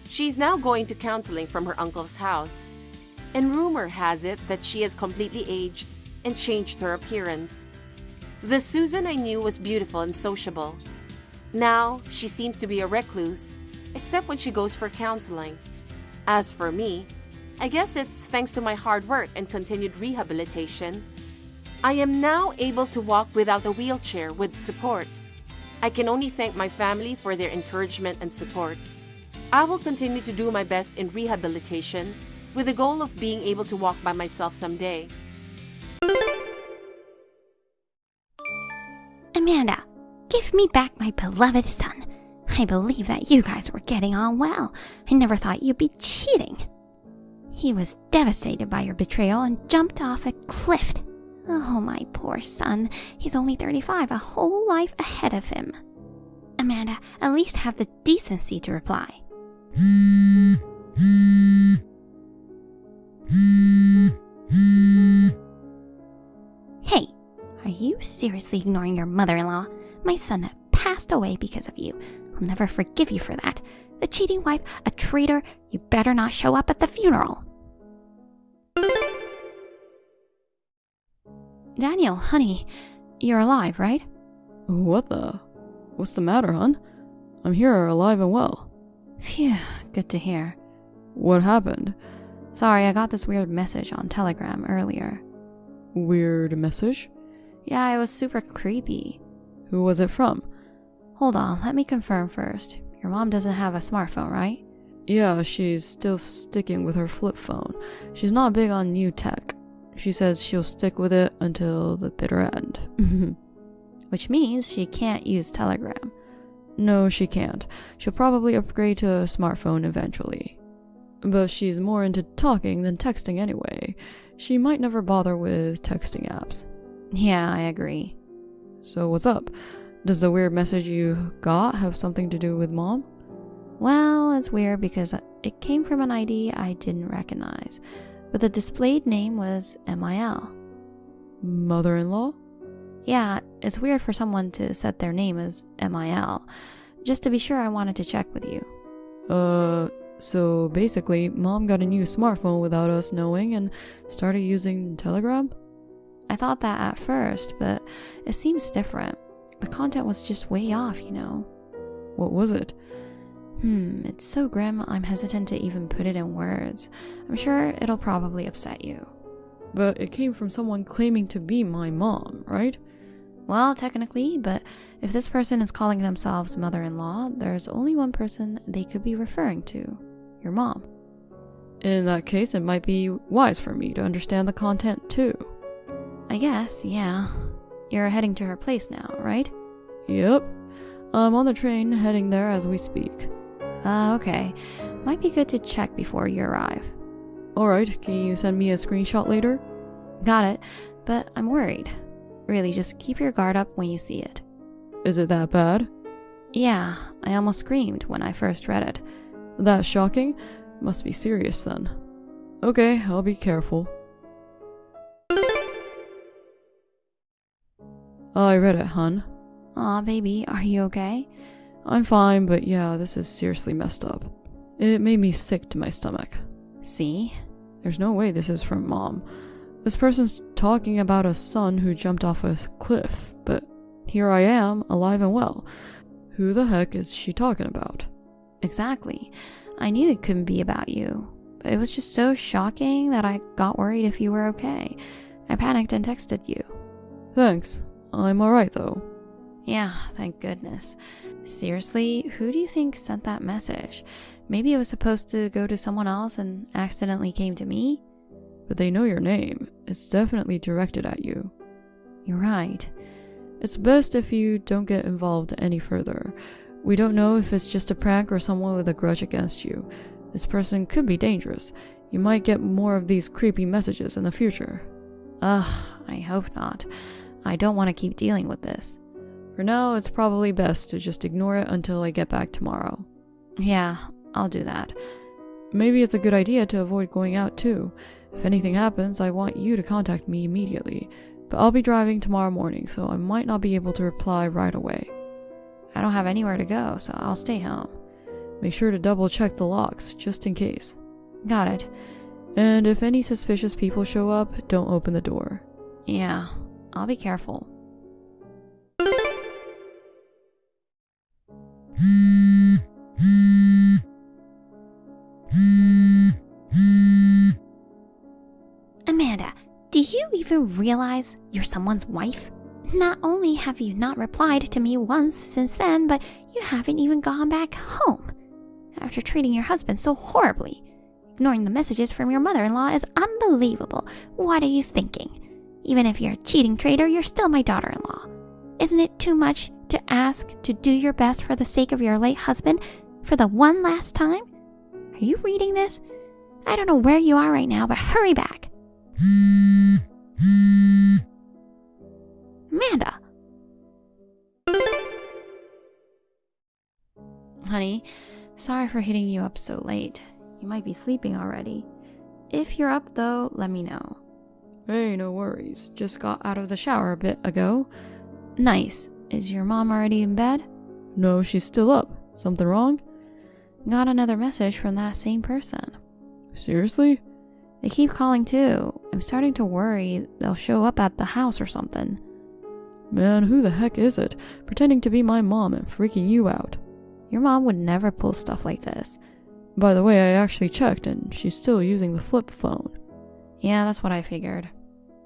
She's now going to counseling from her uncle's house, and rumor has it that she has completely aged and changed her appearance. The Susan I knew was beautiful and sociable. Now, she seems to be a recluse, except when she goes for counseling. As for me, I guess it's thanks to my hard work and continued rehabilitation. I am now able to walk without a wheelchair with support. I can only thank my family for their encouragement and support. I will continue to do my best in rehabilitation with the goal of being able to walk by myself someday. Amanda, give me back my beloved son. I believe that you guys were getting on well. I never thought you'd be cheating. He was devastated by your betrayal and jumped off a cliff. Oh, my poor son. He's only 35, a whole life ahead of him. Amanda, at least have the decency to reply. Hey, are you seriously ignoring your mother-in-law? My son passed away because of you. I'll never forgive you for that. The cheating wife, a traitor, you better not show up at the funeral. Daniel, honey, you're alive, right? What's the matter, hon? I'm here alive and well. Phew, good to hear. What happened? Sorry, I got this weird message on Telegram earlier. Weird message? Yeah, it was super creepy. Who was it from? Hold on, let me confirm first. Your mom doesn't have a smartphone, right? Yeah, she's still sticking with her flip phone. She's not big on new tech. She says she'll stick with it until the bitter end. Which means she can't use Telegram. No, she can't. She'll probably upgrade to a smartphone eventually. But she's more into talking than texting anyway. She might never bother with texting apps. Yeah, I agree. So what's up? Does the weird message you got have something to do with Mom? Well, it's weird because it came from an ID I didn't recognize, but the displayed name was MIL. Mother-in-law? Yeah, it's weird for someone to set their name as MIL. Just to be sure, I wanted to check with you. So basically, Mom got a new smartphone without us knowing and started using Telegram? I thought that at first, but it seems different. The content was just way off, you know. What was it? It's so grim, I'm hesitant to even put it in words. I'm sure it'll probably upset you. But it came from someone claiming to be my mom, right? Well, technically, but if this person is calling themselves mother-in-law, there's only one person they could be referring to. Your mom. In that case, it might be wise for me to understand the content too. I guess, yeah. You're heading to her place now, right? Yep. I'm on the train heading there as we speak. Okay. Might be good to check before you arrive. Alright, can you send me a screenshot later? Got it, but I'm worried. Really, just keep your guard up when you see it. Is it that bad? Yeah, I almost screamed when I first read it. That's shocking? Must be serious then. Okay, I'll be careful. I read it, hun. Aw, baby, are you okay? I'm fine, but yeah, this is seriously messed up. It made me sick to my stomach. See? There's no way this is from Mom. This person's talking about a son who jumped off a cliff, but here I am, alive and well. Who the heck is she talking about? Exactly. I knew it couldn't be about you, but it was just so shocking that I got worried if you were okay. I panicked and texted you. Thanks. I'm alright though. Yeah, thank goodness. Seriously, who do you think sent that message? Maybe it was supposed to go to someone else and accidentally came to me? But they know your name. It's definitely directed at you. You're right. It's best if you don't get involved any further. We don't know if it's just a prank or someone with a grudge against you. This person could be dangerous. You might get more of these creepy messages in the future. Ugh, I hope not. I don't want to keep dealing with this. For now, it's probably best to just ignore it until I get back tomorrow. Yeah, I'll do that. Maybe it's a good idea to avoid going out too. If anything happens, I want you to contact me immediately. But I'll be driving tomorrow morning, so I might not be able to reply right away. I don't have anywhere to go, so I'll stay home. Make sure to double check the locks, just in case. Got it. And if any suspicious people show up, don't open the door. Yeah, I'll be careful. Amanda, do you even realize you're someone's wife? Not only have you not replied to me once since then, but you haven't even gone back home. After treating your husband so horribly, ignoring the messages from your mother-in-law is unbelievable. What are you thinking? Even if you're a cheating traitor, you're still my daughter-in-law. Isn't it too much to ask to do your best for the sake of your late husband for the one last time? Are you reading this? I don't know where you are right now, but hurry back. Amanda. Honey, sorry for hitting you up so late. You might be sleeping already. If you're up though, let me know. Hey, no worries. Just got out of the shower a bit ago. Nice. Is your mom already in bed? No, she's still up. Something wrong? Got another message from that same person. Seriously? They keep calling too. I'm starting to worry they'll show up at the house or something. Man, who the heck is it? Pretending to be my mom and freaking you out. Your mom would never pull stuff like this. By the way, I actually checked and she's still using the flip phone. Yeah, that's what I figured.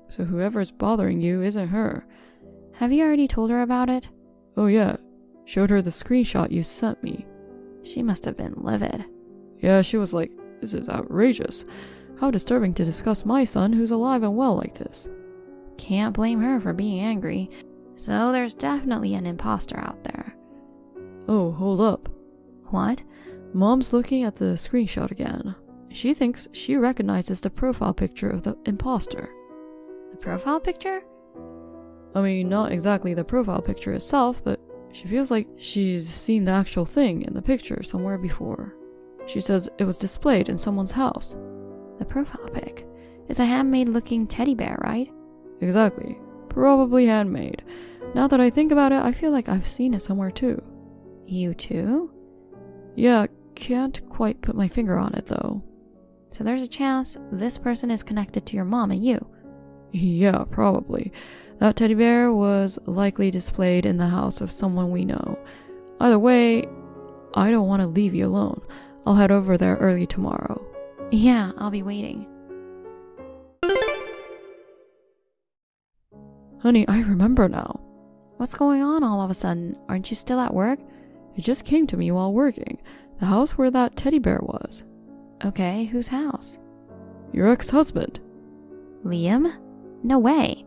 So whoever's bothering you isn't her. Have you already told her about it? Oh yeah, showed her the screenshot you sent me. She must have been livid. Yeah, she was like, this is outrageous. How disturbing to discuss my son who's alive and well like this. Can't blame her for being angry. So there's definitely an imposter out there. Oh, hold up. What? Mom's looking at the screenshot again. She thinks she recognizes the profile picture of the imposter. The profile picture? I mean, not exactly the profile picture itself, but she feels like she's seen the actual thing in the picture somewhere before. She says it was displayed in someone's house. The profile pic. It's a handmade looking teddy bear, right? Exactly. Probably handmade. Now that I think about it, I feel like I've seen it somewhere too. You too? Yeah, can't quite put my finger on it though. So there's a chance this person is connected to your mom and you. Yeah, probably. That teddy bear was likely displayed in the house of someone we know. Either way, I don't want to leave you alone. I'll head over there early tomorrow. Yeah, I'll be waiting. Honey, I remember now. What's going on all of a sudden? Aren't you still at work? It just came to me while working. The house where that teddy bear was. Okay, whose house? Your ex-husband. Liam? No way.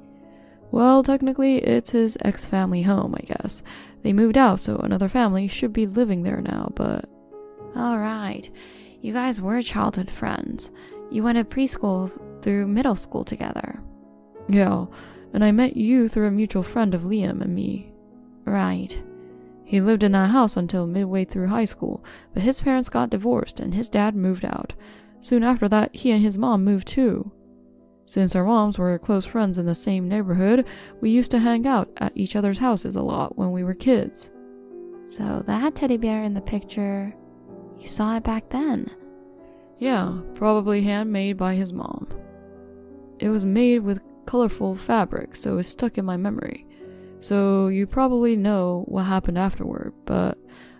Well, technically, it's his ex-family home, I guess. They moved out, so another family should be living there now, but... Alright. You guys were childhood friends. You went to preschool through middle school together. Yeah, and I met you through a mutual friend of Liam and me. Right. He lived in that house until midway through high school, but his parents got divorced and his dad moved out. Soon after that, he and his mom moved too. Since our moms were close friends in the same neighborhood, we used to hang out at each other's houses a lot when we were kids. So that teddy bear in the picture, you saw it back then? Yeah, probably handmade by his mom. It was made with colorful fabric, so it's stuck in my memory. So you probably know what happened afterward, but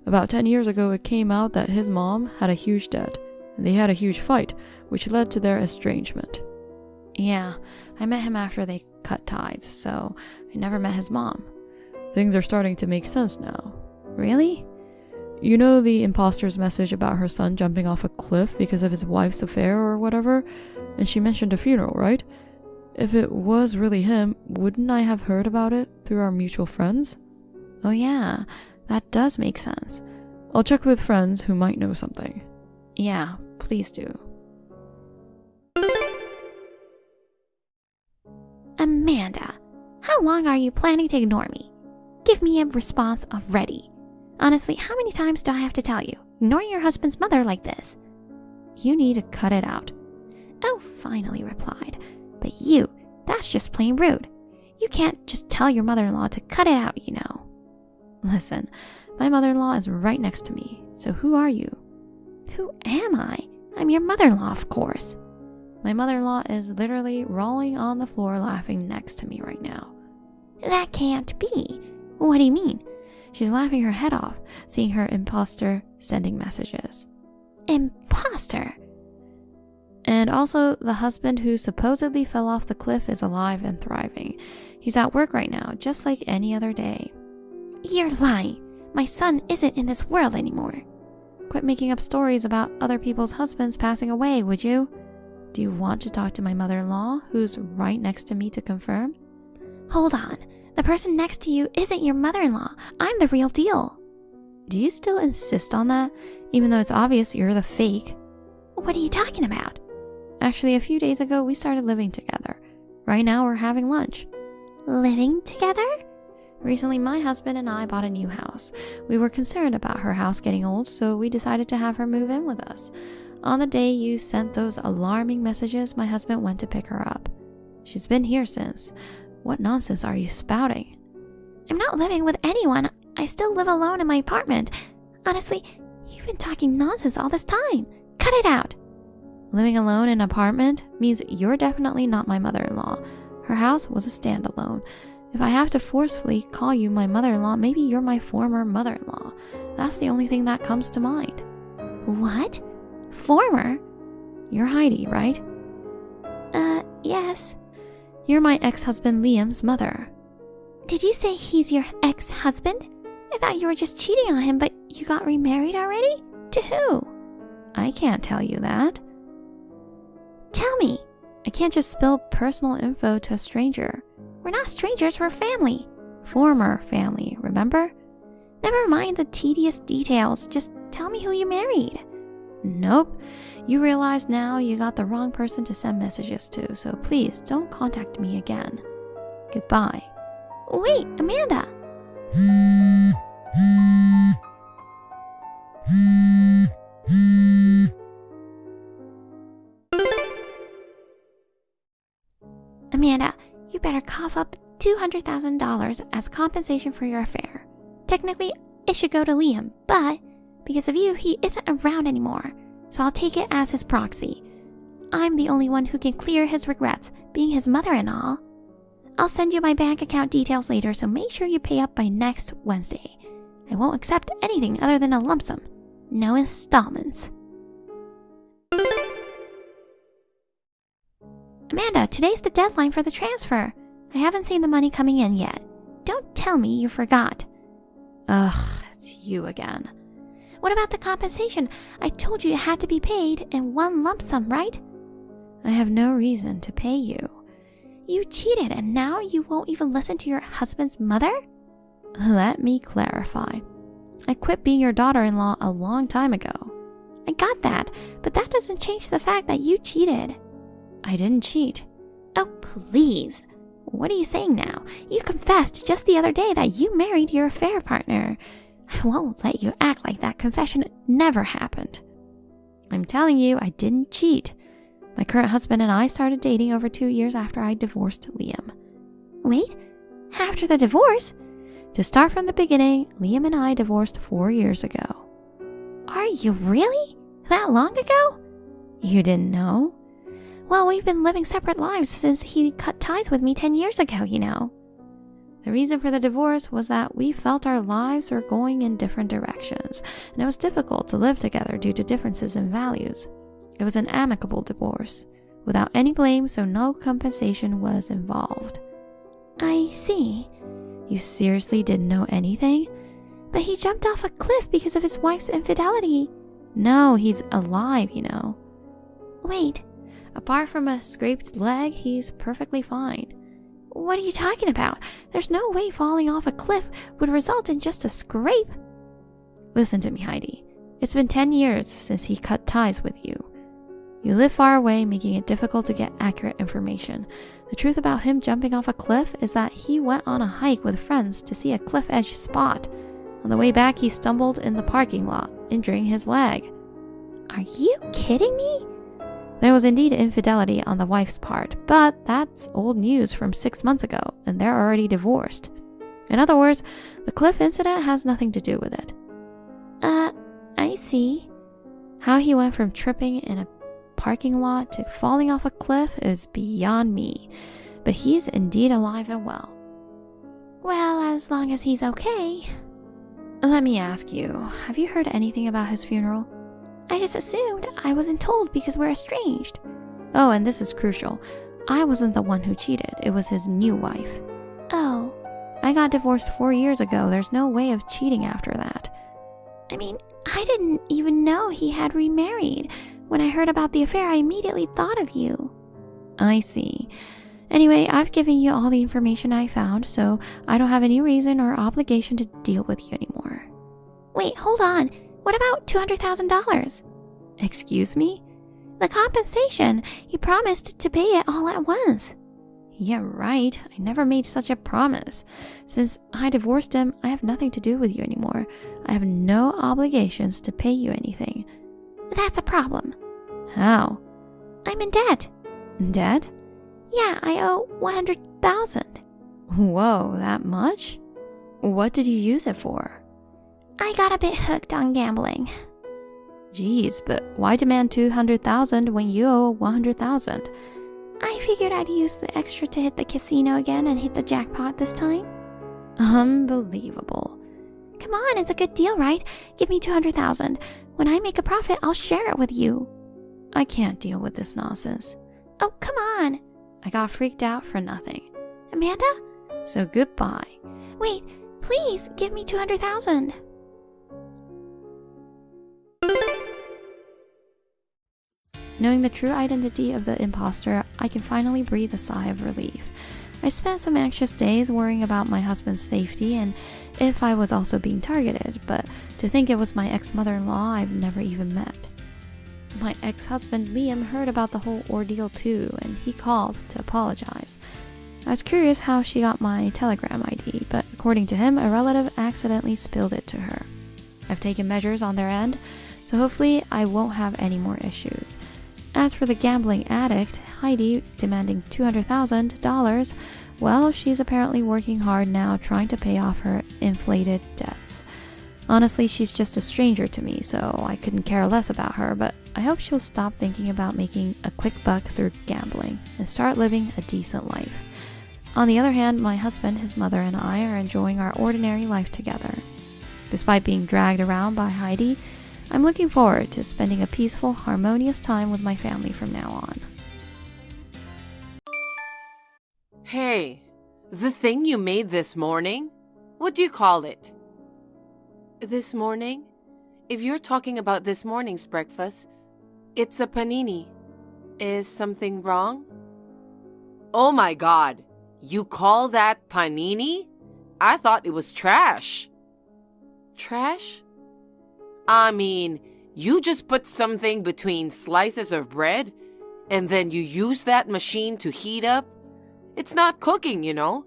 about 10 years ago it came out that his mom had a huge debt, and they had a huge fight, which led to their estrangement. Yeah, I met him after they cut ties, so I never met his mom. Things are starting to make sense now. Really? You know the imposter's message about her son jumping off a cliff because of his wife's affair or whatever? And she mentioned a funeral, right? If it was really him, wouldn't I have heard about it through our mutual friends? Oh yeah, that does make sense. I'll check with friends who might know something. Yeah, please do. Amanda, how long are you planning to ignore me? Give me a response already. Honestly, how many times do I have to tell you? Ignoring your husband's mother like this. You need to cut it out. Oh, finally replied. But you, that's just plain rude. You can't just tell your mother-in-law to cut it out, you know. Listen, my mother-in-law is right next to me, so who are you? Who am I? I'm your mother-in-law, of course. My mother-in-law is literally rolling on the floor laughing next to me right now. That can't be. What do you mean? She's laughing her head off, seeing her imposter sending messages. Imposter? And also, the husband who supposedly fell off the cliff is alive and thriving. He's at work right now, just like any other day. You're lying. My son isn't in this world anymore. Quit making up stories about other people's husbands passing away, would you? Do you want to talk to my mother-in-law, who's right next to me, to confirm? Hold on. The person next to you isn't your mother-in-law. I'm the real deal. Do you still insist on that, even though it's obvious you're the fake? What are you talking about? Actually, a few days ago, we started living together. Right now, we're having lunch. Living together? Recently, my husband and I bought a new house. We were concerned about her house getting old, so we decided to have her move in with us. On the day you sent those alarming messages, my husband went to pick her up. She's been here since. What nonsense are you spouting? I'm not living with anyone. I still live alone in my apartment. Honestly, you've been talking nonsense all this time. Cut it out. Living alone in an apartment means you're definitely not my mother-in-law. Her house was a standalone. If I have to forcefully call you my mother-in-law, maybe you're my former mother-in-law. That's the only thing that comes to mind. What? Former? You're Heidi, right? Yes. You're my ex-husband Liam's mother. Did you say he's your ex-husband? I thought you were just cheating on him, but you got remarried already? To who? I can't tell you that. Tell me. I can't just spill personal info to a stranger. We're not strangers, we're family. Former family, remember? Never mind the tedious details, just tell me who you married. Nope. You realize now you got the wrong person to send messages to, so please don't contact me again. Goodbye. Wait, Amanda. Amanda, you better cough up $200,000 as compensation for your affair. Technically, it should go to Liam, but because of you, he isn't around anymore, so I'll take it as his proxy. I'm the only one who can clear his regrets, being his mother and all. I'll send you my bank account details later, so make sure you pay up by next Wednesday. I won't accept anything other than a lump sum. No installments. Amanda, today's the deadline for the transfer. I haven't seen the money coming in yet. Don't tell me you forgot. Ugh, it's you again. What about the compensation? I told you it had to be paid in one lump sum, right? I have no reason to pay you. You cheated and now you won't even listen to your husband's mother? Let me clarify. I quit being your daughter-in-law a long time ago. I got that, but that doesn't change the fact that you cheated. I didn't cheat. Oh, please. What are you saying now? You confessed just the other day that you married your affair partner. I won't let you act like that confession never happened. I'm telling you, I didn't cheat. My current husband and I started dating over 2 years after I divorced Liam. Wait, after the divorce? To start from the beginning, Liam and I divorced 4 years ago. Are you really? That long ago? You didn't know? Well, we've been living separate lives since he cut ties with me 10 years ago, you know. The reason for the divorce was that we felt our lives were going in different directions, and it was difficult to live together due to differences in values. It was an amicable divorce, without any blame, so no compensation was involved. I see. You seriously didn't know anything? But he jumped off a cliff because of his wife's infidelity. No, he's alive, you know. Wait. Apart from a scraped leg, he's perfectly fine. What are you talking about? There's no way falling off a cliff would result in just a scrape. Listen to me, Heidi. It's been 10 years since he cut ties with you. You live far away, making it difficult to get accurate information. The truth about him jumping off a cliff is that he went on a hike with friends to see a cliff edge spot. On the way back, he stumbled in the parking lot, injuring his leg. Are you kidding me? There was indeed infidelity on the wife's part, but that's old news from 6 months ago, and they're already divorced. In other words, the cliff incident has nothing to do with it. I see. How he went from tripping in a parking lot to falling off a cliff is beyond me, but he's indeed alive and well. Well, as long as he's okay. Let me ask you, have you heard anything about his funeral? I just assumed I wasn't told because we're estranged. Oh, and this is crucial. I wasn't the one who cheated. It was his new wife. Oh. I got divorced 4 years ago. There's no way of cheating after that. I mean, I didn't even know he had remarried. When I heard about the affair, I immediately thought of you. I see. Anyway, I've given you all the information I found, so I don't have any reason or obligation to deal with you anymore. Wait, hold on. What about $200,000? Excuse me? The compensation. You promised to pay it all at once. Yeah, right. I never made such a promise. Since I divorced him, I have nothing to do with you anymore. I have no obligations to pay you anything. That's a problem. How? I'm in debt. In debt? Yeah, I owe 100,000. Whoa, that much? What did you use it for? I got a bit hooked on gambling. Geez, but why demand 200,000 when you owe 100,000? I figured I'd use the extra to hit the casino again and hit the jackpot this time. Unbelievable. Come on, it's a good deal, right? Give me 200,000. When I make a profit, I'll share it with you. I can't deal with this nonsense. Oh, come on. I got freaked out for nothing. Amanda? So goodbye. Wait, please give me 200,000. Knowing the true identity of the imposter, I can finally breathe a sigh of relief. I spent some anxious days worrying about my husband's safety and if I was also being targeted, but to think it was my ex-mother-in-law I've never even met. My ex-husband Liam heard about the whole ordeal too, and he called to apologize. I was curious how she got my Telegram ID, but according to him, a relative accidentally spilled it to her. I've taken measures on their end, so hopefully I won't have any more issues. As for the gambling addict, Heidi, demanding $200,000, well, she's apparently working hard now trying to pay off her inflated debts. Honestly, she's just a stranger to me, so I couldn't care less about her, but I hope she'll stop thinking about making a quick buck through gambling and start living a decent life. On the other hand, my husband, his mother, and I are enjoying our ordinary life together. Despite being dragged around by Heidi, I'm looking forward to spending a peaceful, harmonious time with my family from now on. Hey, the thing you made this morning? What do you call it? This morning? If you're talking about this morning's breakfast, it's a panini. Is something wrong? Oh my God! You call that panini? I thought it was trash. Trash? I mean, you just put something between slices of bread and then you use that machine to heat up? It's not cooking, you know.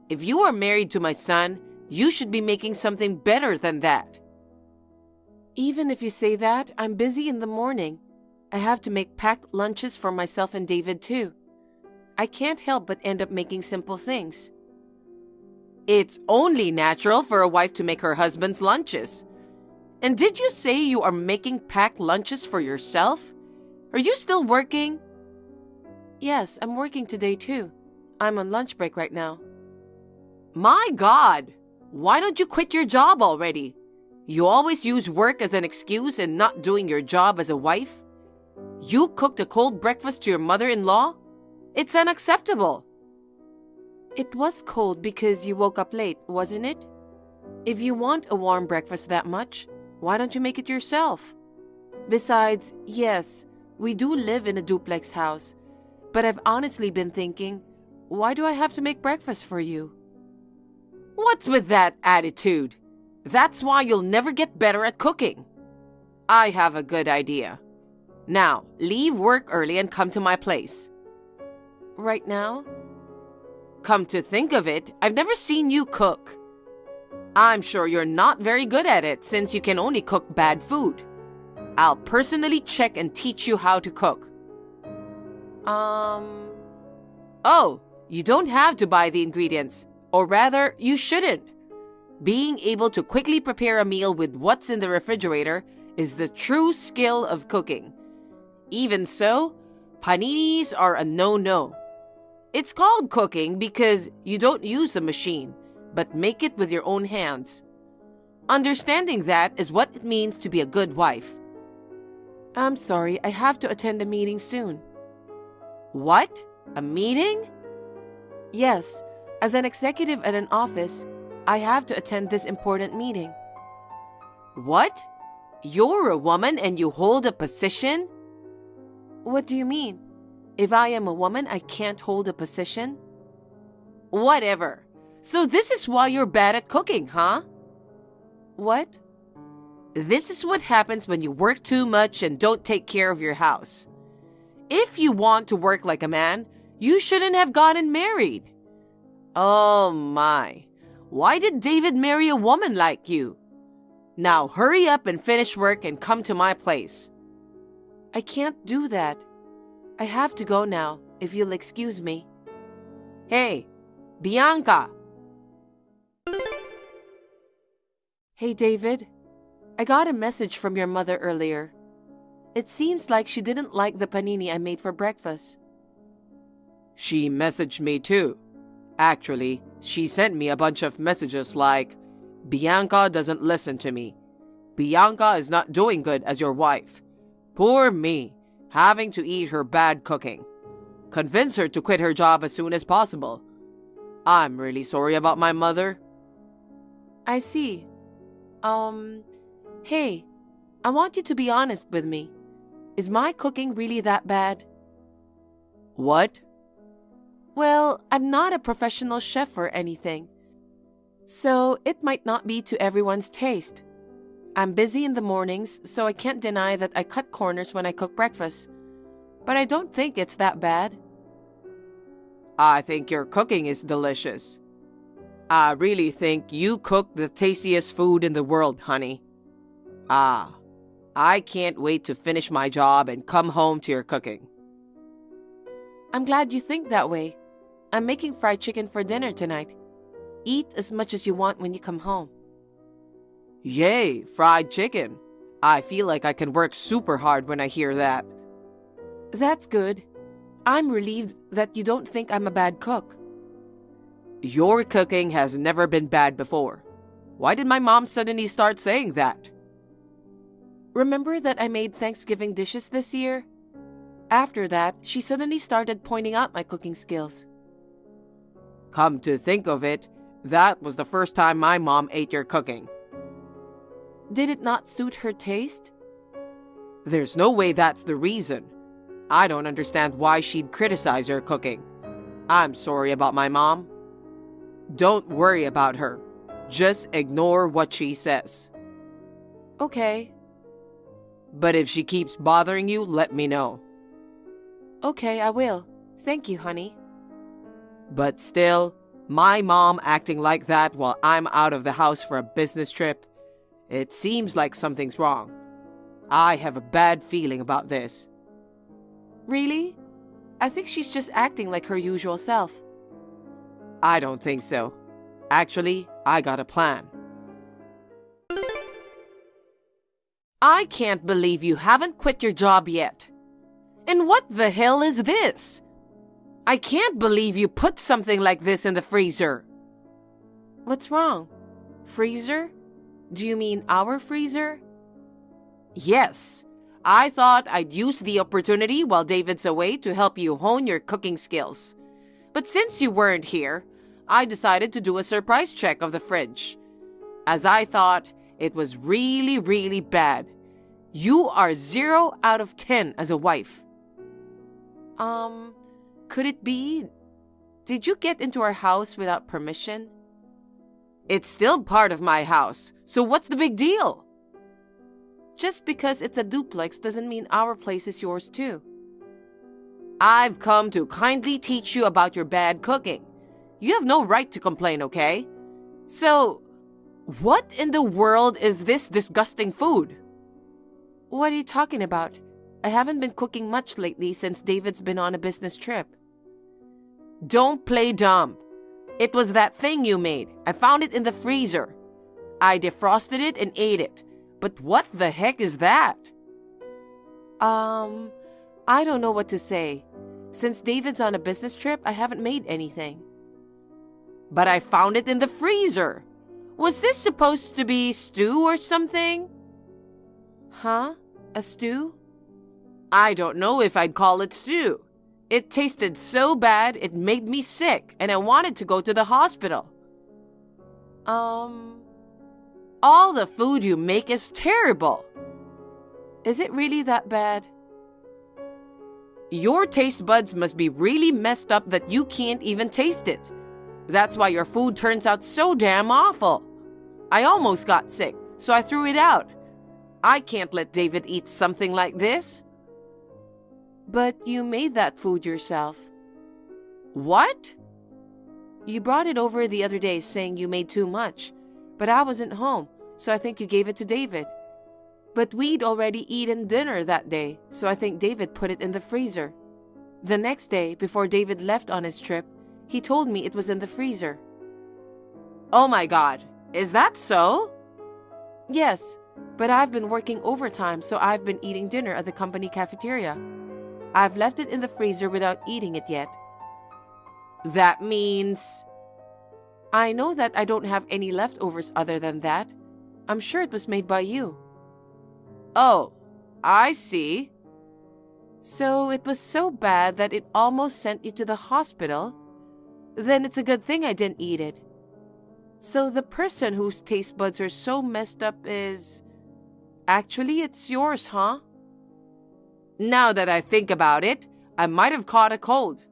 If you are married to my son, you should be making something better than that. Even if you say that, I'm busy in the morning. I have to make packed lunches for myself and David too. I can't help but end up making simple things. It's only natural for a wife to make her husband's lunches. And did you say you are making packed lunches for yourself? Are you still working? Yes, I'm working today too. I'm on lunch break right now. My God! Why don't you quit your job already? You always use work as an excuse and not doing your job as a wife. You cooked a cold breakfast to your mother-in-law? It's unacceptable. It was cold because you woke up late, wasn't it? If you want a warm breakfast that much, why don't you make it yourself? Besides, yes, we do live in a duplex house, but I've honestly been thinking, why do I have to make breakfast for you? What's with that attitude? That's why you'll never get better at cooking. I have a good idea. Now, leave work early and come to my place. Right now? Come to think of it, I've never seen you cook. I'm sure you're not very good at it since you can only cook bad food. I'll personally check and teach you how to cook. Oh, you don't have to buy the ingredients. Or rather, you shouldn't. Being able to quickly prepare a meal with what's in the refrigerator is the true skill of cooking. Even so, paninis are a no-no. It's called cooking because you don't use a machine, but make it with your own hands. Understanding that is what it means to be a good wife. I'm sorry, I have to attend a meeting soon. What? A meeting? Yes, as an executive at an office, I have to attend this important meeting. What? You're a woman and you hold a position? What do you mean? If I am a woman, I can't hold a position? Whatever. So this is why you're bad at cooking, huh? What? This is what happens when you work too much and don't take care of your house. If you want to work like a man, you shouldn't have gotten married. Oh my, why did David marry a woman like you? Now hurry up and finish work and come to my place. I can't do that. I have to go now, if you'll excuse me. Hey, Bianca! Hey, David. I got a message from your mother earlier. It seems like she didn't like the panini I made for breakfast. She messaged me too. Actually, she sent me a bunch of messages like, Bianca doesn't listen to me. Bianca is not doing good as your wife. Poor me, having to eat her bad cooking. Convince her to quit her job as soon as possible. I'm really sorry about my mother. I see. Hey, I want you to be honest with me. Is my cooking really that bad? What? Well, I'm not a professional chef or anything, so it might not be to everyone's taste. I'm busy in the mornings, so I can't deny that I cut corners when I cook breakfast, but I don't think it's that bad. I think your cooking is delicious. I really think you cook the tastiest food in the world, honey. I can't wait to finish my job and come home to your cooking. I'm glad you think that way. I'm making fried chicken for dinner tonight. Eat as much as you want when you come home. Yay, fried chicken. I feel like I can work super hard when I hear that. That's good. I'm relieved that you don't think I'm a bad cook. Your cooking has never been bad before. Why did my mom suddenly start saying that? Remember that I made Thanksgiving dishes this year? After that, she suddenly started pointing out my cooking skills. Come to think of it, that was the first time my mom ate your cooking. Did it not suit her taste? There's no way that's the reason. I don't understand why she'd criticize your cooking. I'm sorry about my mom. Don't worry about her. Just ignore what she says. Okay. But if she keeps bothering you, let me know. Okay, I will. Thank you, honey. But still, my mom acting like that while I'm out of the house for a business trip, it seems like something's wrong. I have a bad feeling about this. Really? I think she's just acting like her usual self. I don't think so. Actually, I got a plan. I can't believe you haven't quit your job yet. And what the hell is this? I can't believe you put something like this in the freezer. What's wrong? Freezer? Do you mean our freezer? Yes. I thought I'd use the opportunity while David's away to help you hone your cooking skills. But since you weren't here, I decided to do a surprise check of the fridge. As I thought, it was really, really bad. You are 0 out of 10 as a wife. Could it be? Did you get into our house without permission? It's still part of my house, so what's the big deal? Just because it's a duplex doesn't mean our place is yours too. I've come to kindly teach you about your bad cooking. You have no right to complain, okay? So, what in the world is this disgusting food? What are you talking about? I haven't been cooking much lately since David's been on a business trip. Don't play dumb. It was that thing you made. I found it in the freezer. I defrosted it and ate it. But what the heck is that? I don't know what to say. Since David's on a business trip, I haven't made anything. But I found it in the freezer. Was this supposed to be stew or something? Huh? A stew? I don't know if I'd call it stew. It tasted so bad it made me sick and I wanted to go to the hospital. All the food you make is terrible. Is it really that bad? Your taste buds must be really messed up that you can't even taste it. That's why your food turns out so damn awful. I almost got sick, so I threw it out. I can't let David eat something like this. But you made that food yourself. What? You brought it over the other day saying you made too much, but I wasn't home, so I think you gave it to David. But we'd already eaten dinner that day, so I think David put it in the freezer. The next day, before David left on his trip, he told me it was in the freezer. Oh my God, is that so? Yes, but I've been working overtime, so I've been eating dinner at the company cafeteria. I've left it in the freezer without eating it yet. That means... I know that I don't have any leftovers other than that. I'm sure it was made by you. Oh, I see. So it was so bad that it almost sent you to the hospital? Then it's a good thing I didn't eat it. So the person whose taste buds are so messed up is... Actually, it's yours, huh? Now that I think about it, I might have caught a cold.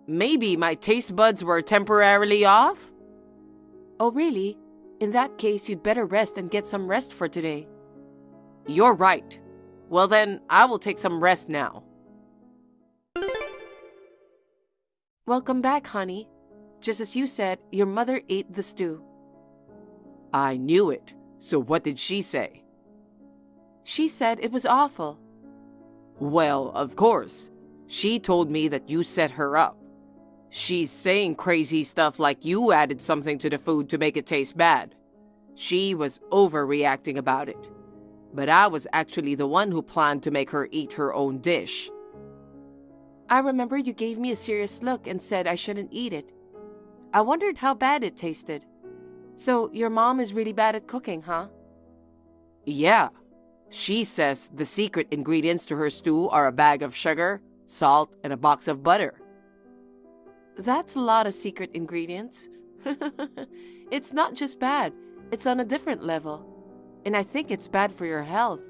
Maybe my taste buds were temporarily off? Oh, really? In that case, you'd better rest and get some rest for today. You're right. Well then, I will take some rest now. Welcome back, honey. Just as you said, your mother ate the stew. I knew it. So what did she say? She said it was awful. Well, of course. She told me that you set her up. She's saying crazy stuff like you added something to the food to make it taste bad. She was overreacting about it. But I was actually the one who planned to make her eat her own dish. I remember you gave me a serious look and said I shouldn't eat it. I wondered how bad it tasted. So your mom is really bad at cooking, huh? Yeah. She says the secret ingredients to her stew are a bag of sugar, salt, and a box of butter. That's a lot of secret ingredients. It's not just bad, it's on a different level. And I think it's bad for your health.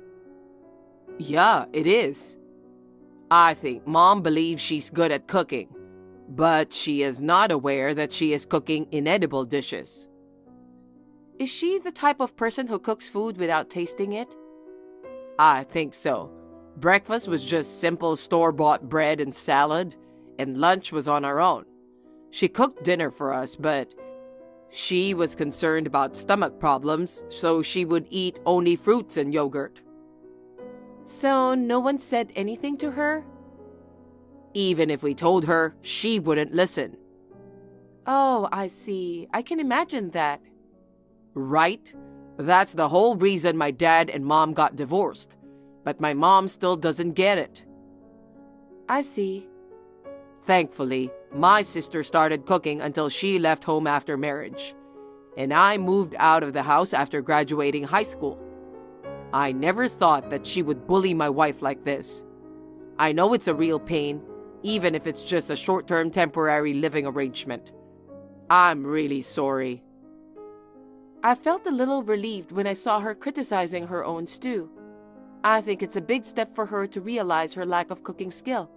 Yeah, it is. I think Mom believes she's good at cooking, but she is not aware that she is cooking inedible dishes. Is she the type of person who cooks food without tasting it? I think so. Breakfast was just simple store-bought bread and salad, and lunch was on our own. She cooked dinner for us, but she was concerned about stomach problems, so she would eat only fruits and yogurt. So no one said anything to her? Even if we told her, she wouldn't listen. Oh, I see. I can imagine that. Right? That's the whole reason my dad and mom got divorced. But my mom still doesn't get it. I see. Thankfully, my sister started cooking until she left home after marriage. And I moved out of the house after graduating high school. I never thought that she would bully my wife like this. I know it's a real pain, even if it's just a short-term temporary living arrangement. I'm really sorry. I felt a little relieved when I saw her criticizing her own stew. I think it's a big step for her to realize her lack of cooking skill.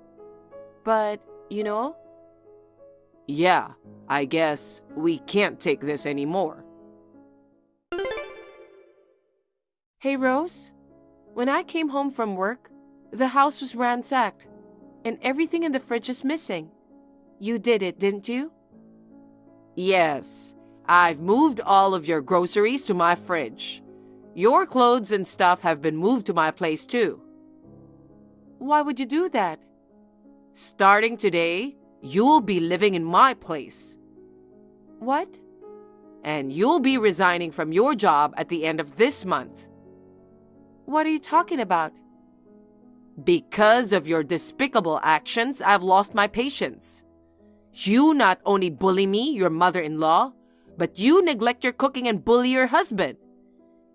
But, you know? Yeah, I guess we can't take this anymore. Hey, Rose. When I came home from work, the house was ransacked, and everything in the fridge is missing. You did it, didn't you? Yes, I've moved all of your groceries to my fridge. Your clothes and stuff have been moved to my place too. Why would you do that? Starting today, you'll be living in my place. What? And you'll be resigning from your job at the end of this month. What are you talking about? Because of your despicable actions, I've lost my patience. You not only bully me, your mother-in-law, but you neglect your cooking and bully your husband.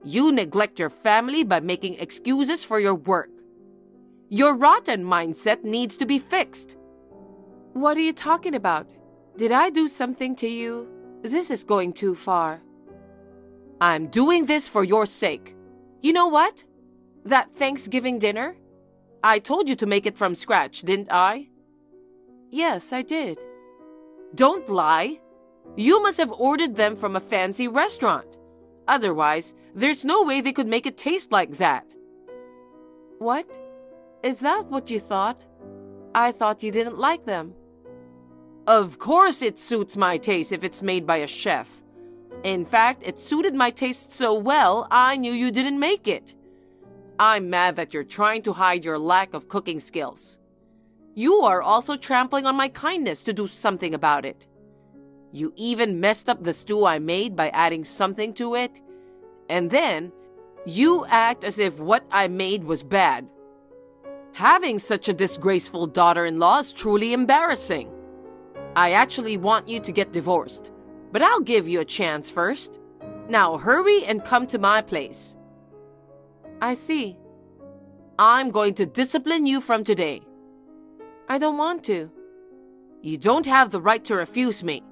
You neglect your family by making excuses for your work. Your rotten mindset needs to be fixed. What are you talking about? Did I do something to you? This is going too far. I'm doing this for your sake. You know what? That Thanksgiving dinner? I told you to make it from scratch, didn't I? Yes, I did. Don't lie. You must have ordered them from a fancy restaurant. Otherwise, there's no way they could make it taste like that. What? Is that what you thought? I thought you didn't like them. Of course it suits my taste if it's made by a chef. In fact, it suited my taste so well, I knew you didn't make it. I'm mad that you're trying to hide your lack of cooking skills. You are also trampling on my kindness to do something about it. You even messed up the stew I made by adding something to it. And then, you act as if what I made was bad. Having such a disgraceful daughter-in-law is truly embarrassing. I actually want you to get divorced, but I'll give you a chance first. Now hurry and come to my place. I see. I'm going to discipline you from today. I don't want to. You don't have the right to refuse me.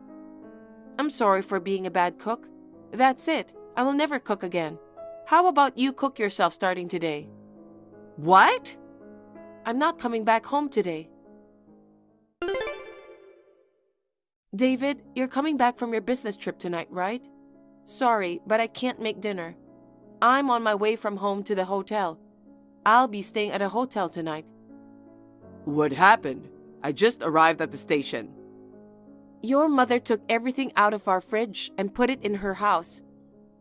I'm sorry for being a bad cook. That's it. I will never cook again. How about you cook yourself starting today? What? I'm not coming back home today. David, you're coming back from your business trip tonight, right? Sorry, but I can't make dinner. I'm on my way from home to the hotel. I'll be staying at a hotel tonight. What happened? I just arrived at the station. Your mother took everything out of our fridge and put it in her house.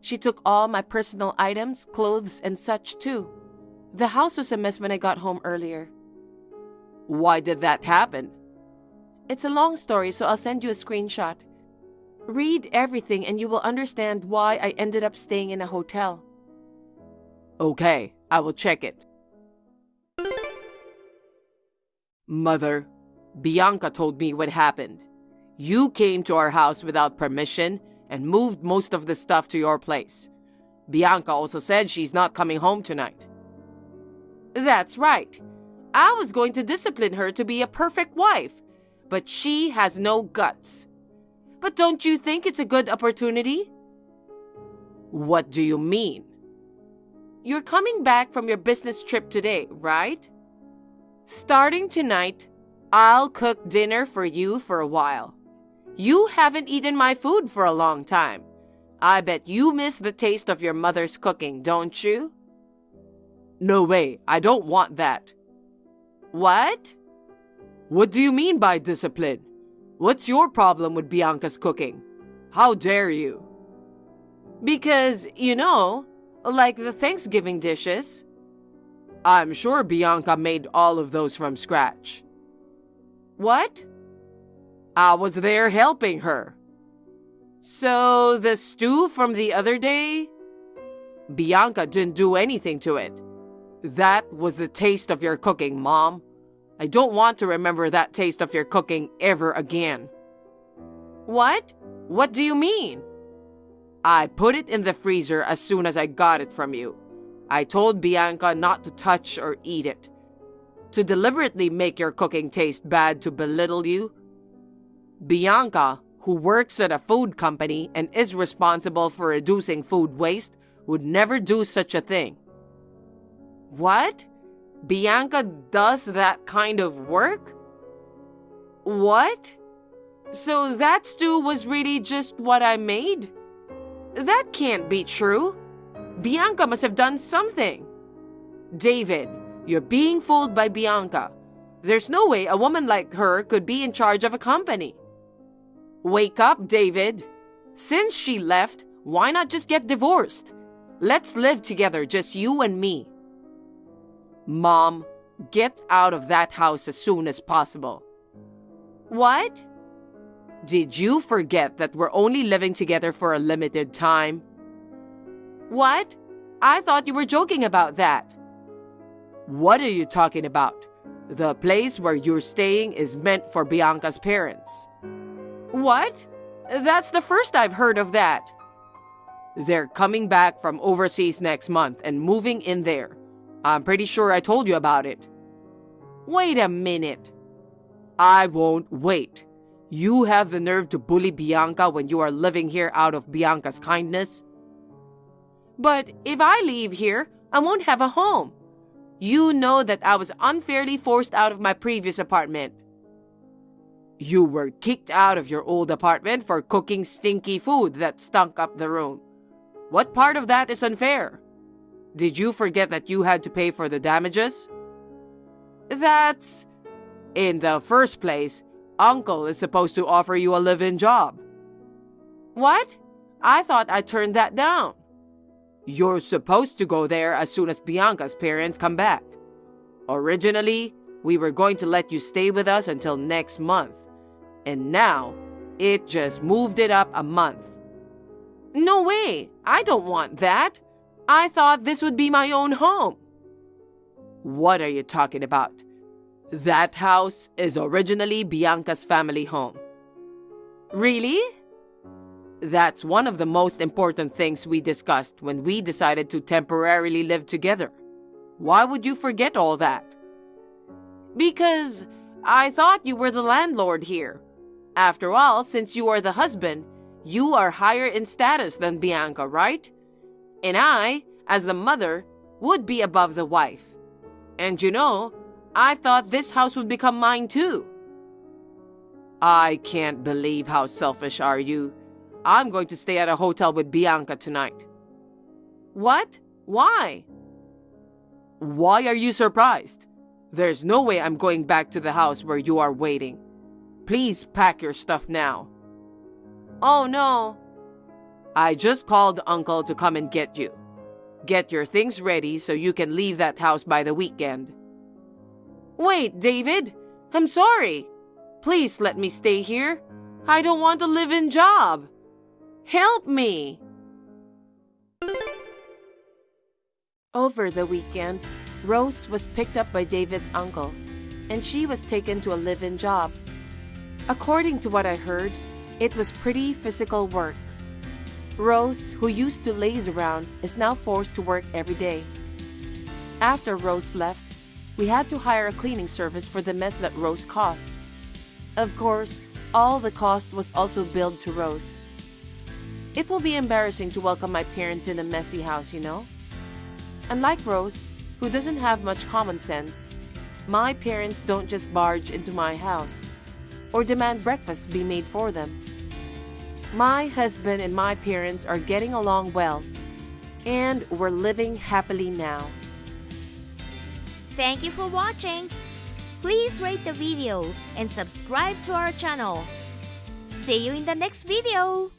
She took all my personal items, clothes, and such too. The house was a mess when I got home earlier. Why did that happen? It's a long story, so I'll send you a screenshot. Read everything and you will understand why I ended up staying in a hotel. Okay, I will check it. Mother, Bianca told me what happened. You came to our house without permission and moved most of the stuff to your place. Bianca also said she's not coming home tonight. That's right. I was going to discipline her to be a perfect wife, but she has no guts. But don't you think it's a good opportunity? What do you mean? You're coming back from your business trip today, right? Starting tonight, I'll cook dinner for you for a while. You haven't eaten my food for a long time. I bet you miss the taste of your mother's cooking, don't you? No way, I don't want that. What? What do you mean by discipline? What's your problem with Bianca's cooking? How dare you? Because, like the Thanksgiving dishes. I'm sure Bianca made all of those from scratch. What? I was there helping her. So the stew from the other day? Bianca didn't do anything to it. That was the taste of your cooking, Mom. I don't want to remember that taste of your cooking ever again. What? What do you mean? I put it in the freezer as soon as I got it from you. I told Bianca not to touch or eat it. To deliberately make your cooking taste bad to belittle you. Bianca, who works at a food company and is responsible for reducing food waste, would never do such a thing. What? Bianca does that kind of work? What? So that stew was really just what I made? That can't be true. Bianca must have done something. David, you're being fooled by Bianca. There's no way a woman like her could be in charge of a company. Wake up, David. Since she left, why not just get divorced? Let's live together, just you and me. Mom, get out of that house as soon as possible. What? Did you forget that we're only living together for a limited time? What? I thought you were joking about that. What are you talking about? The place where you're staying is meant for Bianca's parents. What? That's the first I've heard of that. They're coming back from overseas next month and moving in there. I'm pretty sure I told you about it. Wait a minute. I won't wait. You have the nerve to bully Bianca when you are living here out of Bianca's kindness? But if I leave here, I won't have a home. You know that I was unfairly forced out of my previous apartment. You were kicked out of your old apartment for cooking stinky food that stunk up the room. What part of that is unfair? Did you forget that you had to pay for the damages? That's... In the first place, Uncle is supposed to offer you a live-in job. What? I thought I turned that down. You're supposed to go there as soon as Bianca's parents come back. Originally, we were going to let you stay with us until next month. And now, it just moved it up a month. No way! I don't want that! I thought this would be my own home. What are you talking about? That house is originally Bianca's family home. Really? That's one of the most important things we discussed when we decided to temporarily live together. Why would you forget all that? Because I thought you were the landlord here. After all, since you are the husband, you are higher in status than Bianca, right? And I, as the mother, would be above the wife. And you know, I thought this house would become mine too. I can't believe how selfish are you. I'm going to stay at a hotel with Bianca tonight. What? Why? Why are you surprised? There's no way I'm going back to the house where you are waiting. Please pack your stuff now. Oh no. I just called Uncle to come and get you. Get your things ready so you can leave that house by the weekend. Wait, David. I'm sorry. Please let me stay here. I don't want a live-in job. Help me. Over the weekend, Rose was picked up by David's uncle, and she was taken to a live-in job. According to what I heard, it was pretty physical work. Rose, who used to laze around, is now forced to work every day. After Rose left, we had to hire a cleaning service for the mess that Rose caused. Of course, all the cost was also billed to Rose. It will be embarrassing to welcome my parents in a messy house, you know? Unlike Rose, who doesn't have much common sense, my parents don't just barge into my house or demand breakfast be made for them. My husband and my parents are getting along well, and we're living happily now. Thank you for watching. Please rate the video and subscribe to our channel. See you in the next video.